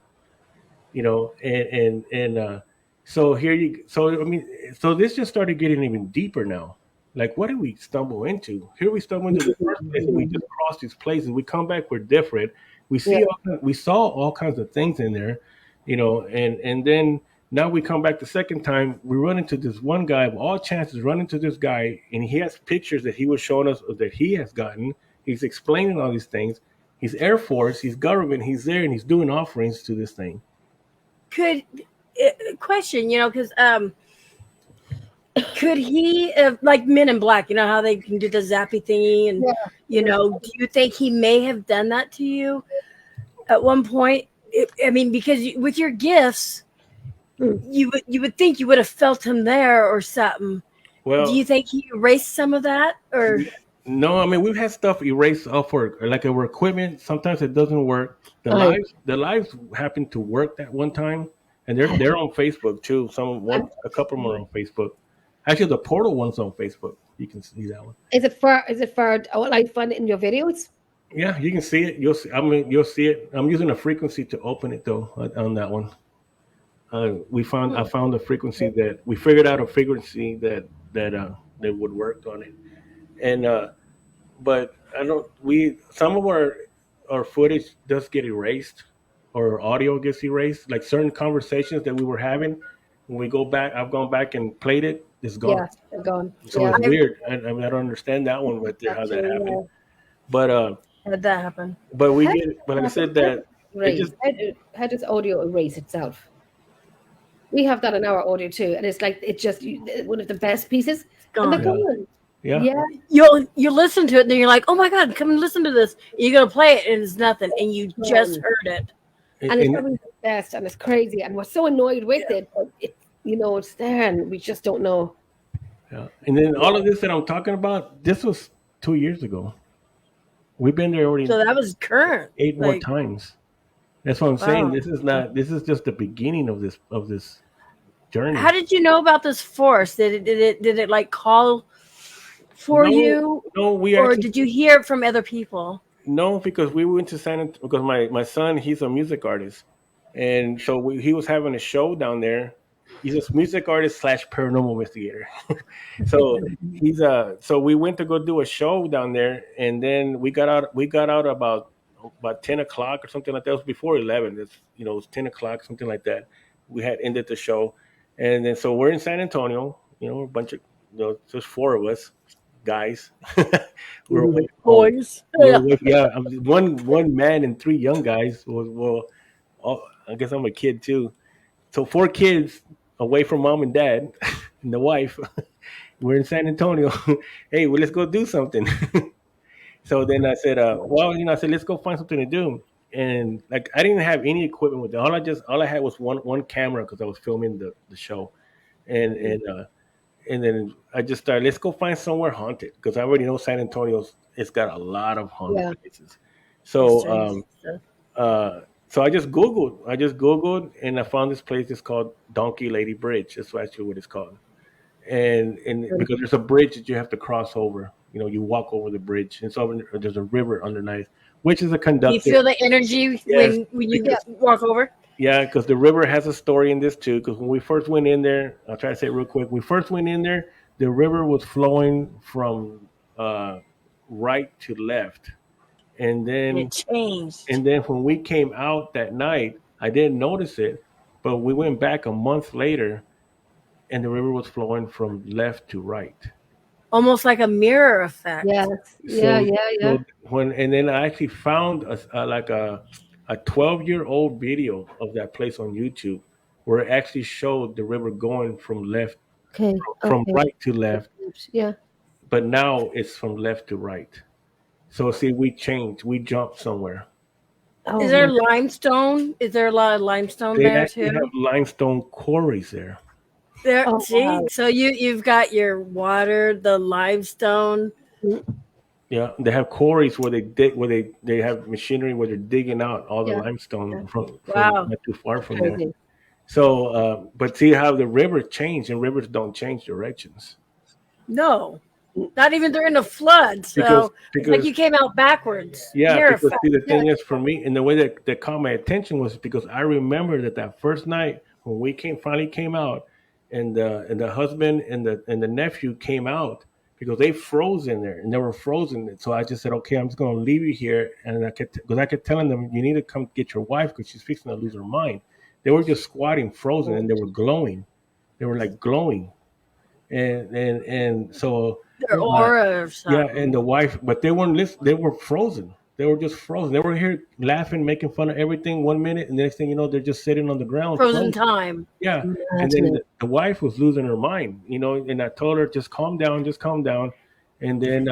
C: You know, and so here you. So I mean, so this just started getting even deeper now. Like, what did we stumble into? Here we stumbled into the first place, and we just crossed these places. We come back, we're different.
A: Yeah.
C: We saw all kinds of things in there, you know, and then now we come back the second time. We run into this one guy. Of all chances, run into this guy, and he has pictures that he was showing us that he has gotten. He's explaining all these things. He's Air Force. He's government. He's there, and he's doing offerings to this thing.
B: Could question, because could he like Men in Black? You know how they can do the zappy thingy, and
A: Yeah.
B: do you think he may have done that to you at one point? I mean, because with your gifts, you would think you would have felt him there or something.
C: Well,
B: Do you think he erased some of that, or
C: no, I mean we've had stuff erased off our equipment. Sometimes it doesn't work. The lives happen to work that one time, and they're on Facebook too. A couple of them are on Facebook. Actually, the portal one's on Facebook. You can see that one.
A: Is it for what I find in your videos?
C: Yeah, you can see it. You'll see it. I'm using a frequency to open it though on that one. I found a frequency that we figured out a frequency that would work on it, and but I don't. Some of our footage does get erased, or audio gets erased. Like certain conversations that we were having, when we go back, I've gone back and played it. It's gone.
A: Yeah, they're gone.
C: So
A: Yeah.
C: it's weird. I mean, I don't understand that one right there, how that happened. But
B: how did that happen?
C: but we did. But like I said, that it
A: Erase.
C: just
A: How does audio erase itself? We have that in our audio too, and it's like one of the best pieces. And they're
B: Gone.
A: gone.
C: yeah.
A: Yeah.
B: You listen to it, and then you're like, oh my god, come and listen to this. You're gonna play it, and it's nothing, and you just heard it.
A: And it's probably the best, and it's crazy, and we're so annoyed with it, but it's there, and we just don't know.
C: Yeah. And then all of this that I'm talking about, this was 2 years ago. We've been there already
B: So that was current.
C: 8 more
B: Like,
C: times. That's what I'm saying.
B: wow.
C: This is just the beginning of this journey.
B: How did you know about this force? Did it like call for
C: No,
B: you,
C: No,
B: or did you hear it from other people?
C: no, because we went to San Antonio because my son, he's a music artist. And so he was having a show down there. He's a music artist / paranormal investigator. So so we went to go do a show down there, and then we got out about 10 o'clock or something like that. It was before 11. It was 10 o'clock, something like that. We had ended the show, and then so we're in San Antonio. A bunch of just 4 of us guys. We're away from home.
B: Boys.
C: One man and 3 young guys. I guess I'm a kid too. So 4 kids away from mom and dad and the wife. We're in San Antonio. Hey, well, let's go do something. So then I said, I said, let's go find something to do. and like I didn't have any equipment with it. All I had was one camera because I was filming the show, and and then I just started. Let's go find somewhere haunted because I already know San Antonio's. It's got a lot of haunted
A: Yeah.
C: places.
B: It's
C: So
B: strange stuff.
C: so I just Googled. And I found this place. It's called Donkey Lady Bridge. That's actually what it's called. And because there's a bridge that you have to cross over. You know, you walk over the bridge, and so there's a river underneath, which is a
B: Do you
C: conductor.
B: feel the energy
C: Yes,
B: when you
C: because
B: walk over?
C: yeah, because the river has a story in this too. Because when we first went in there, I'll try to say it real quick. We first went in there, the river was flowing from right to left, and
B: And
C: then
B: it changed.
C: when we came out that night, I didn't notice it, but we went back a month later, and the river was flowing from left to right.
B: Almost like a mirror effect.
A: Yes.
C: So
A: Yeah.
C: and then I actually found like a 12-year-old video of that place on YouTube where it actually showed the river going from
A: Okay.
C: from
A: Okay.
C: right to left,
A: Yeah.
C: but now it's from left to right. So see, we changed, we jumped somewhere.
A: Oh,
B: Is there
A: my-
B: limestone? Is there a lot of limestone
C: They
B: there
C: actually
B: too?
C: have limestone quarries there.
B: There,
A: oh,
B: see,
A: wow.
B: so you've got your water, the limestone.
C: Yeah, they have quarries where they dig, where they have machinery where they're digging out all the
A: Yeah.
C: limestone from
B: Wow.
C: not too far from there.
A: Crazy.
C: So, but see how the river changed, and rivers don't change directions
B: No, not even during the flood. So
C: because
B: it's like
C: because
B: you came out backwards.
C: yeah,
B: Mirror
C: because
B: effect.
C: see the thing is for me, and the way that caught my attention was because I remember that first night when we finally came out, and the husband and the nephew came out because they froze in there and they were frozen. So I just said, okay, I'm just going to leave you here, and I kept telling them you need to come get your wife because she's fixing to lose her mind. They were just squatting, frozen, and they were glowing. They were like glowing, and so
B: Their
C: uh,
B: aura or
C: yeah,
B: something.
C: and the wife, but they weren't listening. They were frozen. They were just frozen. They were here laughing, making fun of everything 1 minute, and the next thing you know, they're just sitting on the ground,
B: Frozen
C: frozen.
B: time.
C: Yeah, and
A: Imagine
C: then
A: it.
C: the wife was losing her mind, and I told her just calm down, and then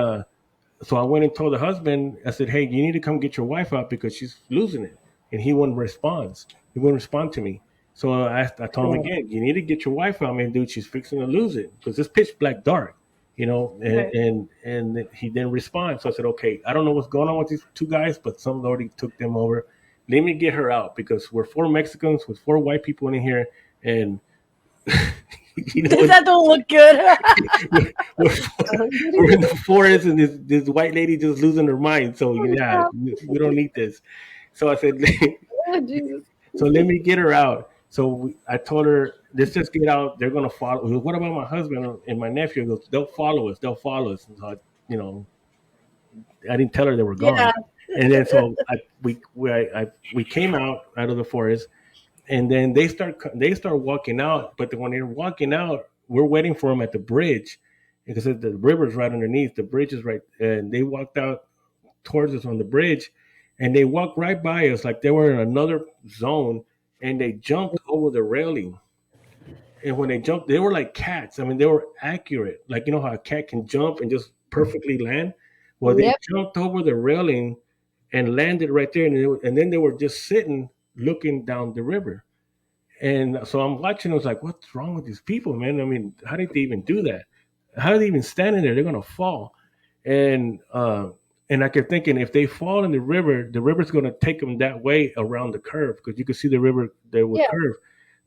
C: so I went and told the husband. I said, hey, you need to come get your wife out because she's losing it, and he wouldn't respond. He wouldn't respond to me. So I told him
A: Yeah.
C: again, you need to get your wife out, man, dude. She's fixing to lose it because it's pitch black dark,
B: Right.
C: and he didn't respond. So I said, okay, I don't know what's going on with these two guys, but somebody already took them over. Let me get her out because we're four Mexicans with four white people in here, and
B: That don't look good.
C: we're, we're in the forest, and this white lady just losing her mind. So yeah, we don't need this. So I said,
A: Oh, Jesus.
C: so let me get her out. So I told her, let's just get out. They're gonna follow. He goes, what about my husband and my nephew? He goes, they'll follow us. They'll follow us. And so I didn't tell her they were gone.
B: Yeah.
C: And then so we came out of the forest, and then they start walking out. But when they're walking out, we're waiting for them at the bridge because the river's right underneath. The bridge is right, and they walked out towards us on the bridge, and they walked right by us like they were in another zone, and they jumped over the railing. And when they jumped, they were like cats. I mean, they were accurate. Like, you know how a cat can jump and just perfectly land? Well, they
A: Yep.
C: jumped over the railing and landed right there. And then they were just sitting looking down the river. And so I'm watching. I was like, what's wrong with these people, man? I mean, how did they even do that? How did they even stand in there? They're going to fall. And, and I kept thinking, if they fall in the river's going to take them that way around the curve because you could see the river there was
A: Yeah.
C: curve.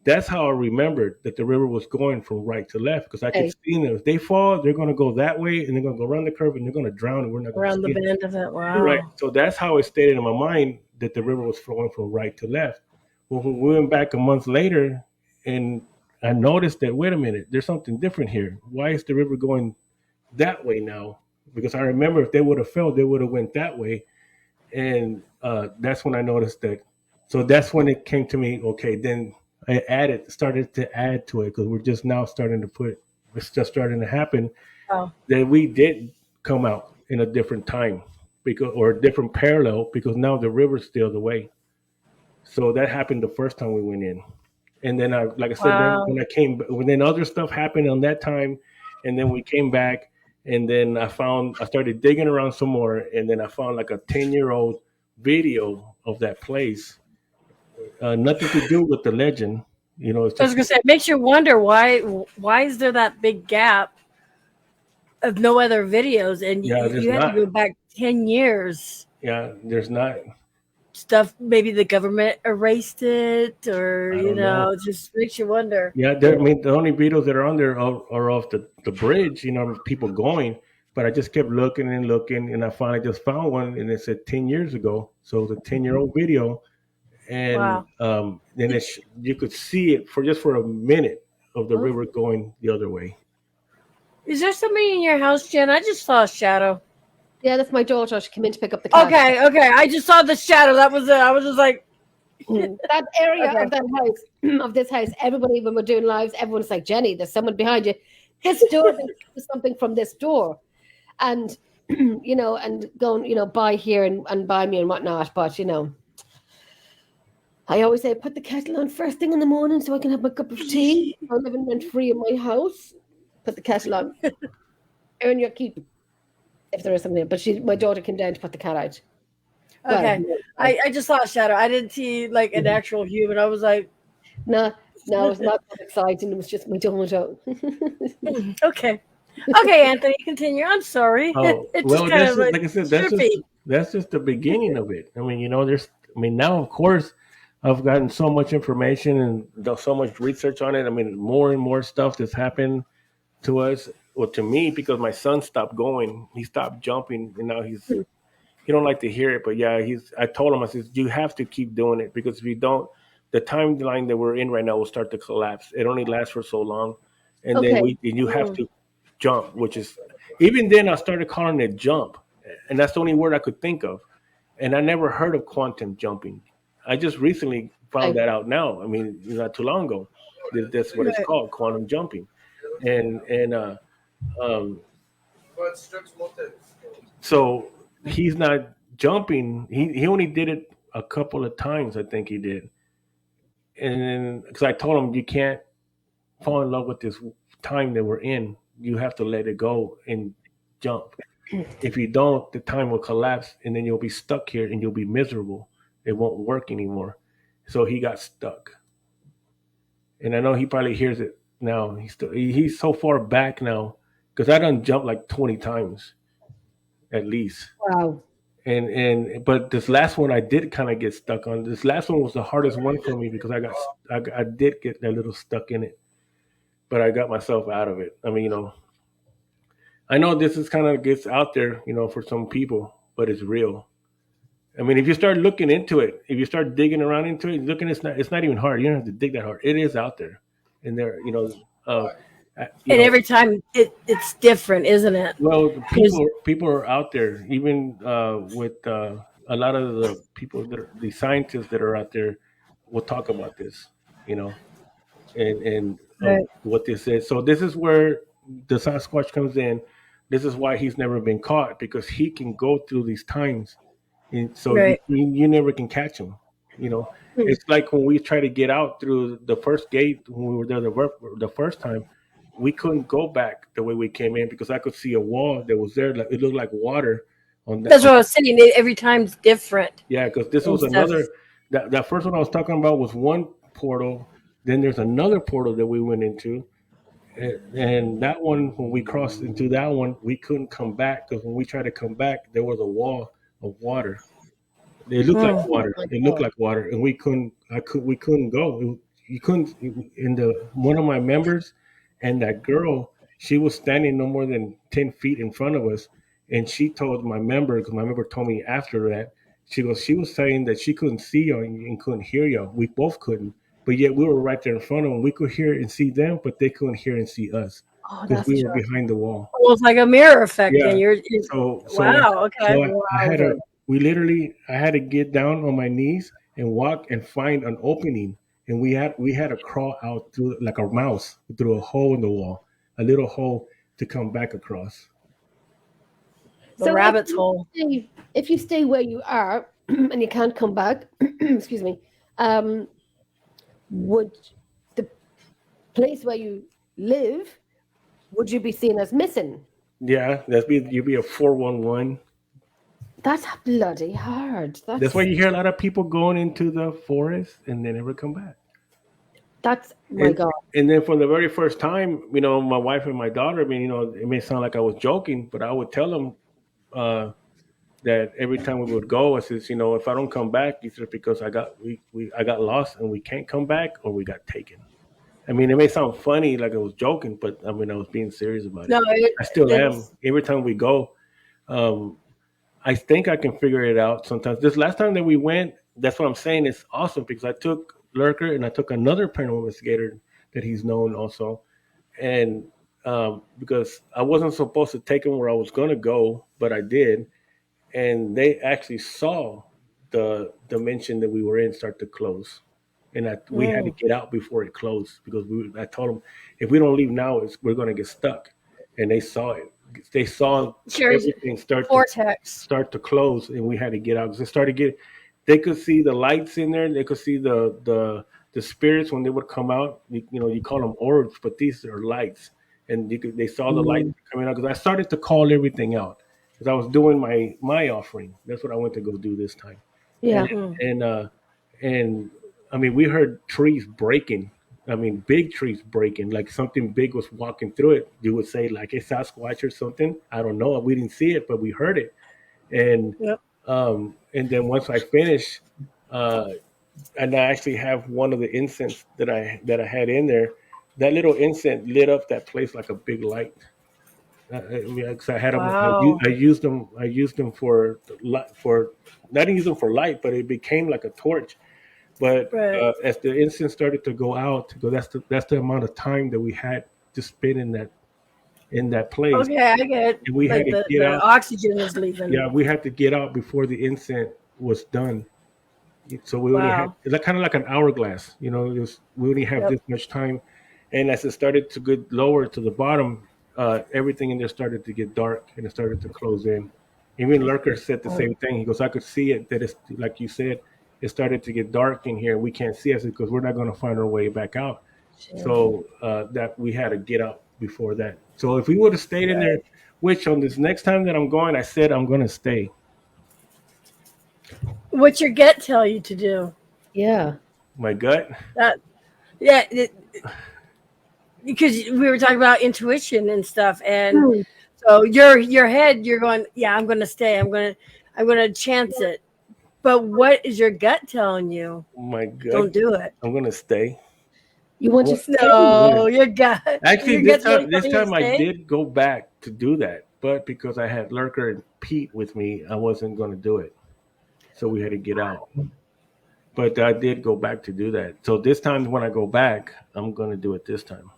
C: That's how I remembered that the river was going from right to left because I
A: Okay.
C: could see them. If they fall, they're going to go that way and they're going to go around the curve and they're going to drown and we're not going to
B: Around the
C: see them.
B: bend of it. Wow.
C: Right. So that's how it stayed in my mind that the river was flowing from right to left. Well, when we went back a month later and I noticed that, wait a minute, there's something different here. Why is the river going that way now? Because I remember if they would have fell, they would have went that way. And that's when I noticed that. So that's when it came to me, okay, then I started to add to it because we're just now starting to it's just starting to happen
B: Wow.
C: that we did come out in a different time or a different parallel because now the river's still the way. So that happened the first time we went in. And then like I said, then
B: Wow.
C: when then other stuff happened on that time, and then we came back, and then I started digging around some more, and then I found like a 10-year-old video of that place. Nothing to do with the legend. You know, it's
B: I was
C: just
B: gonna say, it makes you wonder why is there that big gap of no other videos, and
C: yeah. There's
B: you had to
C: not.
B: go back 10 years.
C: Yeah, there's not.
B: Stuff maybe the government erased it, or
C: I don't know.
B: it just makes you wonder.
C: Yeah, there. I mean, the only videos that are on there are off the bridge. You know, people going. But I just kept looking and looking, and I finally just found one, and it said 10 years ago. So it was a 10-year-old video, and
B: Wow.
C: then you could see it for a minute of the river going the other way.
B: Is there somebody in your house, Jen? I just saw a shadow.
A: Yeah, that's my daughter. She came in to pick up the cat.
B: Okay. I just saw the shadow. That was it. I was just like,
A: That area
B: Okay.
A: of that house, of this house, everybody, when we're doing lives, everyone's like, Jenny, there's someone behind you. This door, there's something from this door. And, and going, buy here and buy me and whatnot. But, I always say, put the kettle on first thing in the morning so I can have my cup of tea. I'm living rent free in my house. Put the kettle on. Earn your keep. If there is something. But my daughter came down to put the cat out.
B: okay.
A: Well,
B: I just saw a shadow. I didn't see like an actual human. I was like,
A: no, it's not that exciting. It was just my daughter.
B: okay. Okay, Anthony, continue. I'm sorry.
C: Oh,
B: It's
C: well,
B: just kind
C: that's
B: of
C: just,
B: like
C: like I said,
B: trippy.
C: that's just the beginning of it. I mean, now of course I've gotten so much information and done so much research on it. I mean, more and more stuff that's happened to us, or to me, because my son stopped going. He stopped jumping, and now he don't like to hear it. But yeah, I told him, I said, you have to keep doing it, because if you don't, the timeline that we're in right now will start to collapse. It only lasts for so long, and then
A: Okay.
C: you have to jump, which is, even then I started calling it jump, and that's the only word I could think of. And I never heard of quantum jumping. I just recently found that out now. I mean, not too long ago. That's what it's
B: Right.
C: called, quantum jumping. And um, so he's not jumping. He only did it a couple of times, I think he did. And then, because I told him, you can't fall in love with this time that we're in. You have to let it go and jump. If you don't, the time will collapse, and then you'll be stuck here and you'll be miserable. It won't work anymore. So he got stuck, and I know he probably hears it now. He's so far back now, because I done jumped like 20 times at least.
A: Wow.
C: And but this last one I did kind of get stuck on. This last one was the hardest one for me, because I did get a little stuck in it, but I got myself out of it. I mean, I know this is kind of gets out there, for some people, but it's real. I mean, if you start looking into it, if you start digging around into it, looking, it's not even hard. You don't have to dig that hard. It is out there, and there,
B: And every time it's different, isn't it?
C: well, the
B: 'Cause-
C: people are out there, even with a lot of the people the scientists that are out there will talk about this, and
B: Right.
C: what this is. So this is where the Sasquatch comes in. This is why he's never been caught, because he can go through these times, and so
B: Right.
C: you never can catch him. It's like when we try to get out through the first gate when we were there the first time. We couldn't go back the way we came in, because I could see a wall that was there. Like, it looked like water on that.
B: That's what I was saying. Every time's different.
C: Yeah, because this was
B: And stuff.
C: another. That first one I was talking about was one portal. Then there's another portal that we went into, and that one, when we crossed into that one, we couldn't come back, because when we tried to come back, there was a wall of water. It looked like water. It looked like water, and we couldn't. We couldn't go. You couldn't. In the one of my members, and that girl, she was standing no more than 10 feet in front of us, and she told my member, because my member told me after that, she was saying that she couldn't see you and couldn't hear you. We both couldn't, but yet we were right there in front of them. We could hear and see them, but they couldn't hear and see us,
A: Oh,
C: because
A: that's
C: we were
A: true.
C: behind the wall.
B: Almost like a mirror effect.
C: Yeah.
B: And
C: So
B: wow. Okay.
C: so I had to. I had to get down on my knees and walk and find an opening, and we had to crawl out through, like a mouse, through a hole in the wall, a little hole, to come back across.
B: The rabbit's hole.
A: If you stay where you are and you can't come back, excuse me, would the place where you live, would you be seen as missing?
C: Yeah, you'd be a 411.
A: That's bloody hard.
C: That's why you hear a lot of people going into the forest and they never come back.
A: That's my
C: And,
A: God.
C: and then for the very first time, my wife and my daughter, I mean, it may sound like I was joking, but I would tell them that every time we would go, I says, if I don't come back, it's just because I got lost and we can't come back or we got taken. I mean, it may sound funny, like I was joking, but I mean, I was being serious about it.
B: No,
C: I still am.
B: it's
C: Every time we go, um, I think I can figure it out sometimes. This last time that we went, that's what I'm saying. It's awesome because I took Lurker and I took another paranormal investigator that he's known also. And because I wasn't supposed to take him where I was going to go, but I did. And they actually saw the dimension that we were in start to close. And we had to get out before it closed because I told them, if we don't leave now, we're going to get stuck. And they saw it. They saw
B: Sherry's
C: everything
B: vortex.
C: start to close, and we had to get out because it started getting. They could see the lights in there. They could see the spirits when they would come out. You call them orbs, but these are lights, and they saw the lights coming out because I started to call everything out because I was doing my offering. That's what I went to go do this time.
A: Yeah.
C: And I mean, we heard trees breaking. I mean, big trees breaking, like something big was walking through it. You would say like a Sasquatch or something. I don't know. We didn't see it, but we heard it. And
B: Yep.
C: and then once I finished, and I actually have one of the incense that I had in there. That little incense lit up that place like a big light. I mean, 'cause I had them.
B: Wow.
C: I used them. I used them for not use them for light, but it became like a torch. But
B: Right.
C: as the incense started to go out, that's the amount of time that we had to spend in that place.
B: Okay, I get it.
C: And we had
B: Like
C: to get
B: the
C: out.
B: oxygen is leaving.
C: Yeah, we had to get out before the incense was done. So we only had
B: Wow.
C: it's like kind of like an hourglass, we only have
B: Yep.
C: this much time. And as it started to get lower to the bottom, everything in there started to get dark and it started to close in. Even Lurker said the same thing. He goes, I could see it that it's like you said, it started to get dark in here. We can't see us because we're not going to find our way back out. So that we had to get out before that. So if we would have stayed in there, which on this next time that I'm going, I said I'm going to stay.
B: What's your gut tell you to do?
A: Yeah.
C: My gut.
B: That, yeah, because we were talking about intuition and stuff, and so your head, you're going, yeah, I'm going to stay. I'm going to chance it. But what is your gut telling you?
C: My gut.
B: Don't do it.
C: I'm going to stay.
A: You want to stay?
B: No, your gut.
C: Actually,
B: your
C: this
B: gut's
C: time
B: telling you
C: I
B: to stay?
C: did go back to do that, but because I had Lurker and Pete with me, I wasn't going to do it. So we had to get out. But I did go back to do that. So this time when I go back, I'm going to do it this time.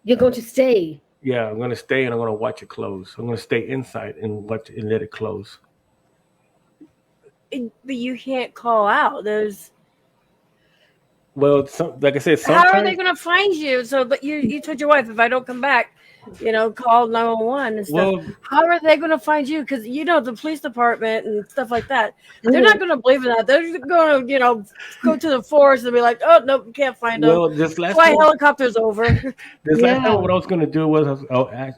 A: You're going to stay.
C: Yeah, I'm going to stay and I'm going to watch it close. I'm going to stay inside and watch and let it close.
B: But you can't call out.
C: Well, like I said,
B: How
C: sometimes
B: are they going to find you? So, but you told your wife, if I don't come back, call 911 and stuff.
C: Well,
B: How are they going to find you? Because the police department and stuff like that, they're not going to believe in that. They're going to, go to the forest and be like, oh no, we can't find them.
C: well, this last
B: Fly
C: time,
B: helicopters over.
C: last time, what I was going to do was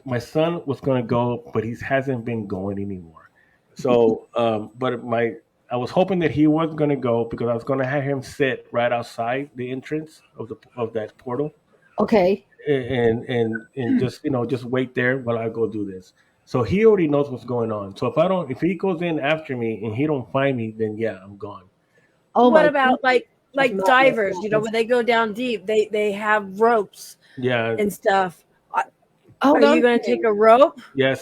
C: my son was going to go, but he hasn't been going anymore. So, but I was hoping that he was going to go because I was going to have him sit right outside the entrance of that portal.
A: Okay.
C: And just wait there while I go do this. So he already knows what's going on. So if he goes in after me and he don't find me, then yeah, I'm gone.
A: Oh
B: What
A: my
B: about like
A: Not
B: divers?
A: yet.
B: When they go down deep, they have ropes
C: Yeah,
B: and stuff.
A: Hold
B: Are
A: on.
B: you going to take a rope?
C: yeah.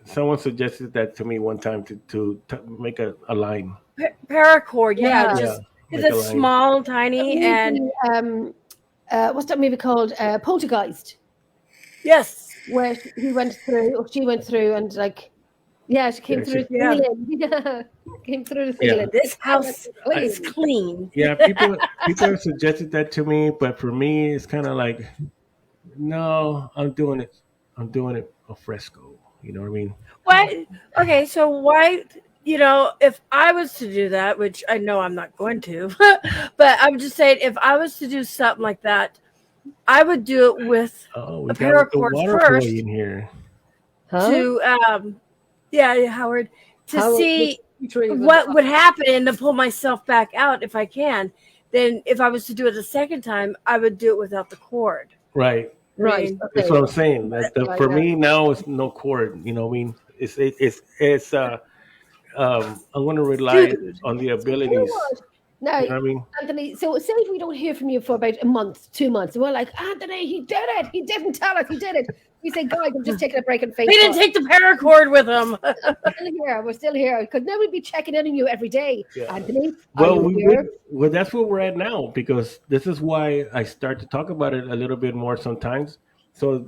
C: Someone suggested that to me one time to make a line.
B: Paracord.
A: Yeah.
B: Just
C: Make
B: it's
C: a line.
B: small, tiny, and
A: What's that movie called? Poltergeist,
B: yes.
A: where he went through, or she went through, and she came
C: Yeah,
A: through the
B: Yeah.
A: ceiling. Yeah, came through the
C: Yeah.
A: ceiling.
B: This house
A: Wait.
B: is clean.
C: Yeah, people have suggested that to me, but for me, it's kind of like, no, I'm doing it al fresco. You know what I mean?
B: Why? Okay, so why? If I was to do that, which I know I'm not going to, but I'm just saying, if I was to do something like that, I would do it with
C: Oh, we
B: a
C: got the
B: paracord
C: water
B: first
C: boy in here.
A: Huh?
B: to, Howard, to
A: How-
B: see
A: which tree was
B: what
A: that?
B: would happen and to pull myself back out if I can. Then if I was to do it the second time, I would do it without the cord.
C: Right.
A: Right.
B: mean,
C: That's
A: Okay.
C: what I'm saying. That
A: Right,
C: for
A: yeah.
C: me now, it's no cord. You know, what I mean, it's I'm going to rely
B: Dude.
C: on the
A: You know
C: abilities.
A: what? Now,
C: You know what I mean?
A: Anthony, so say if we don't hear from you for about a month, 2 months, we're like, Anthony, he did it. He didn't tell us he did it. We say, guys, I'm just taking a break on Facebook.
B: He didn't take the paracord with him.
A: We're still here. We're still here. Because now we'd be checking in on you every day.
C: Yeah.
A: Anthony,
C: Well,
A: are you here?
C: well, that's where we're at now because this is why I start to talk about it a little bit more sometimes, so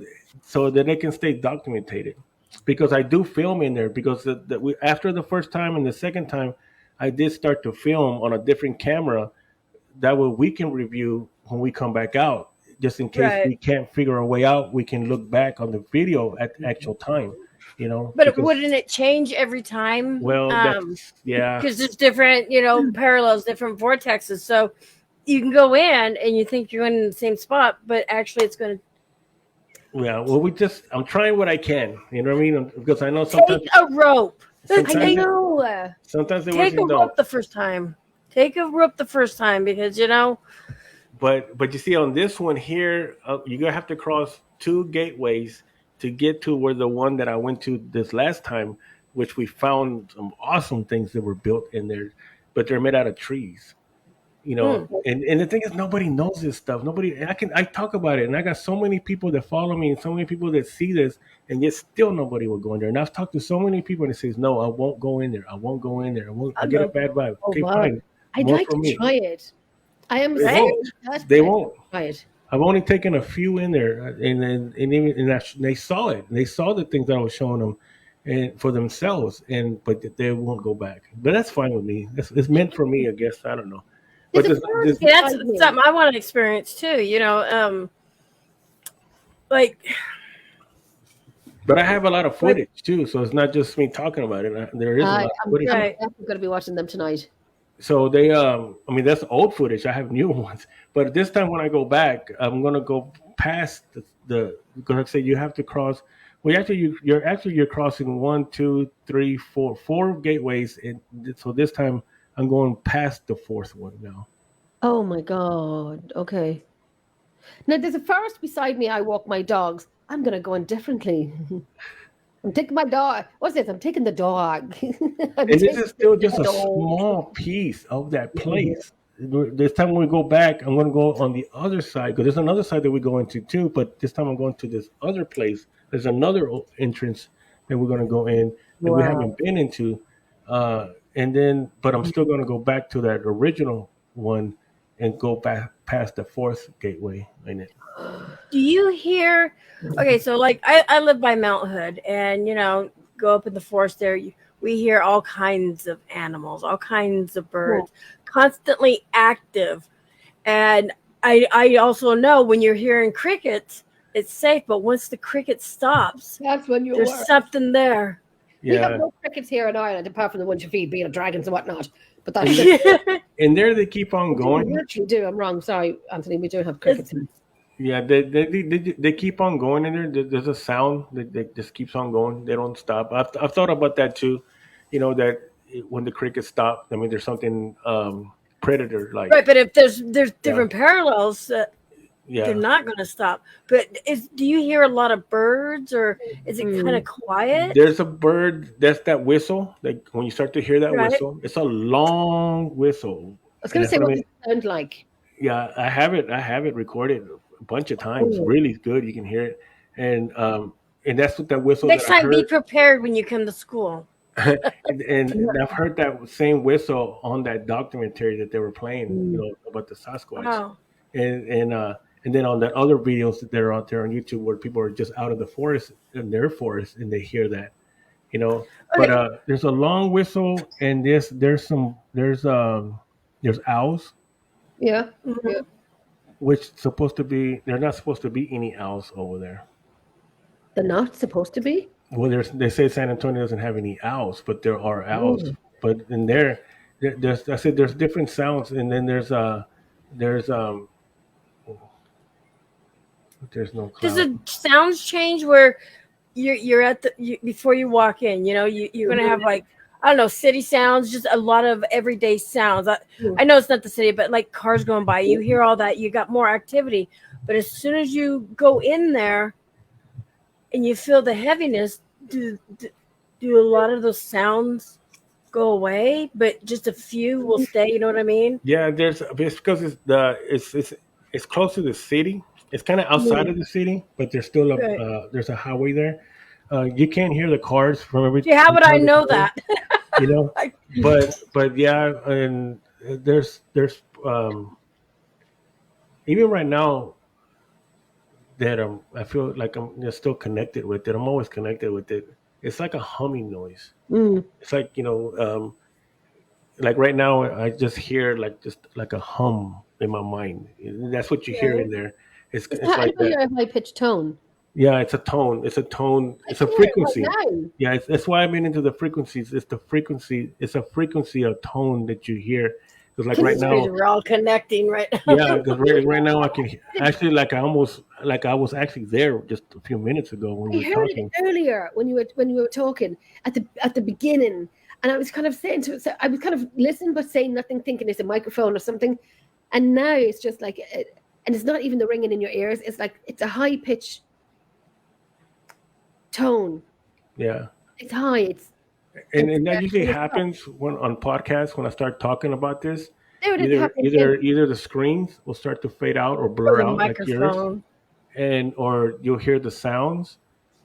C: that it can stay documented. Because I do film in there because we after the first time and the second time, I did start to film on a different camera. That way we can review when we come back out, just in case
B: Right.
C: we can't figure a way out. We can look back on the video at the actual time, you know.
B: But
C: because-
B: wouldn't it change every time?
C: well, that's yeah.
B: Because there's different, parallels, different vortexes. So you can go in and you think you're in the same spot, but actually it's going to
C: Yeah, well, I'm trying what I can. You know what I mean? Because I know sometimes,
B: take a rope.
A: I
C: sometimes,
A: know.
C: sometimes it
B: Take a
C: wasn't
B: rope
C: no.
B: the first time. Take a rope the first time because
C: But you see, on this one here, you're gonna have to cross two gateways to get to where the one that I went to this last time, which we found some awesome things that were built in there, but they're made out of trees. You know, and the thing is, nobody knows this stuff. Nobody, I talk about it, and I got so many people that follow me, and so many people that see this, and yet still nobody will go in there. And I've talked to so many people that says, "No, I won't go in there. I won't go in there. I get a bad vibe."
A: Oh,
C: Okay,
A: wow.
C: fine.
A: I'd
C: More
A: like
C: for
A: to
C: me.
A: try it. I am
C: They
A: so
C: won't.
A: desperate
C: They
A: to
C: won't.
A: try it.
C: I've only taken a few in there, and they saw it. They saw the things that I was showing them, and for themselves, but they won't go back. But that's fine with me. It's meant for me, I guess. I don't know. But
A: There's a
C: this,
A: forest
C: this,
B: that's
A: beside me.
B: something I want to experience too. Like
C: but I have a lot of footage too, so it's not just me talking about it. There is a lot of
A: I'm
C: footage.
B: Right.
A: definitely going to be watching them tonight.
C: So they, I mean, that's old footage. I have new ones, but this time when I go back, I'm gonna go past the because like I say you have to cross. Well, actually, you're crossing 1, 2, 3, 4 gateways, and so this time I'm going past the fourth one now.
A: Oh my God. Okay. Now there's a forest beside me. I walk my dogs. I'm going to go in differently. I'm taking my dog. What's this? I'm taking the dog.
C: And this is still just a
A: dog.
C: small piece of that place. This time when we go back, I'm going to go on the other side because there's another side that we go into too. But this time I'm going to this other place. There's another entrance that we're going to go in that we
A: Wow.
C: haven't been into. But I'm still going to go back to that original one and go back past the fourth gateway in it.
B: do you hear? Okay, so like I live by Mount Hood, and go up in the forest there. We hear all kinds of animals, all kinds of birds, constantly active. And I also know when you're hearing crickets, it's safe. But once the cricket stops,
A: That's when you
B: there's
A: were.
B: something there.
A: We have
C: Yeah,
A: no crickets here in Ireland apart from the ones you feed, being dragons and whatnot. But that's it.
B: Yeah.
C: and there they keep on
A: We
C: going.
A: actually do. I'm wrong. Sorry, Anthony. We do have crickets. Here.
C: Yeah, they keep on going in there. There's a sound that just keeps on going. They don't stop. I've thought about that too. That when the crickets stop, I mean, there's something predator like.
B: Right, but if there's different parallels,
C: Yeah,
B: they're not going to stop. But do you hear a lot of birds, or is it kind of quiet?
C: there's a bird. That's that whistle. Like when you start to hear that
B: Right.
C: whistle, it's a long whistle.
A: I was going to say
C: And
A: what
C: I
A: does it sound like.
C: Yeah, I have it recorded a bunch of times.
A: Oh.
C: Really good. You can hear it, and that's what that whistle.
B: Next
C: that I
B: time, be
C: heard.
B: prepared when you come to school.
C: and I've heard that same whistle on that documentary that they were playing, about the Sasquatch,
B: Wow.
C: and then on the other videos that are out there on YouTube where people are just out of the forest in their forest and they hear that,
B: Okay.
C: But there's a long whistle and there's owls,
A: Yeah.
B: Mhm.
C: which supposed to be they're not supposed to be any owls over there.
A: They're not supposed to be.
C: Well, they say San Antonio doesn't have any owls, but there are owls.
A: Mm.
C: But in there's I said there's different sounds, and then there's there's no
B: Does
C: cloud.
B: the sounds change where you're at before you walk in? You're gonna have like I don't know, city sounds, just a lot of everyday sounds. I know it's not the city, but like cars going by, you hear all that, you got more activity. But as soon as you go in there and you feel the heaviness, do a lot of those sounds go away, but just a few will stay, you know what I mean?
C: Yeah, it's because it's close to the city. It's kind of outside of the city, but there's still
B: Right.
C: there's a highway there. You can't hear the cars from every.
B: See, how would I
C: from
B: know
C: every-
B: that?
C: You know,
B: I-
C: but yeah, and there's even right now that I feel like I'm still connected with it. I'm always connected with it. It's like a humming noise. It's like like right now I just hear like just like a hum in my mind. That's what you hear in there. It's
A: I
C: like
A: know
C: that.
A: you're a high pitched tone.
C: Yeah, it's a tone. It's a tone.
A: I
C: It's a
A: can hear it right
C: frequency.
A: now.
C: Yeah, that's why I've been into the frequencies. It's the frequency. It's a frequency of tone that you hear. Because like
A: Can
C: right
A: you-
C: now,
B: We're all connecting right now.
C: yeah, because right now I can actually like I was actually there just a few minutes ago when
A: I
C: you were
A: heard
C: talking.
A: it earlier when you were talking at the beginning, and I was kind of saying to I was kind of listening but saying nothing, thinking it's a microphone or something, and now it's just like, and it's not even the ringing in your ears. It's like it's a high pitch tone.
C: Yeah.
A: It's high.
C: And that usually happens when on podcasts when I start talking about this.
A: There it is
C: Either
A: happening
C: either
A: again.
C: either the screens will start to fade out or
B: Or
C: blur
B: the
C: out like yours,
B: microphone.
C: and or you'll hear the sounds.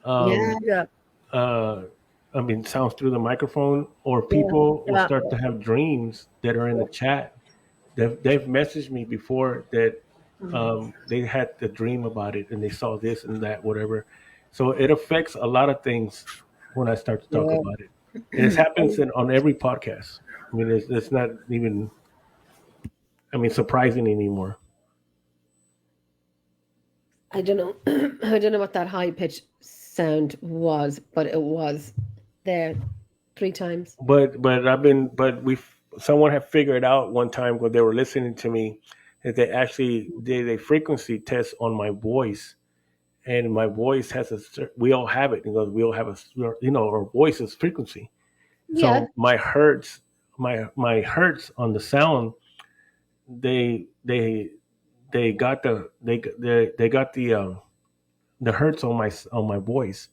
A: Yeah.
B: Yeah.
C: Uh, I mean, sounds through the microphone, or people will
B: Yeah.
C: start to have dreams that are in the chat. They've messaged me before that they had the dream about it and they saw this and that, whatever. So it affects a lot of things when I start to talk
A: Yeah.
C: about it. And it happens on every podcast. I mean, it's not even, I mean, surprising anymore.
A: I don't know. I don't know what that high pitch sound was, but it was there 3 times.
C: But someone had figured out one time when they were listening to me that they actually did a frequency test on my voice, and my voice has we all have it because we all have our voice is frequency.
A: Yeah.
C: So my hertz, my hertz on the sound, they got they got the hertz on my voice.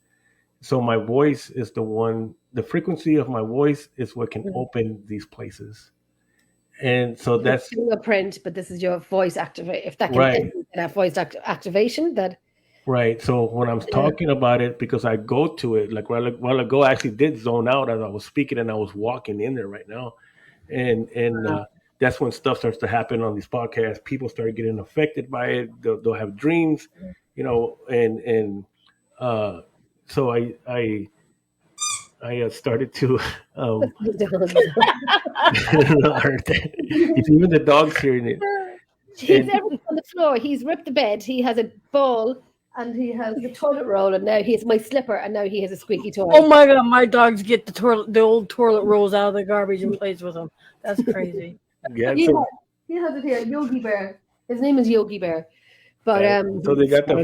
C: So my voice is the frequency of my voice is what can open these places. And so that's
A: Fingerprint, but this is your voice activate. If that can
C: right.
A: that voice activation, that
C: Right. So when I'm talking about it, because I go to it, like while ago, I actually did zone out as I was speaking and I was walking in there right now. And that's when stuff starts to happen on these podcasts. People start getting affected by it. They'll have dreams, and so I started to it's even the dogs hearing it.
A: he's everything on the floor. He's ripped the bed. He has a ball and he has the toilet roll, and now he has my slipper, and now he has a squeaky toy.
B: Oh my god, my dogs get the old toilet rolls out of the garbage and plays with them. That's crazy.
C: Yeah.
A: he,
C: So,
A: has it here, Yogi Bear. His name is Yogi Bear. But
C: so they got the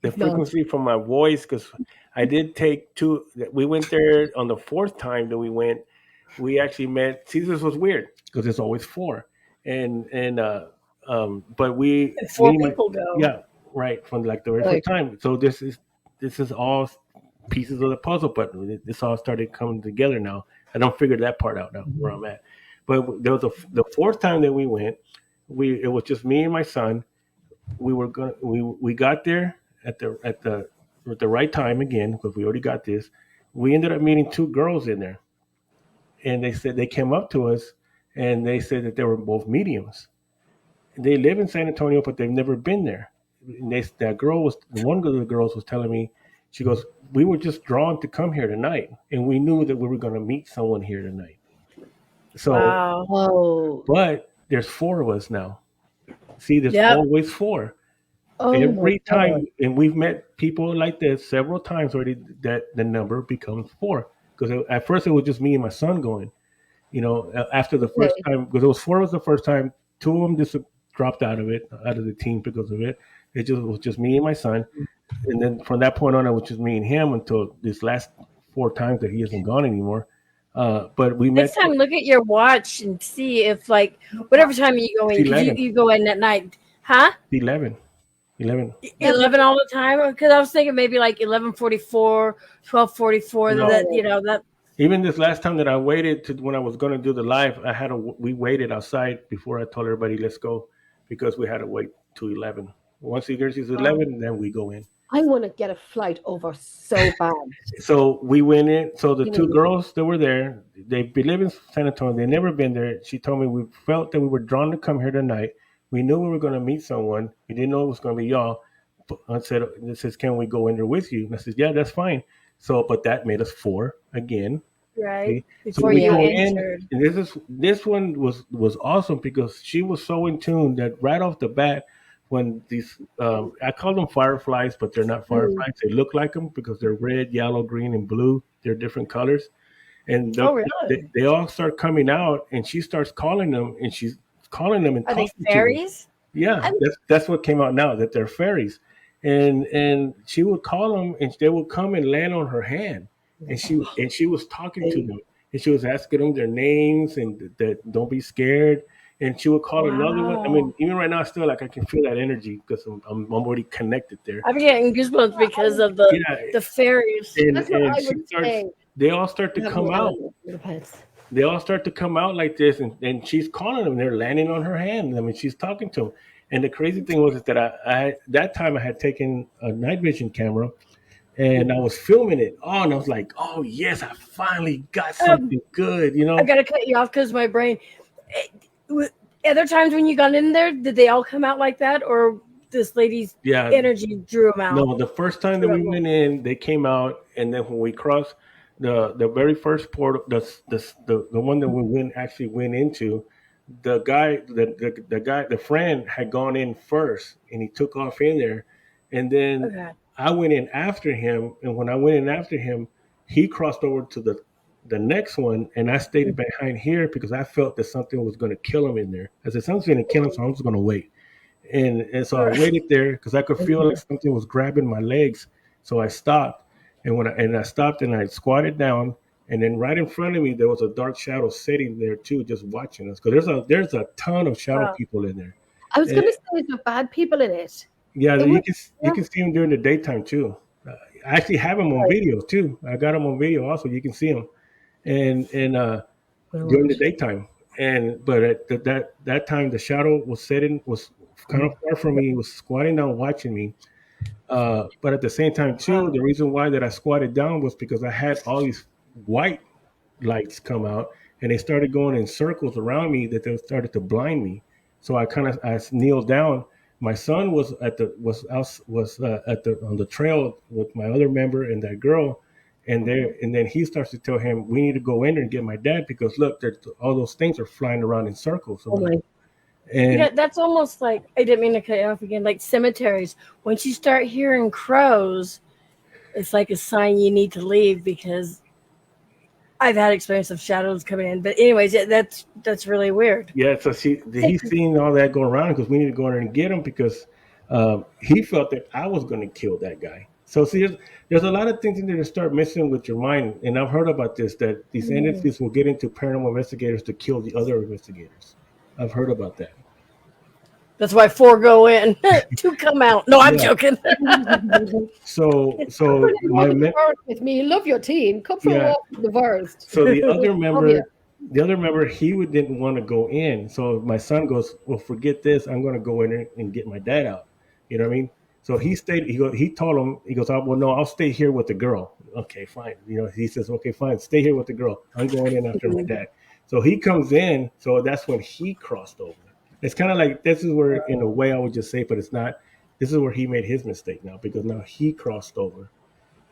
A: No.
C: frequency from my voice, because I did take two. We went there on the fourth time that we went. We actually met. See, this was weird because it's always four, but we
B: And 4
C: me and my-
B: people go.
C: yeah, right, from like the very
A: Right.
C: first time. So this is all pieces of the puzzle, but this all started coming together now. I don't figure that part out now where I'm at. But there was the fourth time that we went. It was just me and my son. We got there at the right time again because we already got this. We ended up meeting two girls in there, and they said they came up to us and they said that they were both mediums. They live in San Antonio, but they've never been there. And one of the girls was telling me, she goes, we were just drawn to come here tonight, and we knew that we were going to meet someone here tonight. So,
B: Wow.
A: oh,
C: but there's four of us now. See, there's
B: Yep.
C: always four.
A: oh
C: Every
A: my God.
C: time, and we've met people like this several times already, that the number becomes four. Because at first it was just me and my son going. After the first time, because it was four of us the first time, two of them just dropped out of the team because of it. It was just me and my son, and then from that point on, it was just me and him until this last four times that he hasn't gone anymore. But we met
B: Next time, look at your watch and see if, like, whatever time you go in, because
C: 11.
B: you go in at night, huh?
C: 11. 11.
B: 11 all the time. Because I was thinking maybe like 11:44, 12:44.
C: No.
B: That that.
C: Even this last time that I waited to when I was going to do the live, we waited outside before I told everybody let's go because we had to wait to 11. Once it gets to 11, then we go in.
A: I want to get a flight over so bad.
C: So we went in. So the
A: You
C: two
A: know.
C: girls that were there, they live in San Antonio. They never been there. She told me we felt that we were drawn to come here tonight. We knew we were going to meet someone. We didn't know it was going to be y'all. But I says, can we go in there with you? And I said, yeah, that's fine. So, but that made us 4 again.
B: Right.
C: Okay. So
B: Before
C: we
B: you
C: go
B: entered.
C: in, and this one was awesome because she was so in tune that right off the bat, when these I call them fireflies, but they're not fireflies. They look like them because they're red, yellow, green, and blue. They're different colors, and
B: Oh, really?
C: they all start coming out, and she starts calling them, and she's calling them and
B: Are they
C: talking to them.
B: fairies?
C: Yeah, that's what came out now that they're fairies, and she would call them, and they would come and land on her hand, and she was talking to them, and she was asking them their names and that don't be scared, and she would call another one. I mean,
B: Wow.
C: even right now, still like I can feel that energy because I'm already connected there.
B: I'm getting goosebumps because of
C: Yeah,
B: the fairies.
C: and
A: That's what I
C: she
A: would
C: starts.
A: say.
C: They all start to come out. They all start to come out like this, and she's calling them. They're landing on her hand. I mean, she's talking to them. And the crazy thing was is that I that time I had taken a night vision camera, and I was filming it. Oh, and I was like, oh yes, I finally got something good. You
B: I
C: know?
B: gotta cut you off because my brain. Other times when you got in there, did they all come out like that, or this lady's
C: Yeah.
B: energy drew them out?
C: No, the first time that we went in, they came out, and then when we crossed the very first portal, the one that we went into, the friend had gone in first, and he took off in there, and then
B: Okay.
C: I went in after him, and when I went in after him, he crossed over to the next one, and I stayed behind here because I felt that something was going to kill him in there. I said something's going to kill him, so I'm just going to wait. And so I waited there because I could feel like something was grabbing my legs. So I stopped, and I stopped and I squatted down, and then right in front of me there was a dark shadow sitting there too, just watching us. Because there's a ton of shadow
B: Wow.
C: people in there.
A: I was going to say there's no bad people in it.
C: Yeah,
A: It
C: you
A: was-
C: can see them during the daytime too. I actually have them on video too. I got them on video also. You can see them, and during the daytime. But at that time, the shadow was kind of far from me. He was squatting down, watching me. But at the same time, too, the reason why that I squatted down was because I had all these white lights come out, and they started going in circles around me that they started to blind me. So I kneeled down. My son was at the on the trail with my other member and that girl, and then he starts to tell him we need to go in there and get my dad because look, all those things are flying around in circles.
A: Oh my.
C: And
B: That's almost like, I didn't mean to cut you off again, like cemeteries. Once you start hearing crows, it's like a sign you need to leave because I've had experience of shadows coming in. But anyways, that's really weird.
C: yeah, so he's seeing all that go around because we need to go in there and get him because he felt that I was going to kill that guy. So see, there's a lot of things in there to start messing with your mind, and I've heard about this that these entities will get into paranormal investigators to kill the other investigators. I've heard about that.
B: That's why 4 go in, 2 come out. No, I'm joking.
C: So
A: With me, you love your team. Come for
C: Yeah.
A: a walk with the first.
C: so the other member,
A: yeah.
C: didn't want to go in. So my son goes, well, forget this. I'm going to go in there and get my dad out. You know what I mean? So he stayed. He told him. He goes, oh, well, no, I'll stay here with the girl. Okay, fine. You know, he says, okay, fine, stay here with the girl. I'm going in after my dad. So he comes in. So that's when he crossed over. It's kind of like this is where, in a way, I would just say, but it's not. This is where he made his mistake now because now he crossed over.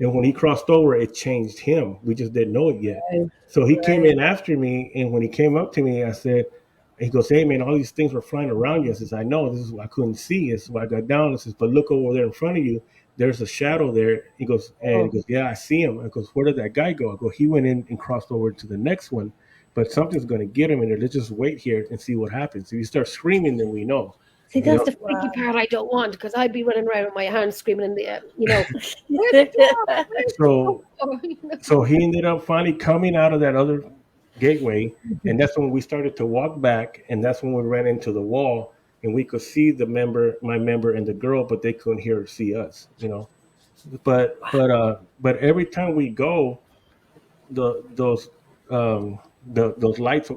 C: And when he crossed over, it changed him. We just didn't know it yet. So he came in after me, and when he came up to me, I said, he goes, hey, man, all these things were flying around you. I says, I know. This is what I couldn't see. This is why I got down. I says, but look over there in front of you. There's a shadow there. He goes, yeah, I see him. I goes, where did that guy go? I go, he went in and crossed over to the next one, but something's going to get him in there. Let's just wait here and see what happens. If you start screaming, then we know.
A: See,
C: You
A: that's
C: know,
A: the freaky
B: Wow.
A: part I don't want because I'd be running around with my hands screaming in the air, where's the door? Where's the
C: so
A: door?
C: so he ended up finally coming out of that other gateway, and that's when we started to walk back, and that's when we ran into the wall, and we could see my member, and the girl, but they couldn't hear or see us. But every time we go, the those those lights.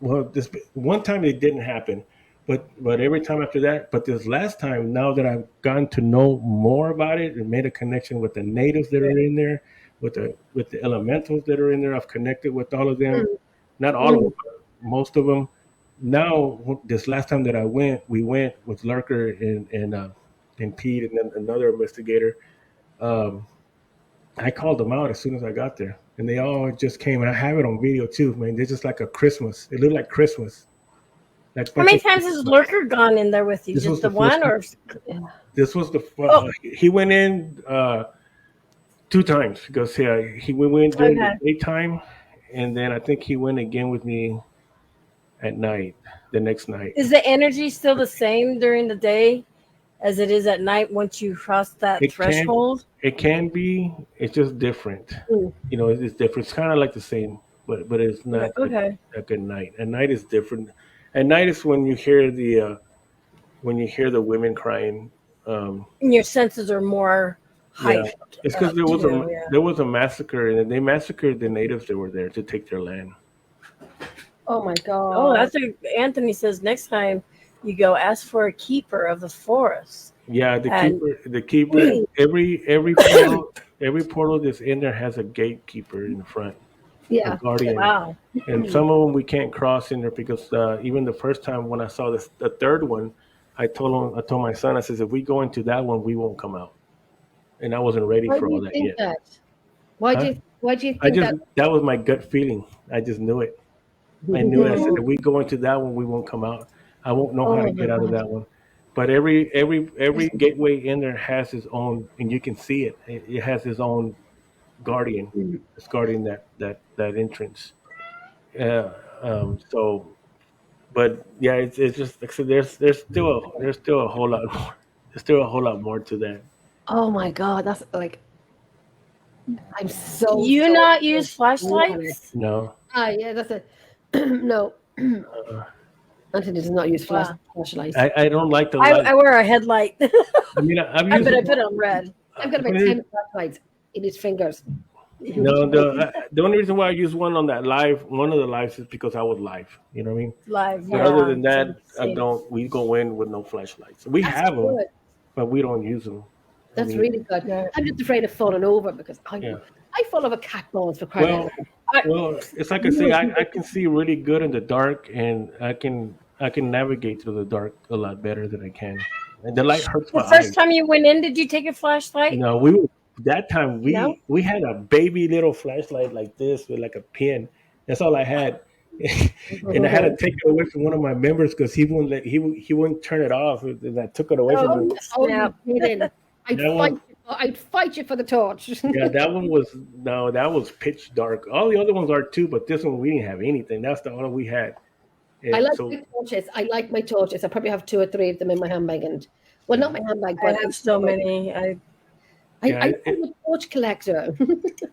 C: Well, this one time it didn't happen, but every time after that. But this last time, now that I've gotten to know more about it and made a connection with the natives that are in there, with the elementals that are in there, I've connected with all of them. Not all of them,
A: Mm.
C: but most of them. Now, this last time that we went with Lurker and Pete and then another investigator. Um, I called them out as soon as I got there, and they all just came. And I have it on video too, man. They're just like a Christmas. It looked like Christmas. Like
B: How
C: bunch
B: many
C: of
B: times has Lurker gone in there with you?
C: this was
B: Just
C: the
B: the
C: first
B: one,
C: time.
B: or
C: This was the
B: oh,
C: he went in 2 times because he went during the
B: okay.
C: daytime, and then I think he went again with me at night, the next night.
B: Is the energy still the same during the day as it is at night once you cross that
C: It can
B: threshold?
C: it can be. It's just different.
A: Mm.
C: It's different. It's kind of like the same, but it's not
B: Okay.
C: like at night. At night is different. At night is when you hear the women crying.
B: And your senses are more
C: Yeah,
B: hyped
C: it's because
B: up too. Yeah.
C: there was a massacre, and they massacred the natives that were there to take their land.
A: Oh my
B: Oh,
A: God.
B: that's what Anthony says. Next time you go, ask for a keeper of the forest.
C: Yeah,
B: And
C: the keeper. Every portal that's in there has a gatekeeper in the front, a
A: Yeah.
C: guardian,
B: wow.
C: and some of them we can't cross in there because even the first time when I saw the third one, I told my son, I says, if we go into that one, we won't come out, and I wasn't ready
A: Why
C: for
A: do
C: all
A: you
C: that
A: think
C: yet.
A: that? Why do
C: Huh?
A: you think that?
C: That was my gut feeling. I just knew it. I knew it. I said,
B: Hmm.
C: if we go into that one, we won't come out. I won't know how to
A: Oh my
C: get out of
A: God.
C: that one. But every gateway in there has its own, and you can see it. It has its own guardian.
A: Mm.
C: It's guarding that entrance. Yeah. So, but yeah, it's just like I said, there's still a whole lot more. There's still a whole lot more to that.
A: Oh my God. That's like I'm
B: Do
A: so
B: you
A: so
B: not use
A: honored.
B: flashlights?
C: No.
A: Yeah, that's it. No,
C: Uh,
A: Anthony does not use
B: Wow.
A: flashlights.
C: I don't like the
B: I
C: light.
B: wear a headlight.
C: I mean, I've
B: I
C: used
B: bet
C: it.
B: I put it on red.
A: I've got about
C: When
A: 10 flashlights in his fingers.
C: No, the only reason why I used one of the lives is because I was live. You know what I mean?
B: Live,
C: But other
B: yeah.
C: than
B: So
C: that, I
B: see.
C: don't. We go in with no flashlights. We
A: That's
C: have them,
A: good.
C: but we don't use them. I
A: That's
C: mean,
A: really good.
B: Yeah.
A: I'm just afraid of falling over because
C: yeah.
A: I fall over cat bones for crying out
C: Well,
A: loud.
B: I,
C: well, it's like I say. I can see really good in the dark, and I can navigate through the dark a lot better than I can. And the light hurts
B: the
C: my
B: first
C: eyes.
B: time you went in, did you take a flashlight?
C: No, we were that time
B: No.
C: we had a baby little flashlight like this with like a pin. That's all I had, and I had to take it away from one of my members because he wouldn't turn it off, and I took it away from him.
A: Oh, you
B: Snap.
A: didn't.
C: That one,
A: I'd fight you for the torch.
C: yeah, that one was no, that was pitch dark. All the other ones are too, but this one we didn't have anything. That's the only we had.
A: I
C: And
A: like
C: so
A: my torches. I like my torches. I probably have 2 or 3 of them in my handbag, and well, not my handbag,
B: I
A: but
B: have so many.
C: yeah,
A: I'm a torch collector.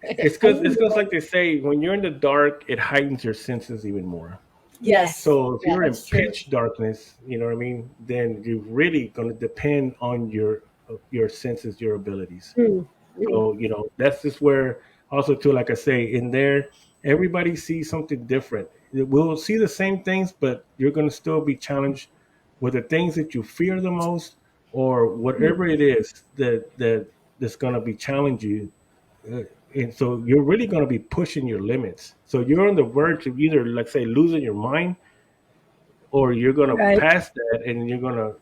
C: it's because like they say, when you're in the dark, it heightens your senses even more.
B: Yes.
C: So if
A: Yeah,
C: you're in
B: that's true.
C: pitch darkness, you know what I mean, then you're really going to depend on your senses, your abilities.
A: Mm,
C: So that's just where also too, like I say, in there, everybody sees something different. We'll see the same things, but you're going to still be challenged with the things that you fear the most, or whatever it is that's going to be challenge you. Uh, and so you're really going to be pushing your limits. So you're on the verge of either, like say, losing your mind, or you're going to
B: Right.
C: pass that, and you're gonna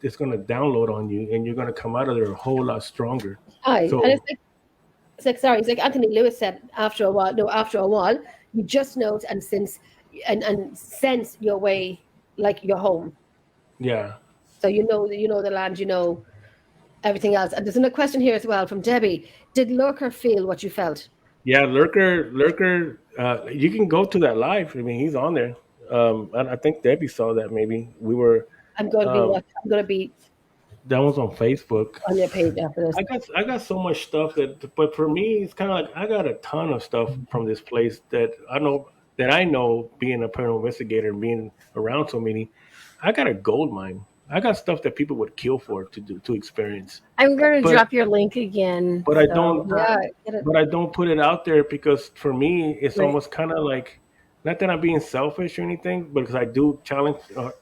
C: it's going to download on you, and you're going to come out of there a whole lot stronger.
A: aye, and
C: So
A: it's like Anthony Lewis said. After a while, no, after a while, you just know and sense your way like your home.
C: yeah,
A: So you know the land, you know everything else. And there's another question here as well from Debbie. Did Lurker feel what you felt?
C: yeah, Lurker. You can go to that live. I mean, he's on there. I think Debbie saw that. Maybe we were.
A: I'm going to be
C: Um,
A: watching. I'm going to be
C: that one's on Facebook.
A: on your page after this.
C: I got so much stuff but for me, it's kind of like I got a ton of stuff from this place that I know being a paranormal investigator and being around so many. I got a gold mine. I got stuff that people would kill for to experience,
B: I'm going to
C: but
B: drop your link again.
C: but I
B: So,
C: don't
A: Yeah, get it.
C: but I don't put it out there because for me, it's
B: right.
C: almost kind of like not that I'm being selfish or anything, but because I do challenge.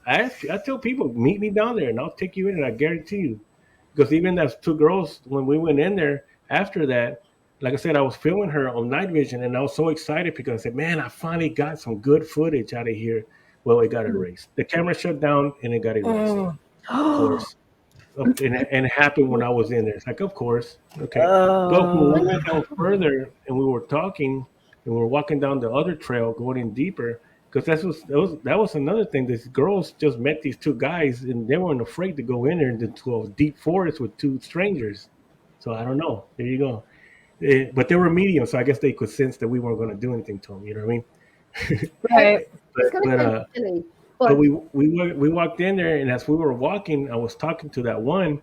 C: I tell people, meet me down there and I'll take you in, and I guarantee you. Because even as two girls, when we went in there after that, like I said, I was filming her on night vision, and I was so excited because I said, "Man, I finally got some good footage out of here." Well, it got erased. The camera shut down, and it got erased.
B: Mm.
C: Of course, and it happened when I was in there. It's like, of course, okay. But when we
B: Oh,
C: went down further and we were talking and we were walking down the other trail, going in deeper, because that was another thing. These girls just met these two guys and they weren't afraid to go in there into a deep forest with two strangers. So I don't know. There you go. But they were medium, so I guess they could sense that we weren't going to do anything to them. You know what I mean?
B: right.
A: It's
C: but
A: going to
C: but
A: sound
C: uh,
A: silly,
C: but
A: but
C: we walked in there, and as we were walking, I was talking to that one,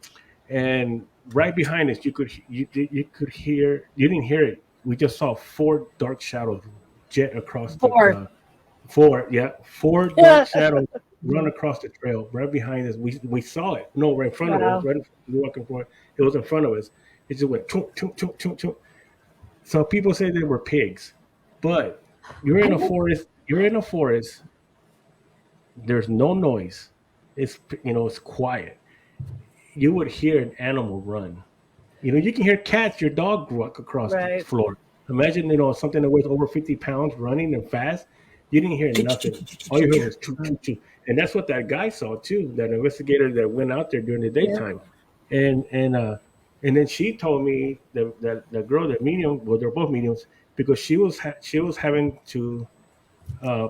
C: and right behind us, you could hear, you didn't hear it. We just saw four dark shadows jet across the
B: Four.
C: four dark shadows run across the trail right behind us. We saw it. No, right in front of us.
B: Wow.
C: Right, we were walking for it. It was in front of us. It just went chunk, chunk, chunk, chunk, chunk. So people say they were pigs, but you're
A: I
C: in a
A: think
C: forest. You're in a forest. There's no noise. It's quiet. You would hear an animal run. You can hear cats, your dog walk across the
B: Right.
C: floor. Imagine, something that weighs over 50 pounds running and fast. You didn't hear nothing. All you heard was choo, choo, choo. And that's what that guy saw too, that investigator that went out there during the
B: Yeah.
C: daytime. And then she told me that the girl, that medium, well, they're both mediums, because she was having to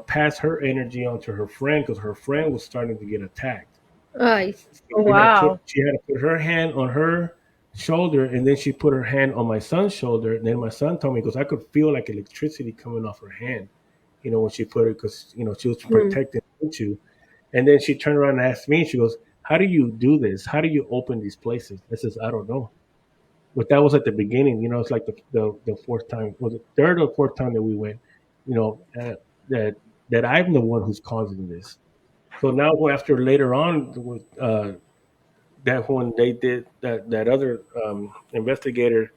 C: pass her energy onto her friend because her friend was starting to get attacked.
A: right.
B: Oh, wow.
C: She had to put her hand on her shoulder, and then she put her hand on my son's shoulder. And then my son told me, because I could feel like electricity coming off her hand, when she put it, because she was
B: Hmm.
C: protecting you. And then she turned around and asked me, she goes, "How do you do this? How do you open these places?" I says, "I don't know." But that was at the beginning. It's like the fourth time, was it third or fourth time that we went. You know that that I'm the one who's causing this. So now, after later on, that when they did that other investigator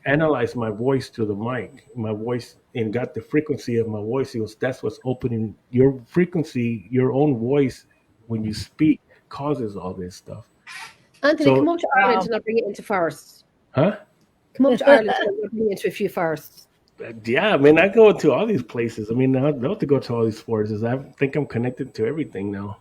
C: analyzed my voice to the mic, my voice, and got the frequency of my voice. He goes, "That's what's opening your frequency, your own voice when you speak causes all this stuff."
A: Anthony, come
C: So,
A: up to Ireland
B: Wow.
A: and I'll bring you into forests.
C: huh?
A: Come up to Ireland and I'll bring you into a few forests.
C: Yeah, I mean, I go to all these places. I mean, I'd love to go to all these forests. I think I'm connected to everything now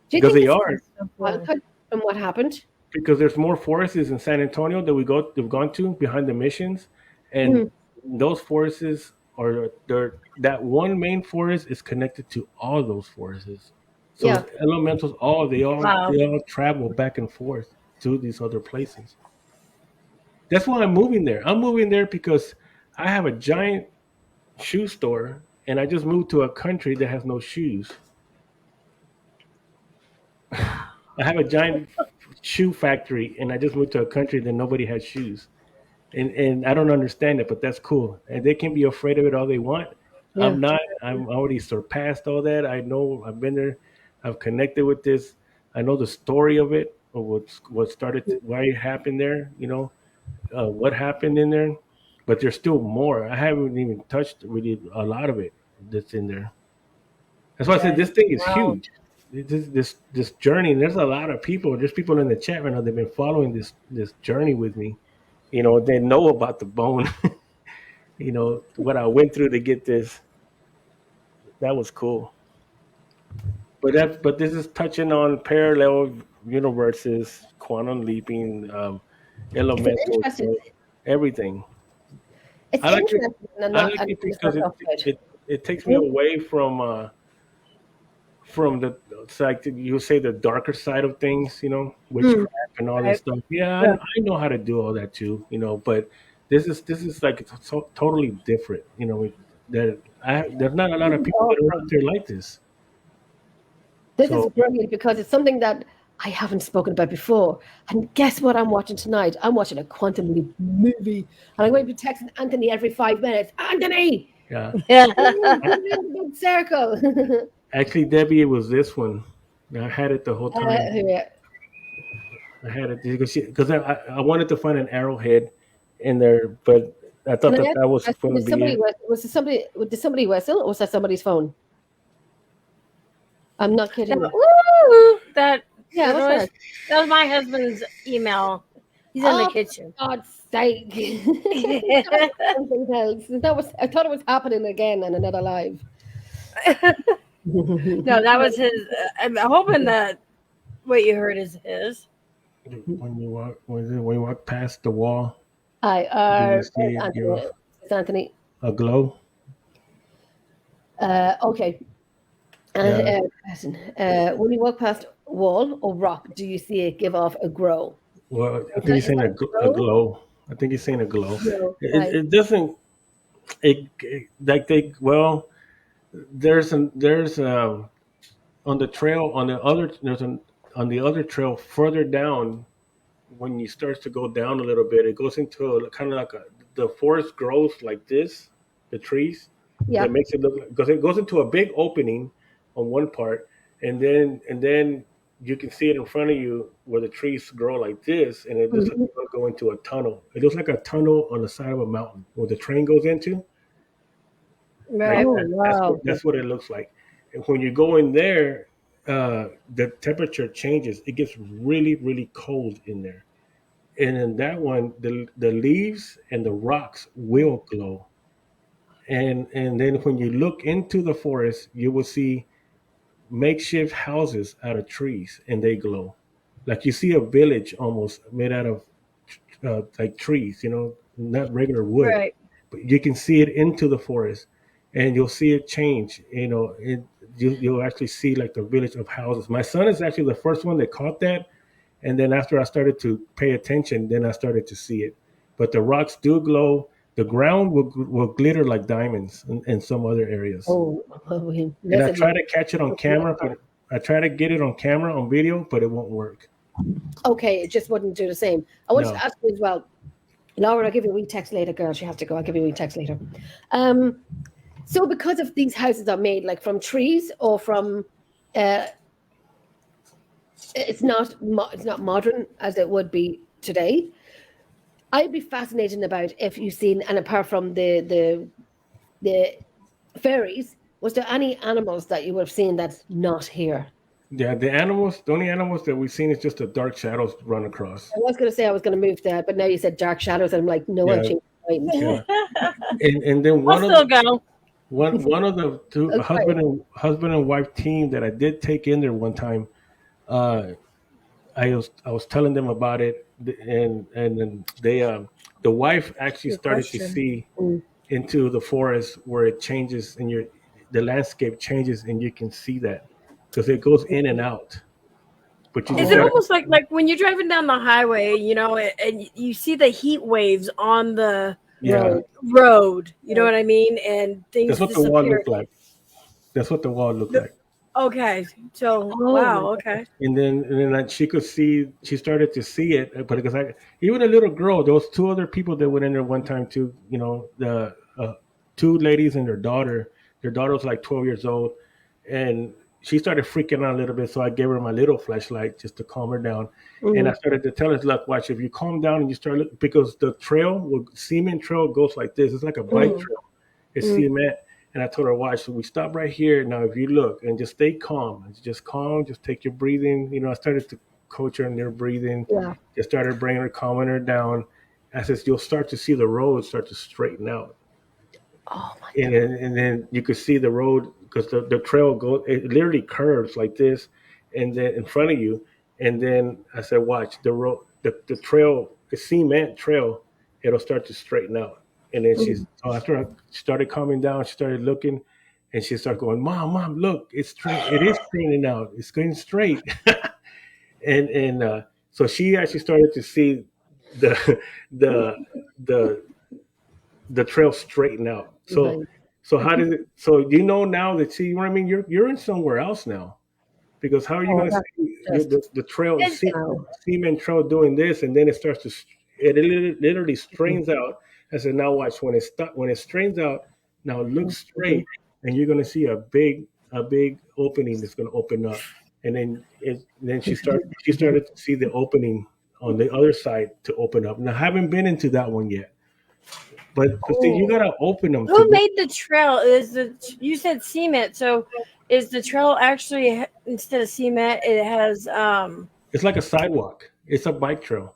A: Do you
C: because
A: think
C: they
A: this
C: are.
A: is childhood from what happened?
C: Because there's more forests in San Antonio that we've gone to behind the missions, and
A: Mm,
C: those forests are there. That one main forest is connected to all those forests. So
A: yeah.
C: elementals,
B: Wow.
C: they all travel back and forth to these other places. That's why I'm moving there. I'm moving there because I have a giant shoe store, and I just moved to a country that has no shoes. I have a giant shoe factory, and I just moved to a country that nobody has shoes. And I don't understand it, but that's cool. And they can be afraid of it all they want.
A: Yeah.
C: I'm not. I'm already surpassed all that. I know. I've been there. I've connected with this. I know the story of it, of what started, why it happened there. What happened in there. But there's still more. I haven't even touched really a lot of it that's in there. That's why I said
B: Right.
C: this thing is
B: Wow.
C: huge. This journey. And there's a lot of people. There's people in the chat right now. They've been following this journey with me. They know about the bone. What I went through to get this. That was cool. But this is touching on parallel universes, quantum leaping,
A: It's an
C: elemental,
A: interesting.
C: so everything.
A: It's
C: I like it.
A: interesting and
C: I
A: not
C: like
A: and
C: it
A: it's
C: because
A: not
C: it
A: that good.
C: it, it takes me away from the, it's like you say, the darker side of things,
B: Hmm.
C: witchcraft and all this
B: Right.
C: stuff. Yeah,
B: Yeah.
C: I know how to do all that too, but this is like it's so totally different. There's not a lot of people that are out there like this.
A: This is
C: So
A: brilliant because it's something that I haven't spoken about before. And guess what I'm watching tonight? I'm watching a quantum leap movie. And I'm going to be texting Anthony every 5 minutes. Anthony!
C: yeah,
B: Yeah.
A: Big circle.
C: actually, Debbie, it was this one. I had it the whole time.
A: Yeah.
C: I had it because I wanted to find an arrowhead in there, but I thought
A: Can I
C: that
A: ask
C: that
A: you
C: was
A: a question?
C: going to
A: Did
C: be
A: somebody
C: it.
A: whistle or was that somebody's phone? I'm not kidding you.
B: Woo! That
A: Yeah, what's
B: was
A: that?
B: that was my husband's email. He's in the
A: Oh,
B: kitchen.
A: for God's sake. That was something else. I thought it was happening again on another live.
B: No, that was his. I'm hoping that what you heard is his.
C: When you walk past the wall,
A: Hi,
C: do you see it give
A: Anthony.
C: off
A: It's Anthony.
C: a glow?
A: Okay.
C: Yeah.
A: Question. When you walk past a wall or rock, do you see it give off a grow?
C: Well, I
A: Is
C: think he's
A: that
C: saying a
A: grow?
C: glow. I think he's saying a glow.
A: No.
C: It,
A: Right.
C: it doesn't. Like they well. There's on the trail on the other there's an on the other trail further down. When you start to go down a little bit, it goes into kind of like the forest grows like this, the trees.
A: Yeah.
C: That makes it look like, because it goes into a big opening on one part, and then you can see it in front of you where the trees grow like this, and it looks like
A: Mhm.
C: it's going to go into a tunnel. It looks like a tunnel on the side of a mountain where the train goes into. Like
B: Right.
A: Oh,
C: that.
A: wow.
C: That's what it looks like. And when you go in there, the temperature changes. It gets really really cold in there. And in that one, the leaves and the rocks will glow. And then when you look into the forest, you will see makeshift houses out of trees, and they glow. Like you see a village almost made out of like trees, not regular wood,
B: Right.
C: but you can see it into the forest, and you'll see it change. You'll actually see like the village of houses. My son is actually the first one that caught that, and then after I started to pay attention, then I started to see it. But the rocks do glow. The ground will glitter like diamonds in some other areas.
A: Oh,
C: And I
A: listen.
C: try to catch it on camera, but I try to get it on camera on video, but it won't work.
A: Okay, it just wouldn't do the same. I wanted
C: No.
A: to ask you as well. Laura, I'll give you a wee text later, girl. She has to go. I'll give you a wee text later. So because of these houses are made like from trees or from it's not modern as it would be today. I'd be fascinated about if you've seen, and apart from the fairies, was there any animals that you would have seen that's not here?
C: Yeah, the only animals that we've seen is just the dark shadows run across.
A: I was going to say I was going to move that, but now you said dark shadows, and I'm like, no, I've
C: Yeah,
A: changed my mind.
C: yeah. And then
B: I'll still go.
C: one of the two
A: That's right.
C: husband and wife team that I did take in there one time. Uh, I was telling them about it, and then the wife actually
B: Good
C: started to
B: question.
C: see
A: Mm.
C: into the forest where it changes and the landscape changes, and you can see that because it goes in and out. But you
B: Is
C: just
B: it
C: got
B: almost like when you're driving down the highway, and you see the heat waves on the
C: yeah.
B: road? You know what I mean? And things
C: That's what the wall
B: disappear.
C: looked like. That's what the wall looked
B: The-
C: like.
B: Okay, so
A: Oh,
B: wow, okay.
C: And then she started to see it, but because even a little girl, there was two other people that went in there one time too. The two ladies and their daughter was like 12 years old, and she started freaking out a little bit. So I gave her my little flashlight just to calm her down, and I started to tell her, look, watch, if you calm down and you start looking, because the cement trail goes like this. It's like a bike trail. It's cement. And I told her, watch, so we stop right here. Now, if you look and just stay calm, just take your breathing. I started to coach her in their breathing.
A: yeah.
C: Just started bringing her, calming her down. I said, you'll start to see the road start to straighten out.
A: Oh my
C: And then you could see the road because the trail it literally curves like this. And then in front of you. And then I said, watch, the road, the trail, the cement trail, it'll start to straighten out. And then so after I started calming down, she started looking, and she started going, "Mom, look, it's straight. It is straightening out. It's going straight." And so she actually started to see the the the the trail straighten out. So
A: God.
C: so how did it? So now that, see what I mean? You're in somewhere else now. because how are you
A: Oh,
C: going to
A: that's
C: see
A: just
C: the trail,
B: It's,
C: cement trail doing this, and then it starts to, it literally strains out. I said, now watch when it strains out. Now look straight, and you're going to see a big opening that's going to open up, and then she started to see the opening on the other side to open up. Now I haven't been into that one yet, but see, you
B: oh.
C: gotta open them to
B: Who
C: go.
B: made the trail? You said cement, so is the trail actually instead of cement it has
C: It's like a sidewalk. It's a bike trail.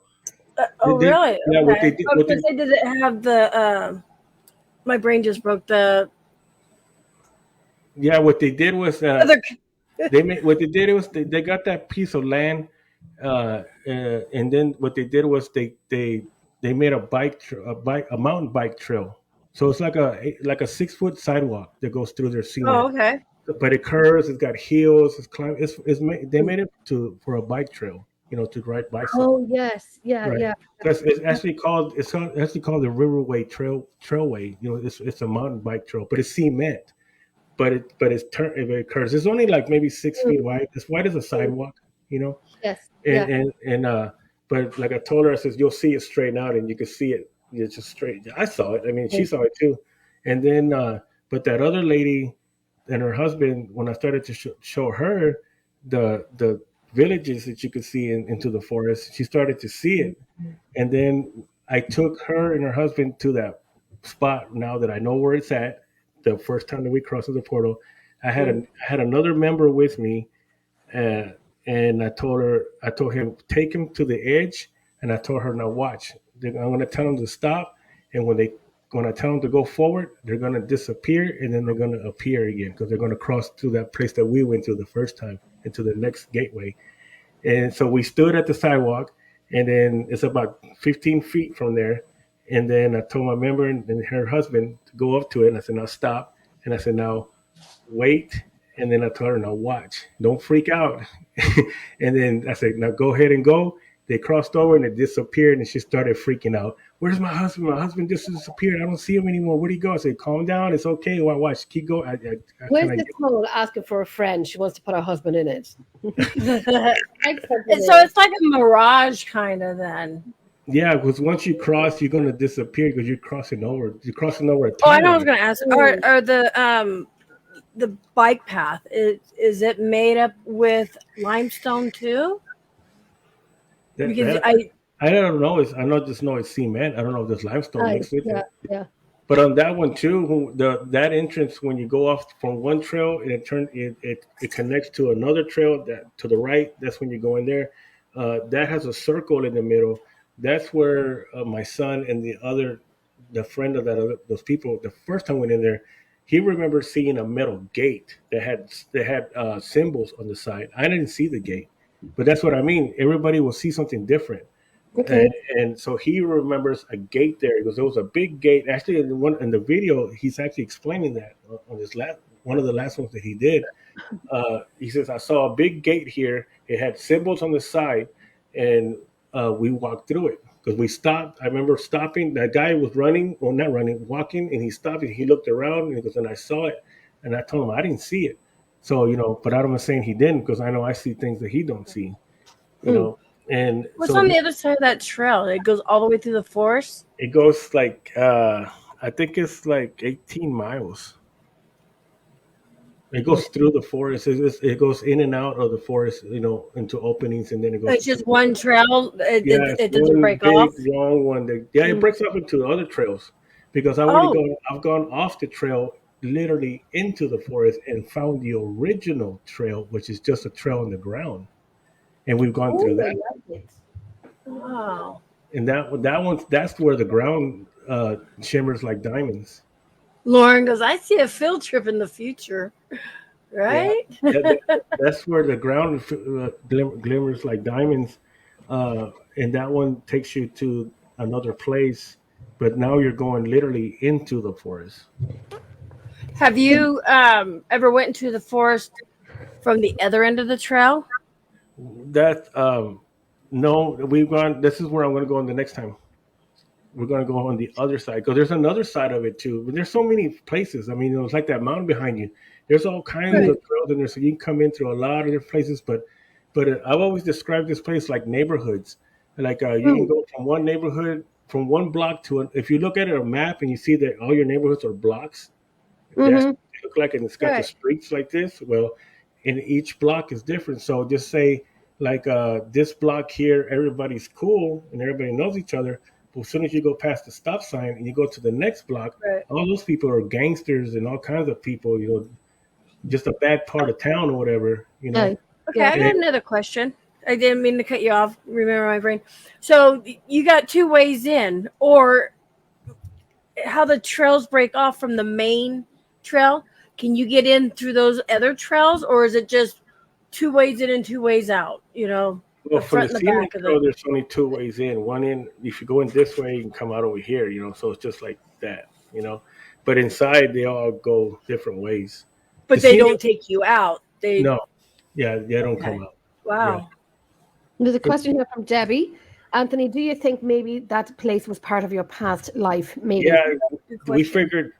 B: oh really?
C: Yeah, what they
B: Okay.
C: did,
B: I was gonna say, does it have the my brain just broke the
C: what they did was
B: other
C: they made what they did was they got that piece of land, and then what they did was they made a mountain bike trail. So it's like a 6 foot sidewalk that goes through their
B: Oh,
C: cement,
B: okay.
C: but it curves. It's got hills. They made it for a bike trail, to ride bicycles.
A: oh yes, yeah,
C: Right.
A: yeah.
C: It's actually called the Riverway Trailway. It's a mountain bike trail, but it's cement. It curves. It's only like maybe 6 feet wide, as wide as a sidewalk. You know,
A: Yes, yeah.
C: and but like I told her, I says you'll see it straighten out, and you can see it. It's just straight. I saw it. I mean, she saw it too. And then, but that other lady and her husband, when I started to show her the villages that you could see into the forest, she started to see it. And then I took her and her husband to that spot. Now that I know where it's at, the first time that we crossed the portal, I had another member with me, uh, and I told him, take him to the edge, and I told her, now watch. I'm going to tell them to stop, and when I tell them to go forward, they're going to disappear, and then they're going to appear again because they're going to cross through that place that we went to the first time into the next gateway. And so we stood at the sidewalk, and then it's about 15 feet from there. And then I told my member and her husband to go up to it, and I said, now stop. And I said, now wait. And then I told her, now watch, don't freak out. And then I said, now go ahead and go. They crossed over and it disappeared, and she started freaking out. Where's my husband? My husband just disappeared. I don't see him anymore. Where'd he go? I said, calm down. It's okay. Well, watch. Keep going. I
A: Where's
C: kind
A: this whole asking for a friend? She wants to put her husband in it.
B: So it's like a mirage kind of then.
C: Yeah, because once you cross, you're going to disappear because you're crossing over. You're crossing over a
B: Oh, I know. I
C: tunnel.
B: was going to ask. Are the bike path is it made up with limestone too? Because
C: I don't know. Just know it's cement. I don't know if there's limestone mixed with
A: yeah,
C: it.
A: yeah.
C: But on that one too, that entrance when you go off from one trail and it connects to another trail that to the right. That's when you go in there. That has a circle in the middle. That's where my son and the friend of those people, the first time we went in there, he remembers seeing a metal gate that had symbols on the side. I didn't see the gate, but that's what I mean. Everybody will see something different.
A: Okay.
C: And so he remembers a gate there. He goes, there was a big gate. Actually, in the video, he's actually explaining that on this one of the last ones that he did. He says, I saw a big gate here. It had symbols on the side, and we walked through it because we stopped. I remember stopping. That guy was running, well, not running, walking, and he stopped and he looked around and he goes, and I saw it, and I told him I didn't see it. So but I'm not saying he didn't because I know I see things that he don't see. You know. And
B: what's
C: so
B: on the other side of that trail? It goes all the way through the forest.
C: it goes like I think it's like 18 miles. It goes through the forest. It goes in and out of the forest, into openings, and then it goes.
B: It's just one trail.
C: Yeah,
B: It doesn't break
C: big,
B: off.
C: long one. It breaks up into other trails because I've gone off the trail literally into the forest and found the original trail, which is just a trail on the ground, and we've gone through that.
B: Wow.
C: And that's where the ground shimmers like diamonds.
B: Lauren goes, I see a field trip in the future, right?
C: Yeah, that's where the ground glimmers like diamonds, and that one takes you to another place. But now you're going literally into the forest.
B: Have you ever went into the forest from the other end of the trail?
C: That no, we've gone. This is where I'm going to go on the next time. We're going to go on the other side because there's another side of it too. But there's so many places. I mean, it's like that mountain behind you. There's all kinds
B: Right.
C: of trails in there, so you can come in through a lot of different places. But I've always described this place like neighborhoods. Like you can
A: Mm,
C: go from one neighborhood, from one block to an. If you look at a map and you see that all your neighborhoods are blocks, that's
A: mm-hmm.
C: what they look like, and it's got the
B: Right.
C: streets like this. Well, in each block is different. So just say like this block here, everybody's cool and everybody knows each other. But as soon as you go past the stop sign and you go to the next block,
B: Right.
C: all those people are gangsters and all kinds of people. Just a bad part of town or whatever.
A: Yeah,
B: Okay,
A: yeah.
B: I got another question. I didn't mean to cut you off. Remember my brain. So you got two ways in, or how the trails break off from the main trail? Can you get in through those other trails, or is it just two ways in and two ways out?
C: Well,
B: The
C: from the
B: front and the
C: scenic
B: back of
C: trail,
B: the.
C: there's only two ways in. One in, if you go in this way, you can come out over here. So it's just like that. But inside, they all go different ways. The
B: But they
C: scenic,
B: don't take you out. They.
C: no, yeah, they don't come
B: Okay.
C: out. Yeah.
B: Wow.
A: There's a question here from Debbie. Anthony, do you think maybe that place was part of your past life? Maybe.
C: Yeah,
B: Good
C: we
B: question.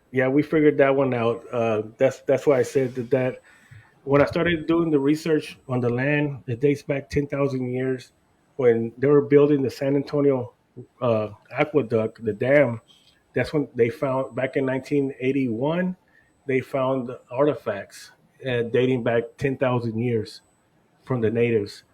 C: figured that one out. That's why I said that when I started doing the research on the land, it dates back 10,000 years when they were building the San Antonio aqueduct, the dam. That's when they found back in 1981. They found artifacts dating back 10,000 years from the natives.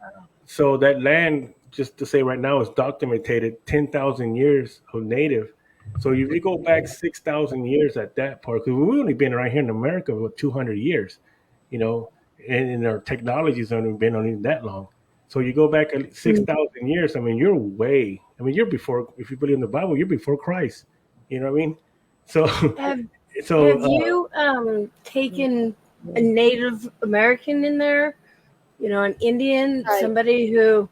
C: So that land, just to say right now, is documented 10,000 years of native. So if you go back 6,000 years at that part, because we've only been around here in America for 200 years, you know, and our technology's only been on even that long. So you go back at
A: Mm.
C: 6,000 years, I mean, you're before, if you believe in the Bible, you're before Christ. You know what I mean? So,
B: Have
C: so
B: Have you taken a Native American in there? An Indian,
A: Right.
B: somebody who,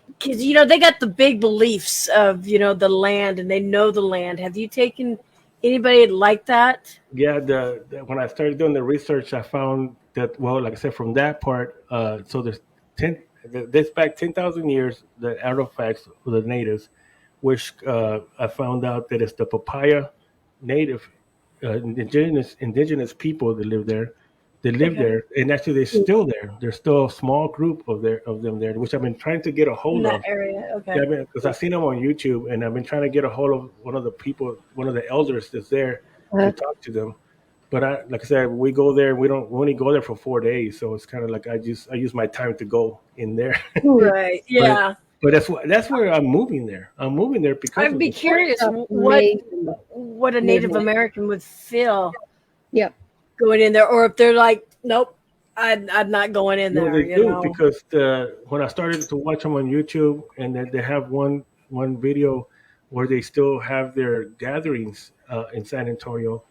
B: because they got the big beliefs of the land, and they know the land. Have you taken anybody like that?
C: yeah, when I started doing the research, I found that, well, like I said, from that part, so there's ten this back 10,000 years, the artifacts of the natives, which I found out that it's the papaya native indigenous people that live there. They live
B: Okay,
C: there, and actually they're still there. There's still a small group of them there, which I've been trying to get a
B: in
C: hold
B: that
C: of.
B: area. Okay.
C: Yeah, because I've seen them on YouTube, and I've been trying to get a hold of one of the people, one of the elders that's there to
A: Uh,
C: talk to them. But like I said, we go there. We only go there for 4 days, so it's kind of like I use my time to go in there.
A: mm.
B: Right.
C: but
B: Yeah.
C: but that's where I'm moving there. I'm moving there because
B: I'd
C: of
B: be
C: this.
B: curious
A: That's
B: what
A: amazing.
B: what a Native
A: Amazing.
B: American would feel
A: Yeah.
B: going in there, or if they're like, nope, I'm not going in
C: No,
B: there.
C: they do because when I started to watch them on YouTube, and then they have one video where they still have their gatherings in San Antonio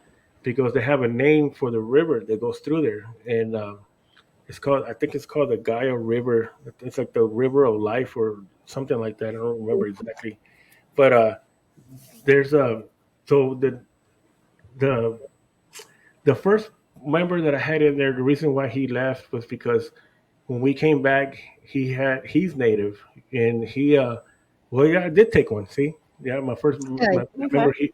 C: because they have a name for the river that goes through there, and I think it's called the Gaia River. It's like the River of Life or something like that. I don't remember exactly, but there's a so the the first member that I had in there. The reason why he left was because when we came back, he's native, and well, yeah, I did take one. See, yeah,
A: Okay.
C: I
B: Okay.
C: remember he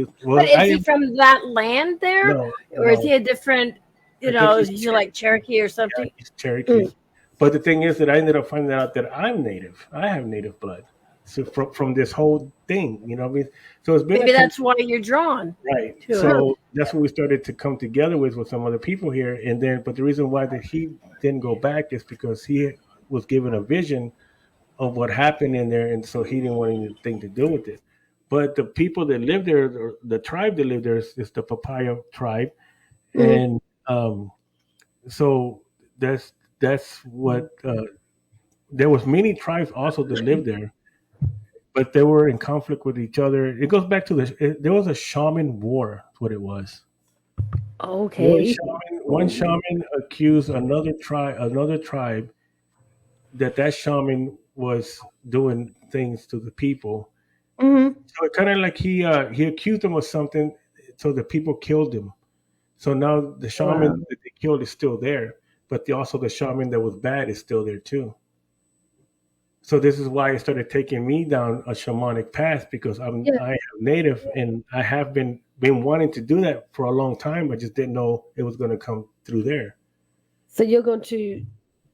B: But
C: well,
B: is
C: I
B: he from that land there,
C: no
B: or is
C: no,
B: he a different?
C: I think
B: Is he like Cherokee or something?
C: He's Cherokee.
A: Mm.
C: But the thing is that I ended up finding out that I'm native. I have native blood. So from this whole thing, you know what I mean? So it's been a
B: Maybe that's why you're drawn
C: right.
B: to it.
A: Sure.
C: So that's what we started to come together with some other people here. And then, but the reason why that he didn't go back is because he was given a vision of what happened in there, and so he didn't want anything to do with it. But the people that live there, or the tribe that live there, is the Papaya tribe,
A: Mm.
C: and so that's what there was many tribes also that lived there, but they were in conflict with each other. It goes back to there was a shaman war. That's what it was.
A: Okay.
C: One shaman accused another tribe that shaman was doing things to the people.
A: Hmm.
C: So it kind of like he accused them of something, so the people killed him. So now the shaman
A: Wow.
C: that they killed is still there, but also the shaman that was bad is still there too. So this is why it started taking me down a shamanic path because
A: Yeah.
C: I am native, and I have been been wanting to do that for a long time. I just didn't know it was going to come through there.
A: So you're going to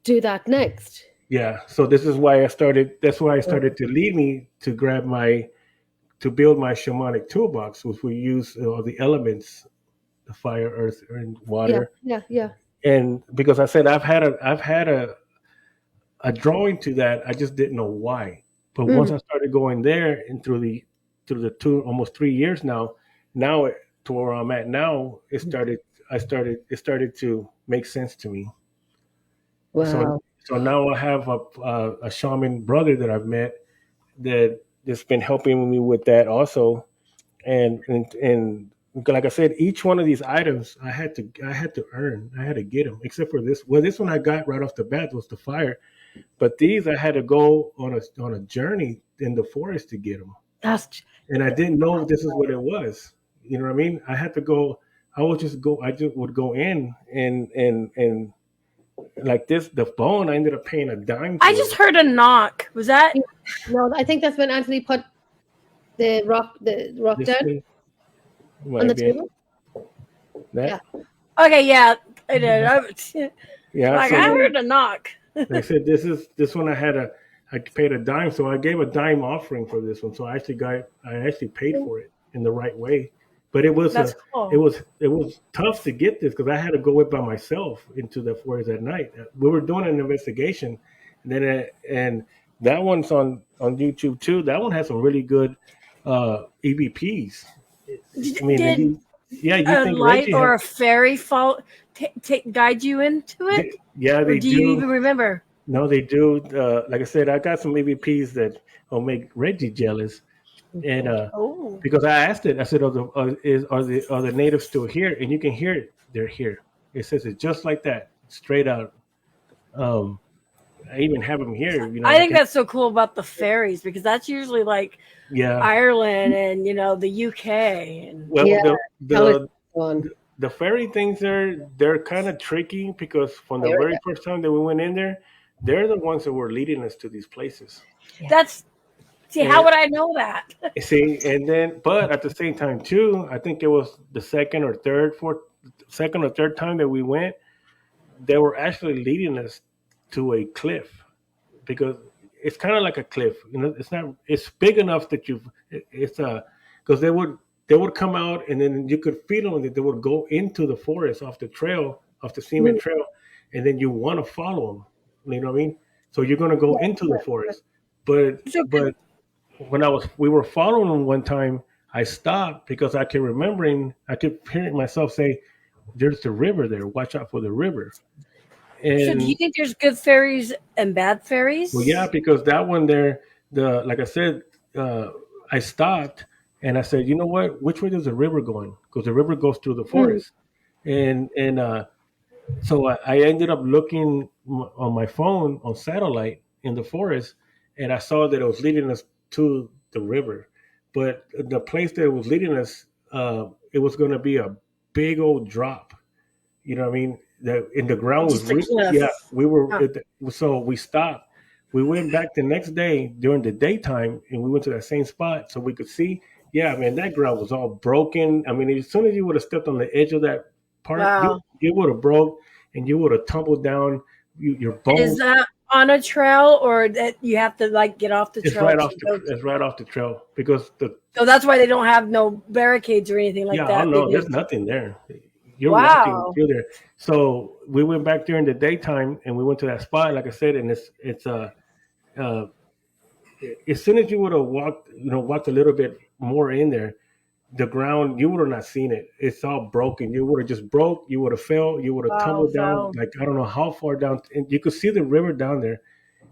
A: do that next.
C: Yeah. So this is why I started. That's why I started to lead me to to build my shamanic toolbox, which we use all the elements, the fire, earth, and water.
A: Yeah.
C: And because I said I've had a drawing to that, I just didn't know why. But once I started going there and through the almost 3 years now to where I'm at now, it started to make sense to me.
A: Wow.
C: So now I have a shaman brother that I've met that's been helping me with that also, and like I said, each one of these items I had to earn. I had to get them, except for this. Well, this one I got right off the bat was the fire, but these I had to go on a journey in the forest to get them,
A: That's
C: and I didn't know this is what it was. You know what I mean? I had to go. I would just go. I just would go in and like this. The phone I ended up paying a dime.
B: I
C: for
B: just
C: it.
B: heard a knock. Was that?
A: no. I think that's when Anthony put the rock
C: This
A: down
C: thing might
A: on the
C: be
A: table.
C: that.
A: Yeah.
B: Okay, yeah, I did.
C: Yeah.
B: Like
C: So
B: I heard a knock.
C: like I said, this one I paid a dime, so I gave a dime offering for this one. So I actually paid for it in the right way. But
B: That's cool.
C: it was tough to get this because I had to go it by myself into the forest at night. We were doing an investigation, and then and that one's on YouTube too. That one has some really good EVPs. I mean,
B: Did
C: you
B: a
C: think
B: light
C: Reggie
B: or a fairy guide you into it?
C: yeah,
B: Or
C: they
B: do you even remember?
C: No, they do. Like I said, I got some EVPs that will make Reggie jealous, and
B: Oh,
C: because I asked it, I said, are the natives still here?" And you can hear it; they're here. It says it just like that, straight out. Um, I even have them here. You know,
B: I think that's so cool about the fairies because that's usually like
C: yeah.
B: Ireland and the UK. And
C: Well,
A: Yeah, tell us
C: the
A: one.
C: the fairy things they're kind of tricky because from the very first time that we went in there, they're the ones that were leading us to these places.
B: how would I know that?
C: See, and then, but at the same time too, I think it was the second or third time that we went, they were actually leading us to a cliff because it's kind of like a cliff. You know, it's big enough that because they would come out and then you could feel them that they would go into the forest off the cement trail, and then you want to follow them. You know what I mean? So you're going to go into the forest, but when we were following them one time, I stopped because I kept hearing myself say, "There's the river there. Watch out for the river."
B: So do
C: And
B: you think there's good fairies and bad fairies?
C: well, yeah, because that one there, like I said, I stopped and I said, "You know what? Which way does the river going?" Because the river goes through the forest, and so I ended up looking on my phone on satellite in the forest, and I saw that it was leading us to the river, but the place that it was leading us, it was going to be a big old drop. You know what I mean? In the ground was
B: Just a cliff.
C: yeah. We were
B: Huh.
C: so we stopped. We went back the next day during the daytime, and we went to that same spot so we could see. Yeah, man, that ground was all broken. I mean, as soon as you would have stepped on the edge of that part,
B: Wow.
C: you would have broke, and you would have tumbled down. Your bones.
B: Is that on a trail or that you have to like get off the
C: It's
B: trail?
C: it's right off the trail because
B: So that's why they don't have no barricades or anything like
C: yeah,
B: that.
C: oh no,
B: They
C: there's
B: just-
C: nothing there. You're
B: Wow.
C: walking through there. So we went back during the daytime and we went to that spot, like I said, and it's as soon as you would have walked a little bit more in there, the ground you would have not seen it. It's all broken. You would have just broke. You would have fell. You would have tumbled down
B: Wow.
C: like I don't know how far down, and you could see the river down there.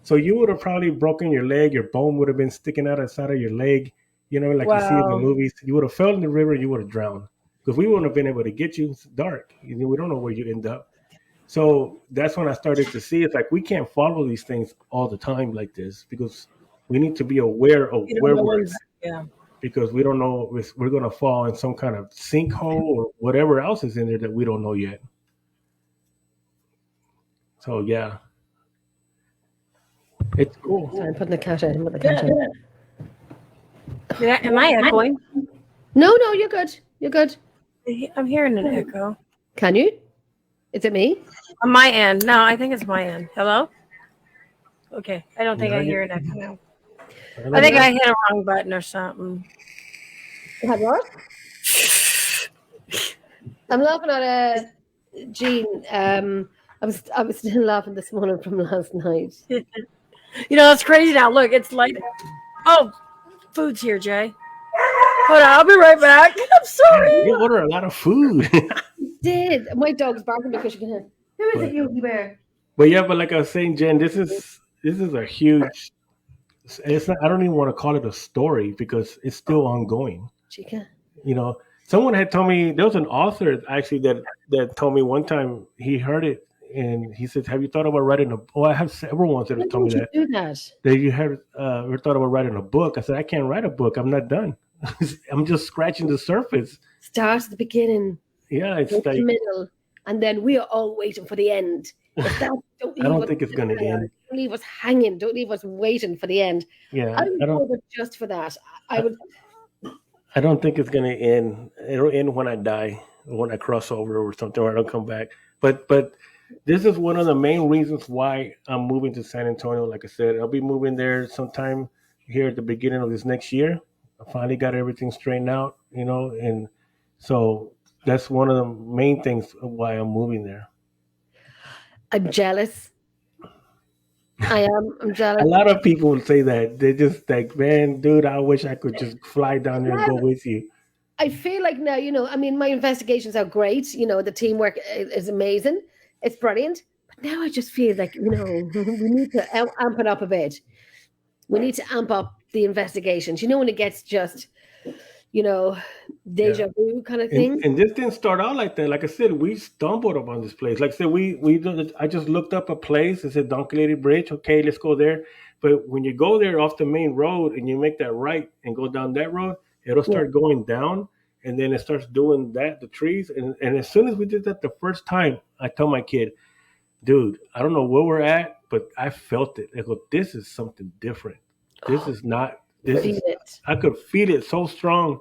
C: So you would have probably broken your leg. Your bone would have been sticking out outside of your leg. You know, like you see in the
B: Wow.
C: movies. You would have fell in the river. You would have drowned because we wouldn't have been able to get you. It's dark. We don't know where you end up. So that's when I started to see it's like we can't follow these things all the time like this because we need to be aware of
B: You don't
C: where
B: know
C: we're
B: when's-
C: at
B: yeah.
C: because we don't know if we're going to fall in some kind of sinkhole or whatever else is in there that we don't know yet. So yeah, it's cool.
A: I'm putting the cat in. Put the cat in.
B: Am I echoing?
A: No, you're good. You're good.
B: I'm hearing an echo
A: Can you? Is it me?
B: on my end. No, I think it's my end. Hello. Okay, I don't think
C: No,
B: I hear an echo now.
C: don't
B: I think
C: know.
B: I hit a wrong button or something.
A: Had what? I'm laughing at Jean. I was still laughing this morning from last night.
B: You know, it's crazy now. Look, it's like, oh, food's here, Jay. Hold on, I'll be right back. I'm sorry.
C: You order a lot of food.
A: Did my dog's barking because you can hear. Who is it, Yogi Bear?
C: But yeah, but like I was saying, Jen, this is a huge. It's not. I don't even want to call it a story because it's still ongoing.
A: Chica.
C: You know, someone had told me there was an author actually that told me one time he heard it and he said, "Have you thought about writing a?" Oh, I have several ones that
A: Why
C: have told me
A: don't you
C: that
A: do that?
C: you had ever thought about writing a book. I said, "I can't write a book. I'm not done. I'm just scratching the surface."
A: Start at the beginning,
C: Yeah, it's
A: go to
C: like
A: the middle, and then we are all waiting for the end. If that, don't
C: I don't
A: us
C: think it's going to
A: hanging.
C: end.
A: Don't leave us hanging. Don't leave us waiting for the end.
C: Yeah,
A: I would
C: I don't.
A: go there just for that. I would.
C: I don't think it's going to end. It'll end when I die, or when I cross over or something, or I don't come back. But this is one of the main reasons why I'm moving to San Antonio. Like I said, I'll be moving there sometime here at the beginning of this next year. I finally got everything straightened out, and so that's one of the main things of why I'm moving there.
A: I'm jealous. I am. I'm
C: A
A: jealous.
C: lot of people will say that. They just like, man, dude, I wish I could just fly down there and go with you.
A: I feel like now, I mean, my investigations are great. The teamwork is amazing. It's brilliant. But now I just feel like, we need to amp it up a bit. We need to amp up the investigations. When it gets just, you know,
C: Yeah.
A: deja vu kind of
C: And,
A: thing.
C: and this didn't start out like that. Like I said, we stumbled upon this place. Like I said, I just looked up a place. It said Donkey Lady Bridge. Okay, let's go there. But when you go there off the main road and you make that right and go down that road, it'll
A: Yeah.
C: start going down, and then it starts doing that, the trees. And as soon as we did that the first time, I told my kid, dude, I don't know where we're at, but I felt it. I go, this is something different. This is not. This
A: Feel
C: is.
A: it.
C: I could feel it so strong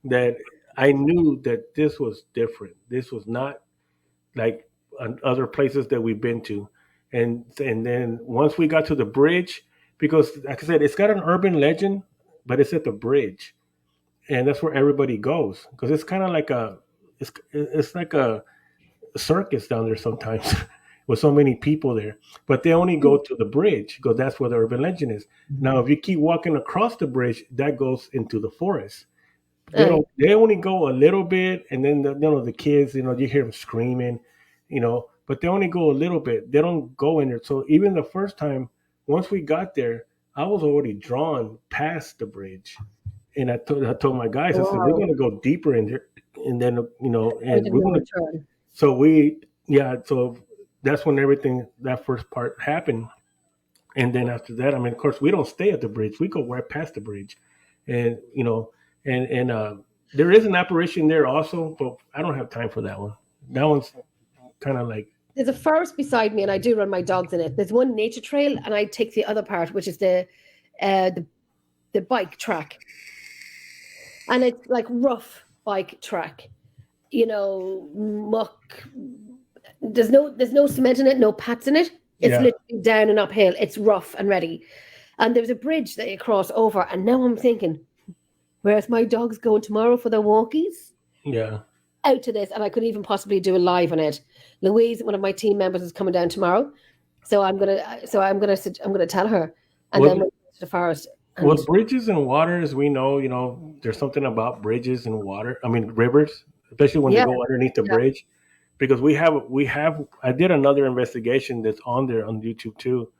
C: that I knew that this was different. This was not like other places that we've been to, and then once we got to the bridge, because like I said, it's got an urban legend, but it's at the bridge, and that's where everybody goes because it's kind of like it's like a circus down there sometimes with so many people there, but they only go to the bridge because that's where the urban legend is. Now, if you keep walking across the bridge, that goes into the forest.
A: Aye.
C: They only go a little bit, and then the kids, you hear them screaming, but they only go a little bit. They don't go in there. So even the first time, once we got there, I was already drawn past the bridge, and I told my guys, I said, we're
A: Wow.
C: going to go deeper in there, and then
A: Point
C: and
A: of
C: we're
A: no
C: going to.
A: return.
C: So so that's when everything, that first part happened. And then after that, I mean, of course, we don't stay at the bridge. We go right past the bridge, and there is an apparition there also, but I don't have time for that one. That one's kind of like,
A: There's a forest beside me, and I do run my dogs in it. There's one nature trail, and I take the other part, which is the bike track, and it's like rough bike track. Muck. There's no cement in it, no pats in it. It's
C: yeah,
A: literally down and uphill. It's rough and ready. And there's a bridge that you cross over. And now I'm thinking, where's my dogs going tomorrow for their walkies?
C: yeah.
A: Out to this, and I couldn't even possibly do a live on it. Louise, one of my team members, is coming down tomorrow, so I'm gonna tell her, and
C: Well,
A: then we'll go to the forest. And
C: well, bridges and waters, we know, there's something about bridges and water. I mean, rivers, especially when they
A: yeah,
C: go underneath the
A: yeah.
C: bridge, because we have. I did another investigation that's on there on YouTube too.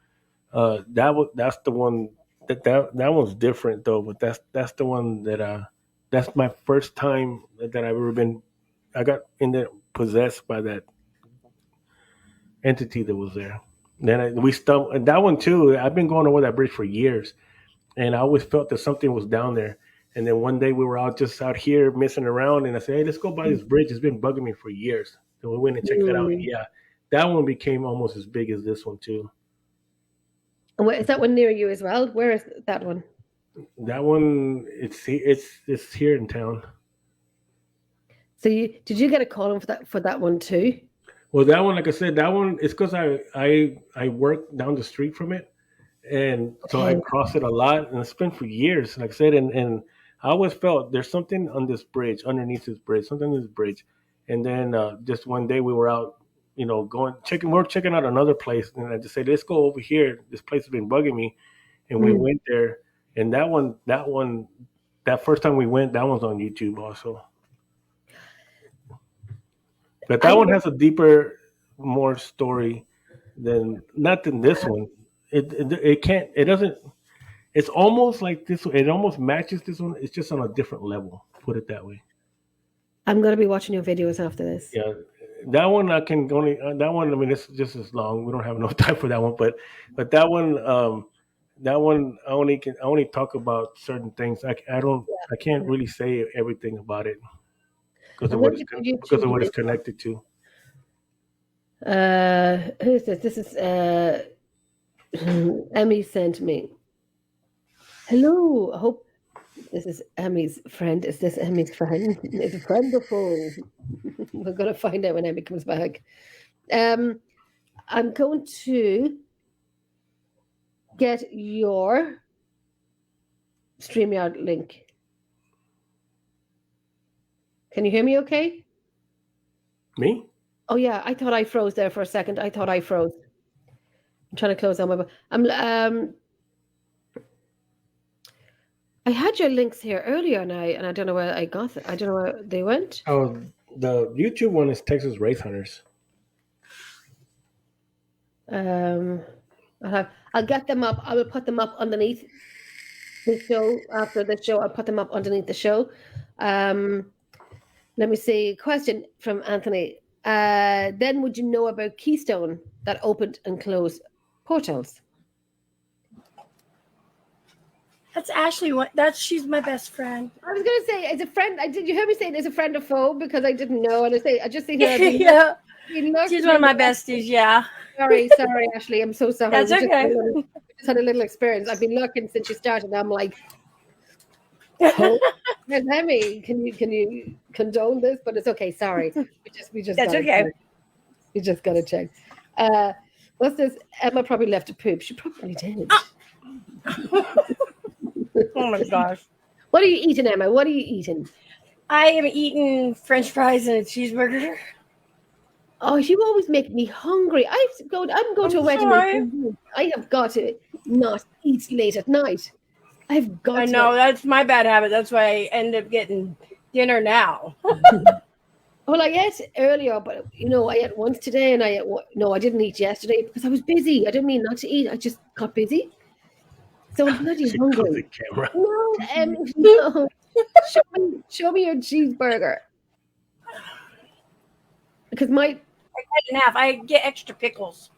C: That's the one that one's different though, but that's the one that's my first time that I've ever been. I got in there possessed by that entity that was there. Then we stumbled, and that one too. I've been going over that bridge for years, and I always felt that something was down there. And then one day we were just out here messing around, and I said, "Hey, let's go by this bridge. It's been bugging me for years." So we went and checked that out. And
A: Mm.
C: yeah, that one became almost as big as this one too.
A: And is that one near you as well? Where is that one?
C: That one, it's here in town.
A: So did you get a call in for that one too?
C: Well, that one, like I said, that one is because I work down the street from it, and so I
A: Okay.
C: cross it a lot, and it's been for years, like I said, and I always felt there's something on this bridge, underneath this bridge, something on this bridge, and then just one day we were out, we're checking out another place, and I just said, let's go over here. This place has been bugging me, and we
A: Mm.
C: went there, and that first time we went, that one's on YouTube also. But that one has a deeper, more story than not than this one. It can't. It doesn't. It's almost like this one. It almost matches this one. It's just on a different level. Put it that way.
A: I'm going to be watching your videos after this.
C: Yeah, that one I can only. That one. I mean, it's just as long. We don't have enough time for that one. But that one. That one. I only talk about certain things. I don't. I can't really say everything about it because
A: I'm
C: of what
A: going
C: it's
A: to put YouTube
C: because of what
A: link.
C: it's connected to.
A: Who is this? This is Emmy sent me. Hello. I hope this is Emmy's friend. Is this Emmy's friend? Is a friend or foe? We're going to find out when Emmy comes back. I'm going to get your StreamYard link. Can you hear me okay?
C: Me?
A: Oh yeah, I thought I froze there for a second. I thought I froze. I'm trying to close on my. I had your links here earlier, and I don't know where I got them. I don't know where they went.
C: Oh, the YouTube one is Texas Race Hunters.
A: I'll get them up. I will put them up underneath the show after the show. I'll put them up underneath the show. Let me see. Question from Anthony. Then would you know about Keystone that opened and closed portals?
B: That's Ashley. She's my best friend.
A: I was going to say, as a friend, did you hear me say as a friend or foe? Because I didn't know. And I just think
B: Yeah, she's one of my besties. Yeah.
A: Sorry, Ashley. I'm so sorry.
B: That's okay.
A: We just had a little experience. I've been looking since you started. I'm like, oh, Emmy, can you condone this? But it's okay. Sorry. We just.
B: That's okay.
A: Check. We just got to check. What's this? Emma probably left to poop. She probably did.
B: Oh my gosh.
A: What are you eating, Emma? What are you eating?
B: I am eating French fries and a cheeseburger.
A: Oh, you always make me hungry. I'm going to a wedding.
B: Sorry.
A: I have got to not eat late at night. I've got.
B: I know that's my bad habit. That's why I end up getting dinner now.
A: Well, I ate earlier, but I ate once today, and I didn't eat yesterday because I was busy. I didn't mean not to eat. I just got busy. So I'm bloody hungry. No, no. Show me your cheeseburger. Because
B: I cut it in half. I get extra pickles.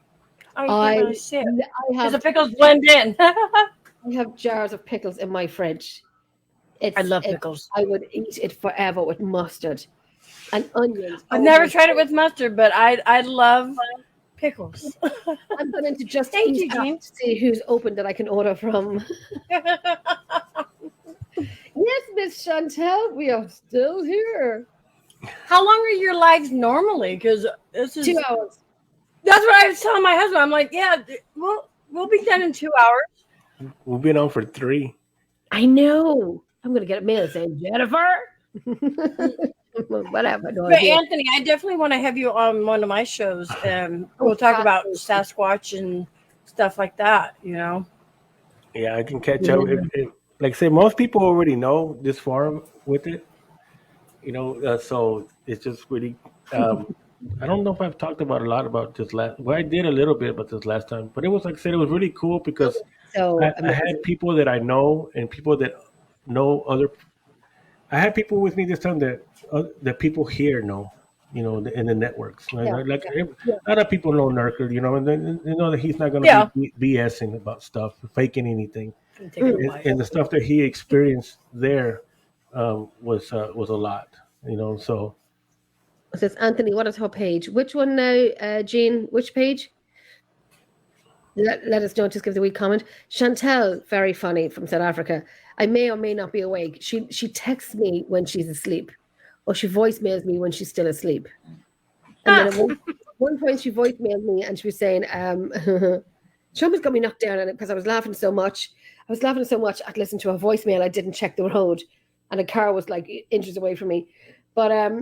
B: Because the pickles blend in.
A: I have jars of pickles in my fridge.
B: I love pickles.
A: I would eat it forever with mustard and onions.
B: I've never tried it with mustard, but I love pickles.
A: I'm going to just
B: Thank you, Jean.
A: to see who's open that I can order from. Yes, Miss Chantel, we are still here.
B: How long are your lives normally? Because this is
A: 2 hours.
B: That's what I was telling my husband. I'm like, yeah, we'll be done in 2 hours.
C: We've been on for 3.
A: I know. I'm going to get a mail saying Jennifer. Whatever. No
B: But
A: idea.
B: Anthony, I definitely want to have you on one of my shows. We'll talk about Sasquatch and stuff like that.
C: Yeah, I can catch up. Like I say, most people already know this far with it. So it's just really. I don't know if I've talked about a lot about this last. Well, I did a little bit about this last time, but it was like I said, it was really cool because I had people that I know and people that know other. I had people with me this time that people here know, in the networks. A lot of people know Nurker, and they know that he's not going to be BSing about stuff, faking anything. And the stuff that he experienced there was a lot, So
A: It says Anthony, what is her page? Which one now, Jean? Which page? Let us know. Just give the wee comment. Chantel, very funny, from South Africa. I may or may not be awake. She texts me when she's asleep, or she voicemails me when she's still asleep. And then at one point she voicemailed me and she was saying, she almost got me knocked down on it because I was laughing so much. I was laughing so much I'd listened to a voicemail. I didn't check the road and a car was like inches away from me. But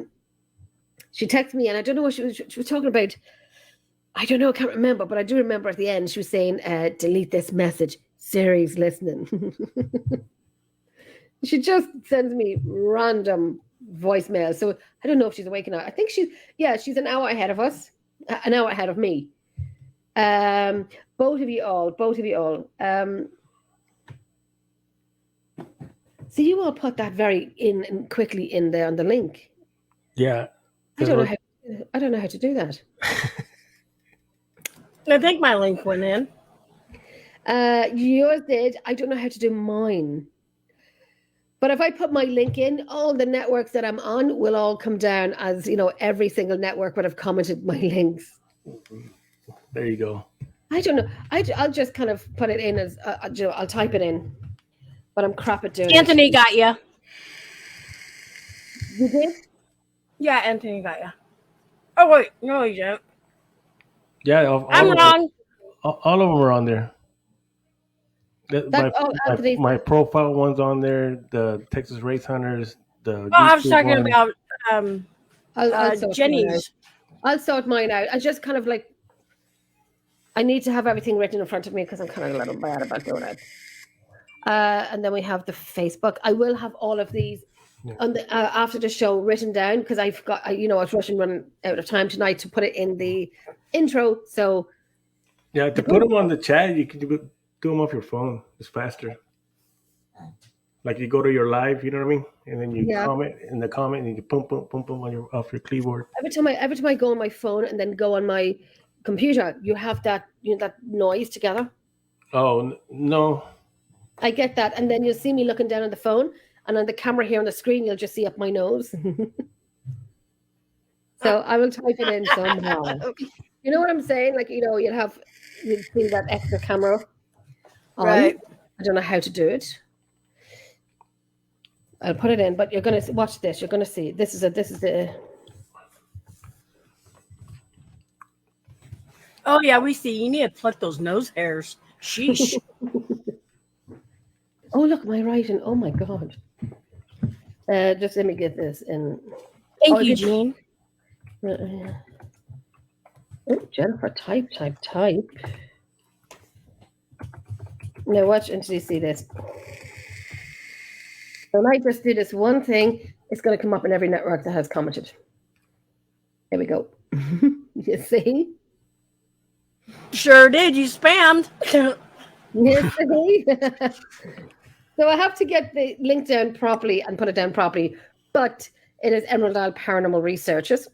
A: she texted me and I don't know what she was talking about. I don't know, I can't remember, but I do remember at the end she was saying, delete this message. Siri's listening. She just sends me random voicemail. So I don't know if she's awake or not. I think she's an hour ahead of us, an hour ahead of me. Both of you all. So you all put that very in quickly in there on the link.
C: Yeah.
A: I don't know how to do that.
B: I think my link went in.
A: Yours did. I don't know how to do mine. But if I put my link in, all the networks that I'm on will all come down as, every single network would have commented my links.
C: There you go.
A: I don't know. I'll just kind of put it in as, I'll type it in. But I'm crap at doing
B: Anthony
A: it.
B: got you.
A: You did?
B: Yeah, Anthony got you. Oh, wait. No, you didn't.
C: Yeah.
B: I'm wrong.
C: All of them are on there. My profile one's on there. The Texas Race Hunters.
B: I was talking about
A: I'll
B: Jenny's.
A: I'll sort mine out. I just kind of like, I need to have everything written in front of me because I'm kind of a little bad about doing it. And then we have the Facebook. I will have all of these on the after the show written down because I forgot. I was running out of time tonight to put it in the intro. So
C: yeah, to put them on the chat, you can do them off your phone. It's faster. Like you go to your live, you know what I mean, and then you comment in the comment, and you boom on off your keyboard.
A: Every time I go on my phone and then go on my computer, you have that that noise together.
C: Oh no.
A: I get that, and then you'll see me looking down on the phone, and on the camera here on the screen, you'll just see up my nose. So I will type it in somehow. You know what I'm saying? Like you'd see that extra camera on.
B: Right.
A: I don't know how to do it. I'll put it in, but you're gonna watch this. You're gonna see. This is the.
B: Oh yeah, we see. You need to pluck those nose hairs. Sheesh.
A: Oh look, my writing. Oh my god. Just let me get this in.
B: Thank you, Jean.
A: Oh, Jennifer, type. Now watch until you see this. So when I just do this one thing, it's going to come up in every network that has commented. Here we go. You see?
B: Sure did. You spammed.
A: You see? So I have to get the link down properly and put it down properly. But it is Emerald Isle Paranormal Researchers.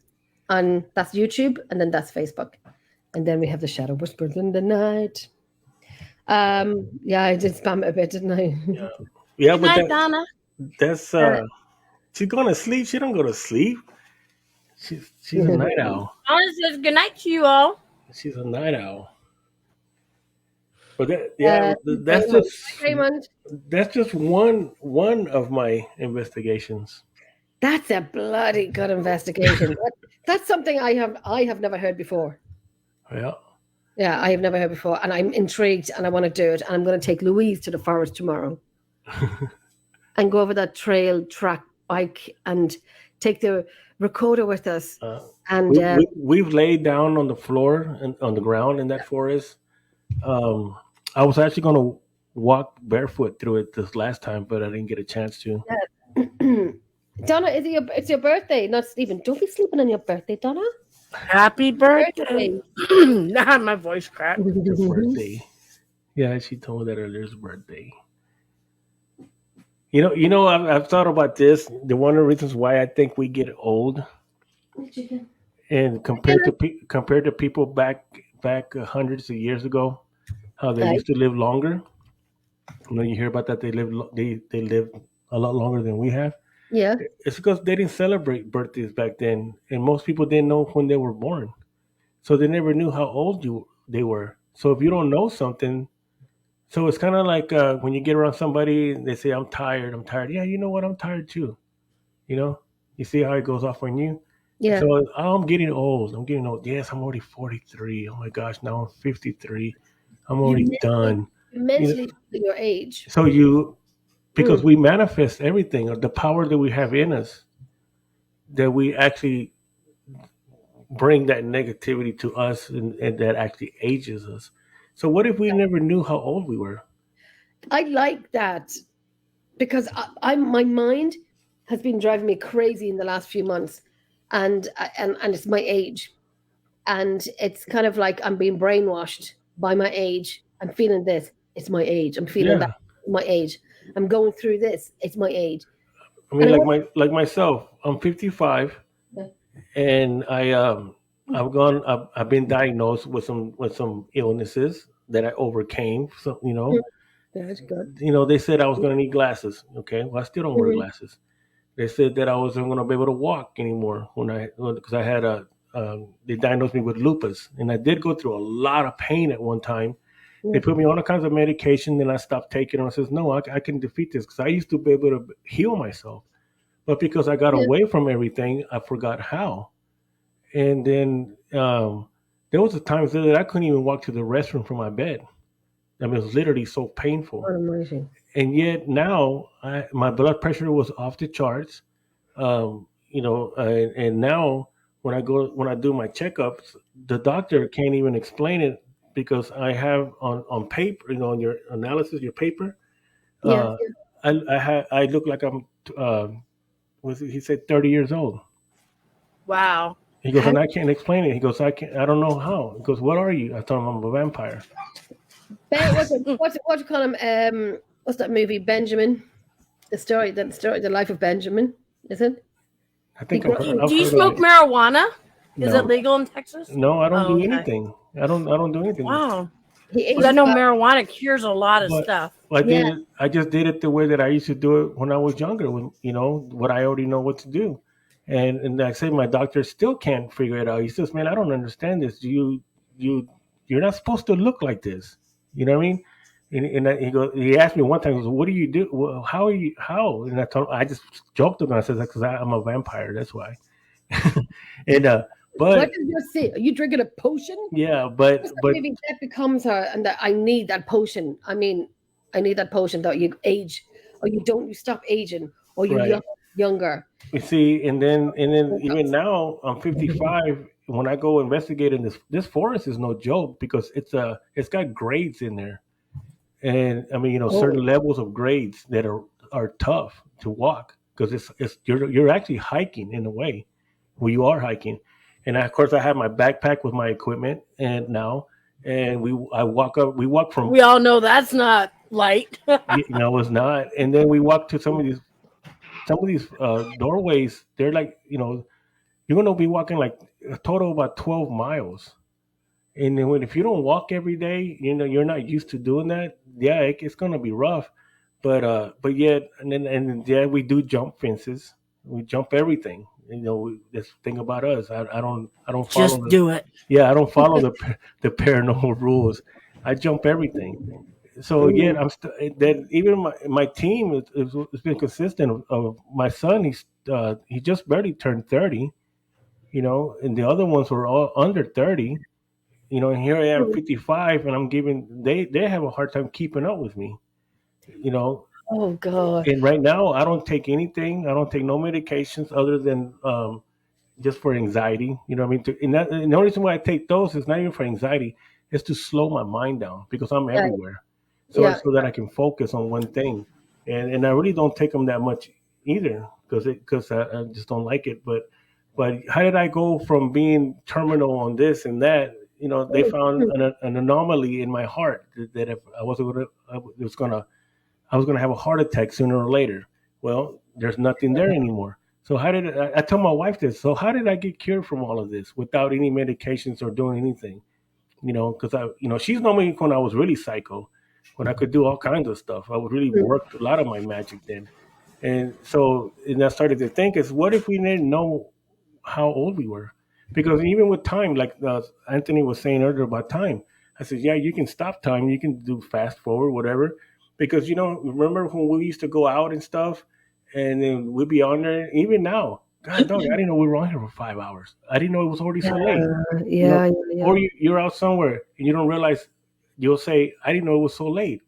A: And that's YouTube. And then that's Facebook. And then we have the Shadow Whispers in the Night. Yeah, I did spam it a bit, didn't I?
C: Yeah,
B: Good night, Donna.
C: That's she's going to sleep. She don't go to sleep. She's a night owl.
B: Donna says good night to you all.
C: She's a night owl. But that's just one of my investigations.
A: That's a bloody good investigation. That's something I have never heard before.
C: Yeah.
A: Yeah, I have never heard before, and I'm intrigued, and I want to do it. And I'm going to take Louise to the forest tomorrow, and go over that track bike, and take the recorder with us. And
C: we've laid down on the floor and on the ground in that forest. I was actually going to walk barefoot through it this last time, but I didn't get a chance to.
A: Donna, it's your birthday, not Stephen. Don't be sleeping on your birthday, Donna.
B: Happy birthday. Nah, my voice cracked.
C: It's birthday. Yeah, she told me that earlier. It's birthday. I've thought about this. One of the reasons why I think we get old, and compared to people back hundreds of years ago, how they used to live longer. You hear about that they live a lot longer than we have.
A: Yeah,
C: it's because they didn't celebrate birthdays back then, and most people didn't know when they were born, so they never knew how old they were. So if you don't know something, so it's kind of like when you get around somebody, they say, "I'm tired." Yeah, you know what? I'm tired too. You see how it goes off on you?
A: Yeah.
C: So I'm getting old. I'm getting old. Yes, I'm already 43. Oh my gosh, now I'm 53. I'm
A: You
C: already
A: mentally,
C: done.
A: you
C: You know,
A: mentally feel your age.
C: so because
A: Mm.
C: we manifest everything, or the power that we have in us, that we actually bring that negativity to us, and that actually ages us. So what if we never knew how old we were?
A: I like that because my mind has been driving me crazy in the last few months, and it's my age, and it's kind of like I'm being brainwashed by my age. I'm feeling this. It's my age. I'm feeling that.
C: Yeah.
A: My age. I'm going through this. It's my age.
C: I
A: And
C: mean,
A: I want.
C: like myself, I'm 55, and I've been diagnosed with some illnesses that I overcame. So
A: Good, good.
C: they said I was going to need glasses. Okay, well, I still don't wear
A: Mhm.
C: glasses. They said that I wasn't going to be able to walk anymore because I had they diagnosed me with lupus, and I did go through a lot of pain at one time. They
A: Yeah.
C: put me on all kinds of medication, then I stopped taking them. I says, no, I can defeat this, because I used to be able to heal myself, but because I got
A: Yeah.
C: away from everything, I forgot how. And then there was a time that I couldn't even walk to the restroom from my bed. I mean, it was literally so painful.
A: God almighty.
C: And yet now, my blood pressure was off the charts. And now when I do my checkups, the doctor can't even explain it, because I have on paper, on your analysis, your paper,
A: Yeah.
C: uh, I look like I'm he said 30 years old.
B: Wow.
C: He goes,
A: How,
C: and I can't explain it. He goes, I don't know how. He goes, what are you? I told him I'm a vampire.
A: what do you call him? What's that movie? Benjamin. The life of Benjamin. Is it?
C: I
A: He
C: think
A: grew.
B: Do
C: I've
B: you
C: heard of
B: smoke
C: it.
B: marijuana? Is it
C: No,
B: legal in Texas?
C: no, I don't
B: Oh,
C: do
B: okay.
C: anything. I don't do anything.
B: Wow.
A: He
B: Because I
A: ages
B: know
A: well.
B: marijuana cures a lot of
C: But
B: stuff.
C: I
A: Yeah.
C: did it. I just did it the way that I used to do it when I was younger. When what I already know what to do, and like I said, my doctor still can't figure it out. He says, "Man, I don't understand this. You you're not supposed to look like this. You know what I mean?" He asked me one time, he goes, "What do you do? Well, how are you? How?" And I just joked with him. I said, "Because I'm a vampire. That's why." and
A: What
C: but
A: did you say? Are you drinking a potion?
C: yeah, but
A: Because
C: but
A: maybe that becomes her, and that I need that potion. I mean, I need that potion that you age, or you don't, you stop aging, or you
C: right.
A: younger.
C: You see, and then even now I'm 55. When I go investigate in this forest is no joke, because it's got grades in there, and I mean,
A: Oh,
C: certain levels of grades that are tough to walk, because it's you're actually hiking in a way, where you are hiking. And of course I have my backpack with my equipment, and we walk from,
B: We all know that's not light.
C: it's not. And then we walk to some of these doorways. They're like, you're going to be walking like a total of about 12 miles. And then if you don't walk every day, you're not used to doing that. Yeah, it's going to be rough. But yet, and yeah, we do jump fences. We jump everything. This thing about us. I don't follow
B: Just do it.
C: I don't follow the paranormal rules. I jump everything. So yet that even my team has been consistent of my son. He just barely turned 30, and the other ones were all under 30, and here I am, 55, and I'm giving they have a hard time keeping up with me, you know.
A: oh God.
C: And right now, I don't take anything. I don't take no medications other than just for anxiety. You know what I mean? And the only reason why I take those is not even for anxiety. It's to slow my mind down, because I'm
A: Yeah,
C: everywhere,
A: yeah.
C: so that I can focus on one thing. And I really don't take them that much either, because I just don't like it. But how did I go from being terminal on this and that? They found an anomaly in my heart, that if I wasn't gonna, I was gonna have a heart attack sooner or later. Well, there's nothing there anymore. So I tell my wife this? So how did I get cured from all of this without any medications or doing anything? Because she's known me when I was really psycho, when I could do all kinds of stuff. I would really work a lot of my magic then. And I started to think, is what if we didn't know how old we were? Because even with time, like Anthony was saying earlier about time, I said, yeah, you can stop time, you can do fast forward, whatever. Because remember when we used to go out and stuff, and then we'd be on there. Even now, God, dog, I didn't know we were on here for 5 hours. I didn't know it was already so late.
A: Yeah,
C: Or you're out somewhere and you don't realize. You'll say, I didn't know it was so late.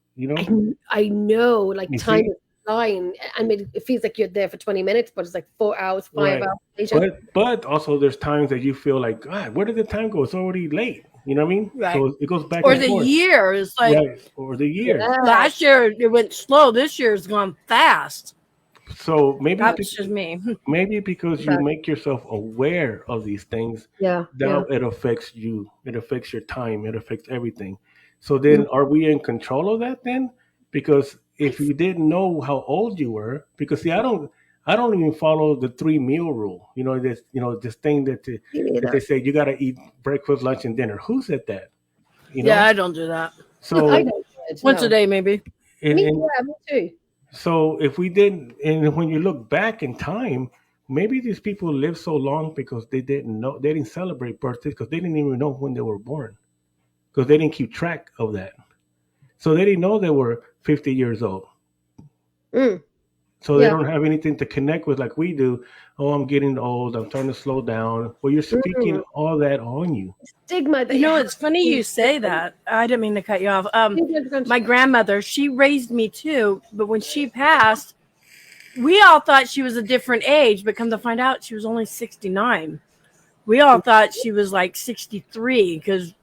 A: I know, like
C: You
A: time
C: see?
A: is flying. I mean, it feels like you're there for 20 minutes, but it's like 4 hours, 5
C: Right.
A: hours later.
C: But also there's times that you feel like, God, where did the time go? It's already late. You know what I mean?
B: Right.
C: So it goes back
B: Or
C: and
B: the
C: forth.
B: year is like
C: Right. Or the year.
A: Yeah.
B: last year it went slow. This year's gone fast.
C: So maybe
B: That's just me.
C: maybe because you make yourself aware of these things,
A: Yeah.
C: now it affects you. It affects your time. It affects everything. So then are we in control of that then? Because if you didn't know how old you were, because see, I don't even follow the 3 meal rule. This thing that they say you got to eat breakfast, lunch, and dinner. Who said that?
B: Yeah, I don't do that.
C: So
A: I don't do it,
B: Once
A: no.
B: a day, maybe.
C: and,
A: Me,
C: and
A: yeah, me too.
C: so if we didn't, and when you look back in time, maybe these people lived so long because they didn't celebrate birthdays because they didn't even know when they were born because they didn't keep track of that. So they didn't know they were 50 years old.
A: Mm.
C: So they
A: Yeah.
C: don't have anything to connect with like we do. Oh, I'm getting old. I'm trying to slow down. Well, you're speaking all that on you.
A: Stigma that
B: You know,
A: have
B: it's funny you say that. I didn't mean to cut you off. My grandmother, she raised me too, but when she passed, we all thought she was a different age, but come to find out she was only 69. We all thought she was like 63 because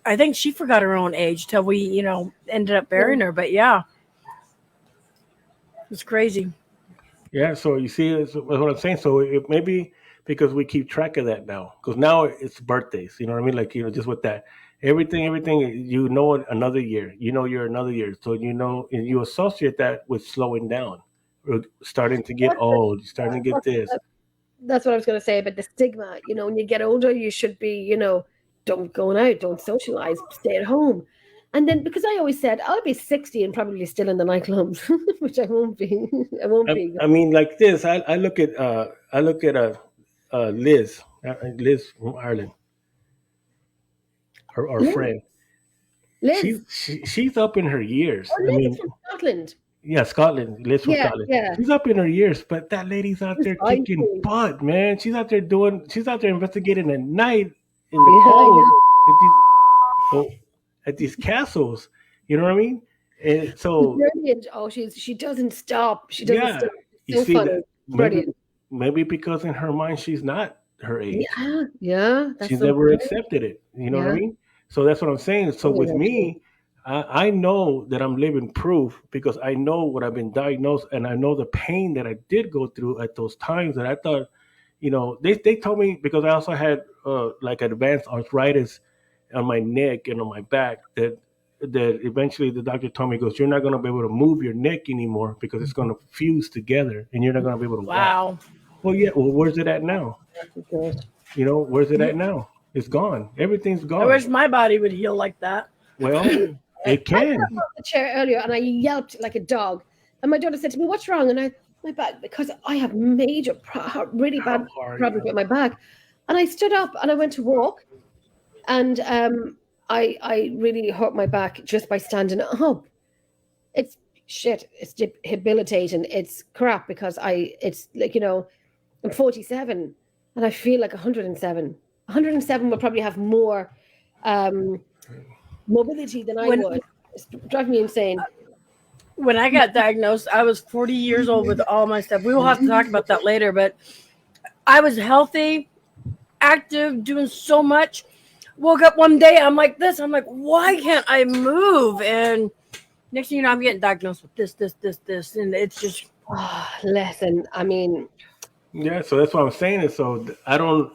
B: I think she forgot her own age till we, ended up burying her. But yeah, it's crazy.
C: Yeah. So you see, that's what I'm saying. So it maybe because we keep track of that now, because now it's birthdays. You know what I mean? Like just with that, everything. Another year. You're another year. So and you associate that with slowing down, or starting to get old, starting to get this.
A: That's what I was going to say about the stigma. When you get older, you should be, don't go out, don't socialize, stay at home. And then because I always said I'll be 60 and probably still in the nightclubs, which I won't be. I won't be.
C: I mean, like this. I look at Liz, Liz from Ireland, our
A: Liz,
C: friend.
A: Liz,
C: She's up in her years.
A: oh,
C: I
A: Liz is
C: mean,
A: from Scotland.
C: yeah, Scotland. Liz from
A: Yeah,
C: Scotland.
A: yeah.
C: She's up in her years, but that lady's out there
A: I
C: kicking
A: see.
C: butt, man. She's out there investigating at night in the
A: Yeah, I
C: cold
A: know.
C: at these castles. You know what I mean? And so
A: Brilliant. Oh, she doesn't stop. She doesn't
C: yeah,
A: stop.
C: you
A: So
C: see
A: funny.
C: that
A: Brilliant.
C: maybe because in her mind she's not her age.
A: Yeah, yeah. That's
C: She's
A: so
C: never
A: brilliant.
C: accepted it. You know what I
A: Yeah.
C: mean? So that's what I'm saying. So with
A: Brilliant.
C: me, I know that I'm living proof because I know what I've been diagnosed and I know the pain that I did go through at those times that I thought, they told me because I also had like advanced arthritis on my neck and on my back that eventually the doctor told me, he goes, you're not going to be able to move your neck anymore because it's going to fuse together and you're not going to be able to walk.
B: Wow.
C: Well, yeah. Well, where's it at now?
A: Good.
C: Where's it at now? It's gone. Everything's
B: I
C: gone.
B: wish my body would heal like that.
C: Well, it can.
A: I got off the chair earlier and I yelped like a dog. And my daughter said to me, "What's wrong?" And my back, because I have major, really bad problems with my back. And I stood up and I went to walk, and I really hurt my back just by standing up. It's shit. It's debilitating. It's crap because it's like, I'm 47 and I feel like 107. 107 will probably have more mobility than I would. It's driving me insane.
B: When I got diagnosed, I was 40 years old with all my stuff. We will have to talk about that later, but I was healthy, active, doing so much. Woke up one day, I'm like this. I'm like, why can't I move? And next thing you know, I'm getting diagnosed with this. And it's just...
A: Listen, I mean...
C: Yeah, so that's what I'm saying. Is so I don't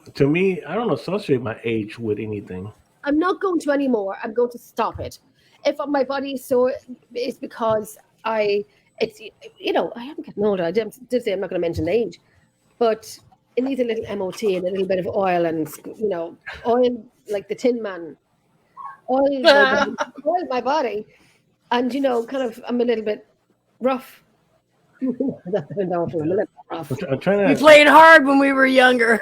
C: associate my age with anything.
A: I'm not going to anymore. I'm going to stop it. If my body is sore, it's because I haven't gotten older. I did say I'm not going to mention age, but it needs a little MOT and a little bit of oil and, oil like the Tin Man. Oil my body. And, kind of, I'm a little bit rough.
C: I'm trying
B: We
C: to.
B: played hard when we were younger.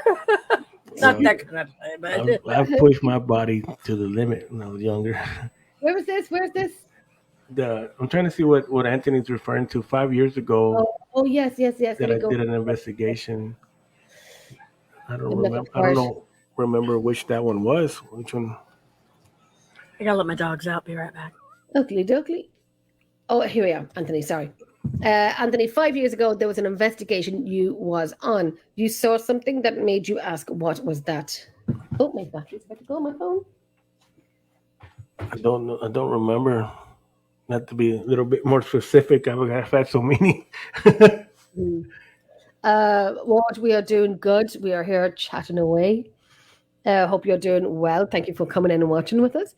B: Not that kind of play, but
C: I've pushed my body to the limit when I was younger.
A: Where was this? Where's this?
C: I'm trying to see what Anthony's referring to. 5 years ago,
A: Oh, yes, yes, yes.
C: that
A: Let me
C: I
A: go.
C: did an investigation. I don't
A: I'm looking
C: remember. I
A: for
C: don't
A: it.
C: know. Remember which that one was. Which one?
B: I gotta let my dogs out. Be right back.
A: Oakley dokley. Oh, here we are, Anthony. Sorry. Anthony, 5 years ago, there was an investigation you was on. You saw something that made you ask, what was that? Oh, my battery's about to go on my phone.
C: I don't know. I don't remember. Not to be a little bit more specific, I've had so many.
A: What we are doing good. We are here chatting away. Hope you're doing well. Thank you for coming in and watching with us.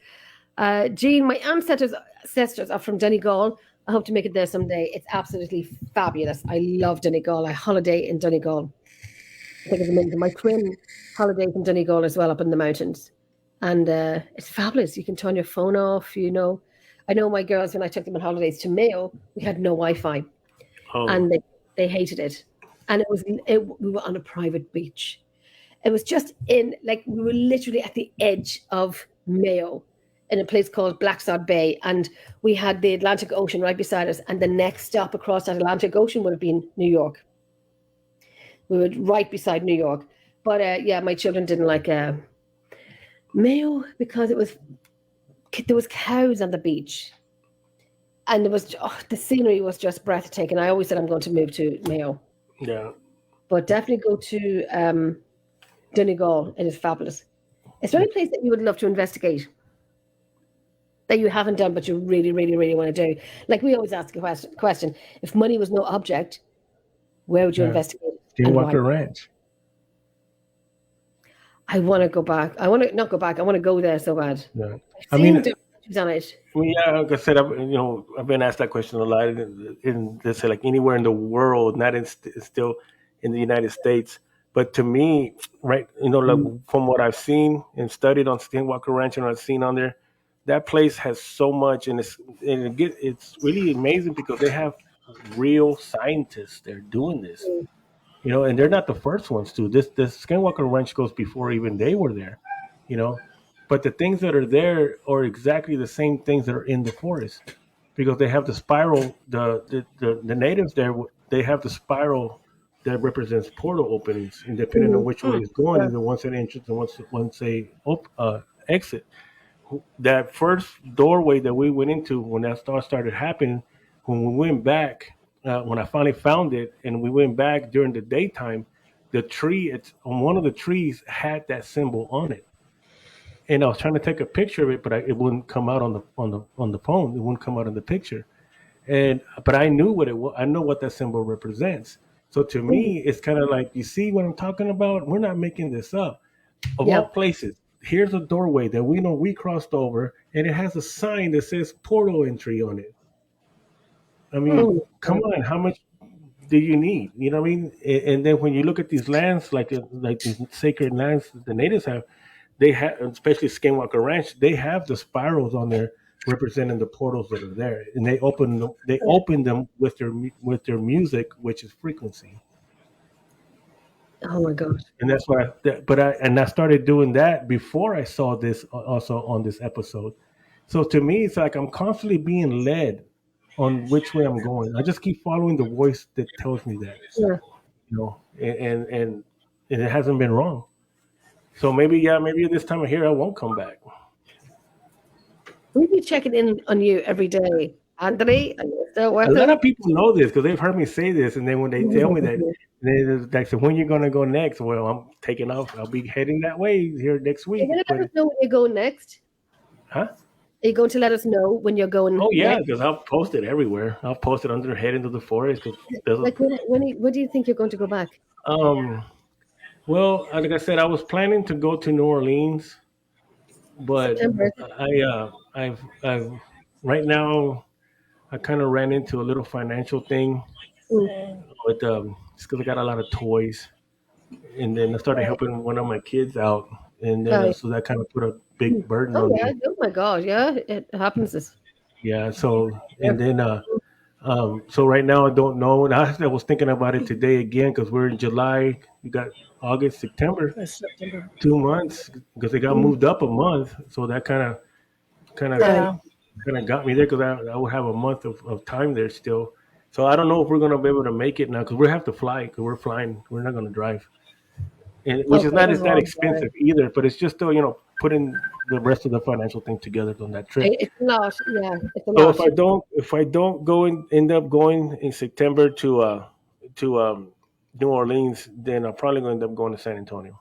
A: Jean, my ancestors are from Donegal. I hope to make it there someday. It's absolutely fabulous. I love Donegal. I holiday in Donegal. I think it's amazing. My twin holidays in Donegal as well, up in the mountains. And it's fabulous. You can turn your phone off, you know. I know my girls, when I took them on holidays to Mayo, we had no Wi-Fi.
C: Oh,
A: And they hated it. And we were on a private beach. It was just we were literally at the edge of Mayo in a place called Blacksod Bay. And we had the Atlantic Ocean right beside us. And the next stop across that Atlantic Ocean would have been New York. We were right beside New York. But yeah, my children didn't like Mayo because there was cows on the beach. And the scenery was just breathtaking. I always said I'm going to move to Mayo.
C: yeah.
A: But definitely go to Donegal. It is fabulous. Is there any place that you would love to investigate that you haven't done but you really, really, really want to do? Like we always ask a question: if money was no object, where would you
C: Yeah.
A: investigate? And
C: Skinwalker
A: why?
C: Ranch.
A: I want to go back. I want to not go back. I want to go there so bad.
C: Yeah.
A: I've seen documentaries on it.
C: Yeah, like I said, I've been asked that question a lot, and they say like anywhere in the world, not still in the United States. But to me, right, like from what I've seen and studied on Skinwalker Ranch and I've seen on there, that place has so much, and it's really amazing because they have real scientists there doing this, and they're not the first ones to. This Skinwalker Ranch goes before even they were there, you know. But the things that are there are exactly the same things that are in the forest, because they have the spiral. The natives there, they have the spiral that represents portal openings, and depending on which way it's going,
A: Yeah.
C: is the ones that entrance and once they exit. That first doorway that we went into when that started happening, when we went back, when I finally found it, and we went back during the daytime, the tree, it's on one of the trees had that symbol on it, and I was trying to take a picture of it, but it wouldn't come out on the phone. It wouldn't come out in the picture, but I knew what it was. I know what that symbol represents. So to me, it's kind of like, you see what I'm talking about. We're not making this up. Of
A: Yeah.
C: all places, here's a doorway that we know we crossed over, and it has a sign that says portal entry on it. I mean,
A: Oh,
C: come on, how much do you need? You know what I mean? And then when you look at these lands, like these sacred lands that the natives have, they have, especially Skinwalker Ranch, they have the spirals on there representing the portals that are there, and they open them with their music, which is frequency.
A: oh my God.
C: And that's why I started doing that before I saw this also on this episode. So to me, it's like I'm constantly being led on which way I'm going. I just keep following the voice that tells me that,
A: Yeah.
C: and it hasn't been wrong. So maybe this time of year I won't come back.
A: We'll be checking in on you every day. Anthony, are you still
C: A
A: with
C: lot
A: us?
C: of people know this because they've heard me say this, and then when they tell me that, they say, "When you gonna go next?" Well, I'm taking off. I'll be heading that way here next
A: Are you
C: week.
A: going to let
C: But
A: us know when you're going next?
C: huh?
A: Are you going to let us know when you're going
C: Oh yeah,
A: next?
C: because I'll post it everywhere. I'll post it under head into the forest. 'Cause
A: Like, when do you think you're going to go back?
C: um, well, like I said, I was planning to go to New Orleans, but
A: September.
C: I've right now I kind of ran into a little financial thing with because I got a lot of toys, and then I started helping one of my kids out, and then
A: Right.
C: so that kind of put a big burden
A: Oh,
C: on
A: yeah.
C: me.
A: Oh, my God. Yeah. It happens.
C: Yeah, so and then so right now I don't know. And I was thinking about it today again because we're in July. You got August, September,
B: It's September.
C: 2 months because they got moved up a month. So that kind of
A: Right.
B: Yeah.
C: kind of got me there because I would have a month of time there still. So I don't know if we're gonna be able to make it now because we have to fly because we're flying. We're not gonna drive, and which is
A: Okay.
C: not as that expensive either. But it's just still putting the rest of the financial thing together on that trip.
A: It's a lot. Yeah, it's a
C: So
A: lot.
C: if I don't end up going in September to New Orleans, then I'm probably going to end up going to San Antonio.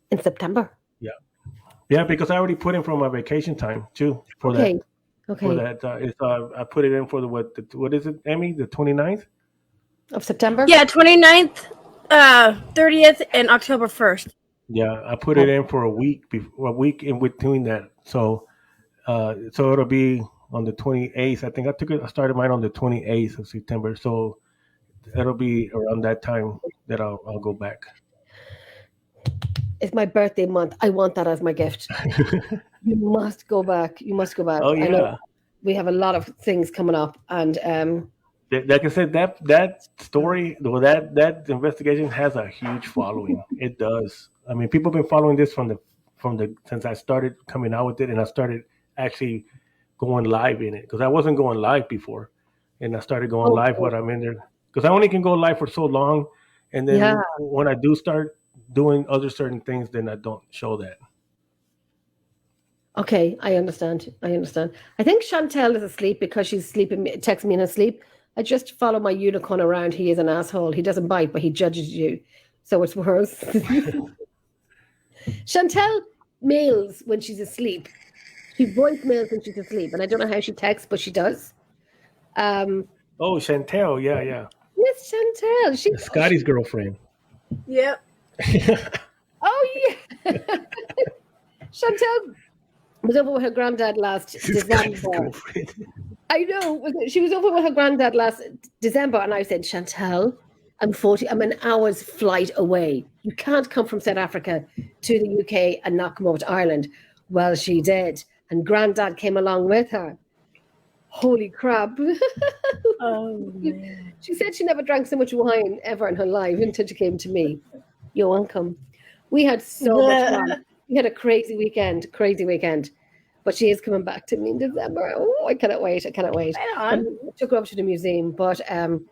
A: In September.
C: Yeah, yeah, because I already put in for my vacation time too for
A: Okay.
C: that.
A: Okay.
C: For that, I put it in for what is it, Emmy? The 29th?
A: Of September.
B: Yeah, 29th, 30th, and October 1st.
C: Yeah, I put it in for a week a week in between that. So it'll be on the 28th. I think I started mine on the 28th of September. So it'll be around that time that I'll go back.
A: It's my birthday month. I want that as my gift. You must go back. You must go back.
C: Oh
A: I know
C: yeah.
A: we have a lot of things coming up, and
C: Like I said, that story, well, that investigation has a huge following. It does. I mean, people have been following this from the since I started coming out with it, and I started actually going live in it because I wasn't going live before, and I started going live when I'm in there because I only can go live for so long, and then
A: Yeah.
C: when I do start doing other certain things, then I don't show that.
A: okay, I understand. I understand. I think Chantel is asleep because she's sleeping, texting me in her sleep. I just follow my unicorn around. He is an asshole. He doesn't bite, but he judges you. So it's worse. Chantel mails when she's asleep. She voicemails when she's asleep. And I don't know how she texts, but she does.
C: Oh, Chantel, yeah.
A: Miss Chantel.
C: Scotty's girlfriend.
B: Yep.
A: Oh, yeah. Chantel was over with her granddad last
C: Scotty's
A: December.
C: girlfriend.
A: I know. She was over with her granddad last December, and I said, Chantel, I'm an hour's flight away. You can't come from South Africa to the UK and not come over to Ireland. Well, she did. And granddad came along with her. Holy crap.
B: Oh, man.
A: She said she never drank so much wine ever in her life until she came to me. You're welcome. We had so much fun. We had a crazy weekend. But she is coming back to me in December. Oh, I cannot wait.
B: Right on.
A: I took her up to the museum. But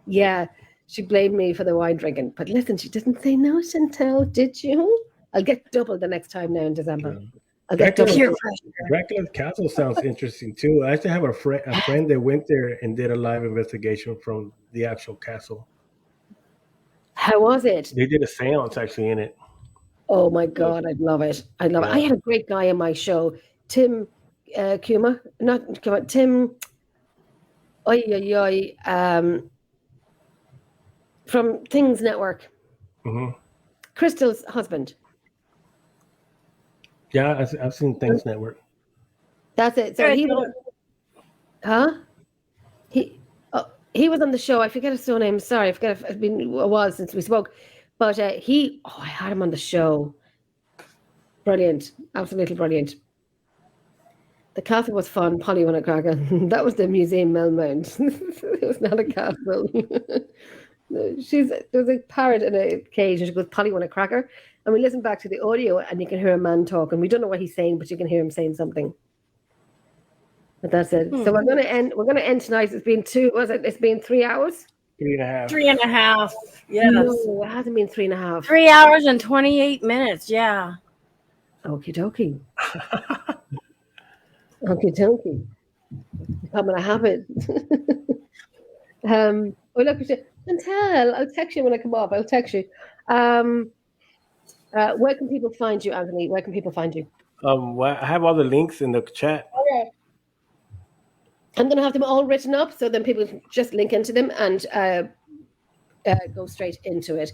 A: yeah, she blamed me for the wine drinking. But listen, she didn't say no, Chantel, did you? I'll get double the next time now in December. I'll get double.
B: Peer pressure.
C: Dracula's Castle sounds interesting too. I actually have a friend that went there and did a live investigation from the actual castle.
A: How was it?
C: They did a seance actually in it.
A: Oh my God, I'd love it. I had a great guy on my show, Tim Kuma, not Kuma, Tim. From Things Network.
C: Hmm.
A: Crystal's husband.
C: Yeah, I've seen Things Network.
A: That's it. So he was, huh? He was on the show. I forget his surname. Sorry, I forget. It's been a while since we spoke. But I had him on the show. Brilliant. Absolutely brilliant. The castle was fun. Polly won a cracker. That was the museum Melmount. It was not a castle. There was a parrot in a cage and she goes, Polly won a cracker. And we listen back to the audio and you can hear a man talking. We don't know what he's saying, but you can hear him saying something. But that's it. So we're gonna end tonight. It's been 3 hours?
C: 3.5.
B: 3.5. Yes.
A: No, it hasn't been 3.5.
B: 3 hours and 28 minutes. Yeah.
A: Okie dokie. Okie dokie. Becoming a habit. Look, Chantel, I'll text you when I come up. I'll text you. Where can people find you, Anthony? Where can people find you?
C: Well, I have all the links in the chat.
A: Okay. I'm going to have them all written up so then people can just link into them and go straight into it.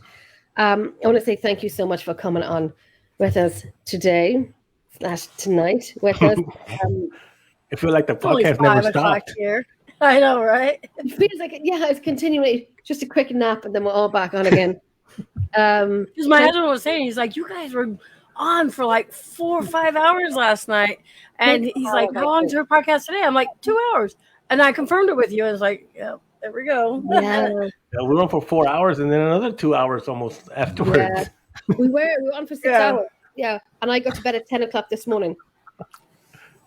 A: I want to say thank you so much for coming on with us today/tonight with us.
C: I feel like the
B: It's only
C: podcast never
B: 5 o'clock
C: stopped.
B: here. I know, right?
A: It feels like it's continuing. Just a quick nap and then we're all back on again.
B: Because my husband was saying, he's like, you guys were on for like 4 or 5 hours last night. And he's like, how long's your podcast today? I'm like, 2 hours. And I confirmed it with you. And it's like, yeah, there we go.
A: Yeah.
C: We were on for 4 hours and then another 2 hours almost afterwards.
A: Yeah. We were on for 6 hours. Yeah. And I got to bed at 10 o'clock this morning.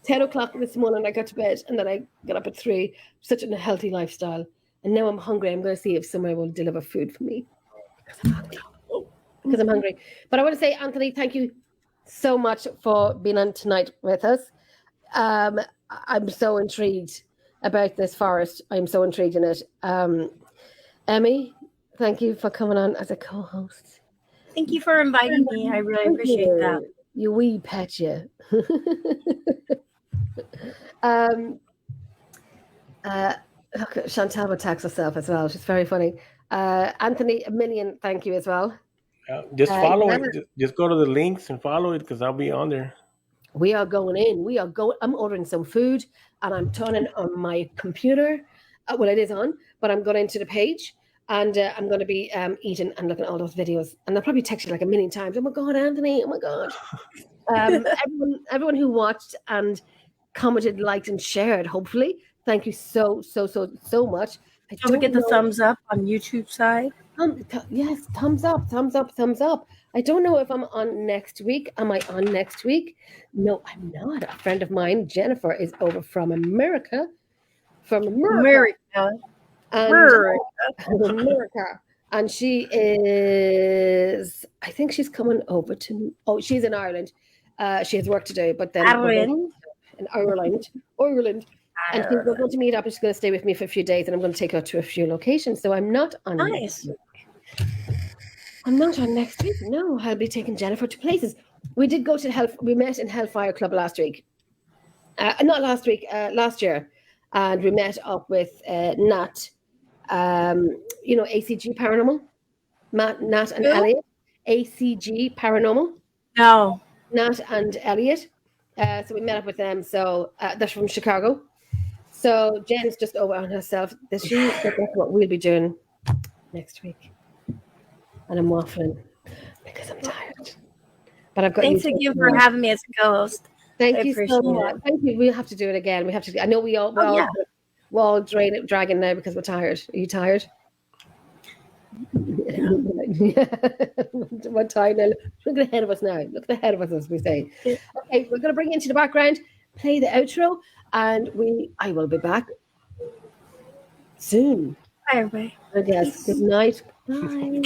A: 10 o'clock this morning, I got to bed, and then I got up at 3. Such a healthy lifestyle. And now I'm hungry. I'm going to see if somebody will deliver food for me because I'm hungry. But I want to say, Anthony, thank you so much for being on tonight with us. I'm so intrigued about this forest. I'm so intrigued in it. Emmy, thank you for coming on as a co-host.
B: Thank you for inviting me. I really appreciate that.
A: You wee pet, you. Look, Chantal would tax herself as well. She's very funny. Anthony, a million thank you as well.
C: Just follow it. Just go to the links and follow it because I'll be on there.
A: We are going in. We are going. I'm ordering some food and I'm turning on my computer. Well, it is on, but I'm going into the page and I'm going to be eating and looking at all those videos. And I'll probably text you like a million times. Oh my God, Anthony. Oh my God. Everyone who watched and commented, liked, and shared, hopefully. Thank you so much.
B: Don't forget the thumbs up on YouTube side.
A: Yes, thumbs up. I don't know if I'm on next week. Am I on next week? No, I'm not. A friend of mine, Jennifer, is over from America. America. And she is, I think she's coming over to, she's in Ireland. She has work to do, but then
B: Ireland.
A: In Ireland. And she's going to meet up and she's going to stay with me for a few days and I'm going to take her to a few locations. So I'm not on next week. I'm not on next week. No, I'll be taking Jennifer to places. We did go to we met in Hellfire Club last week. Not last week, last year. And we met up with Nat, ACG Paranormal. Nat and Elliot. ACG Paranormal.
B: No.
A: Nat and Elliot. So we met up with them. So they're from Chicago. So Jen's just over on herself this year. So that's what we'll be doing next week. And I'm waffling because I'm tired. But I've got.
B: Thanks again for having me as a co-host.
A: Thank you so much. Thank you. We'll have to do it again. We have to. I know we're all dragging now because we're tired. Are you tired? Yeah. We're tired now. Look ahead of us now. Look ahead of us, as we say. Okay, we're going to bring you into the background, play the outro, and I will be back soon.
B: Bye, everybody.
A: Yes. Good night. Bye.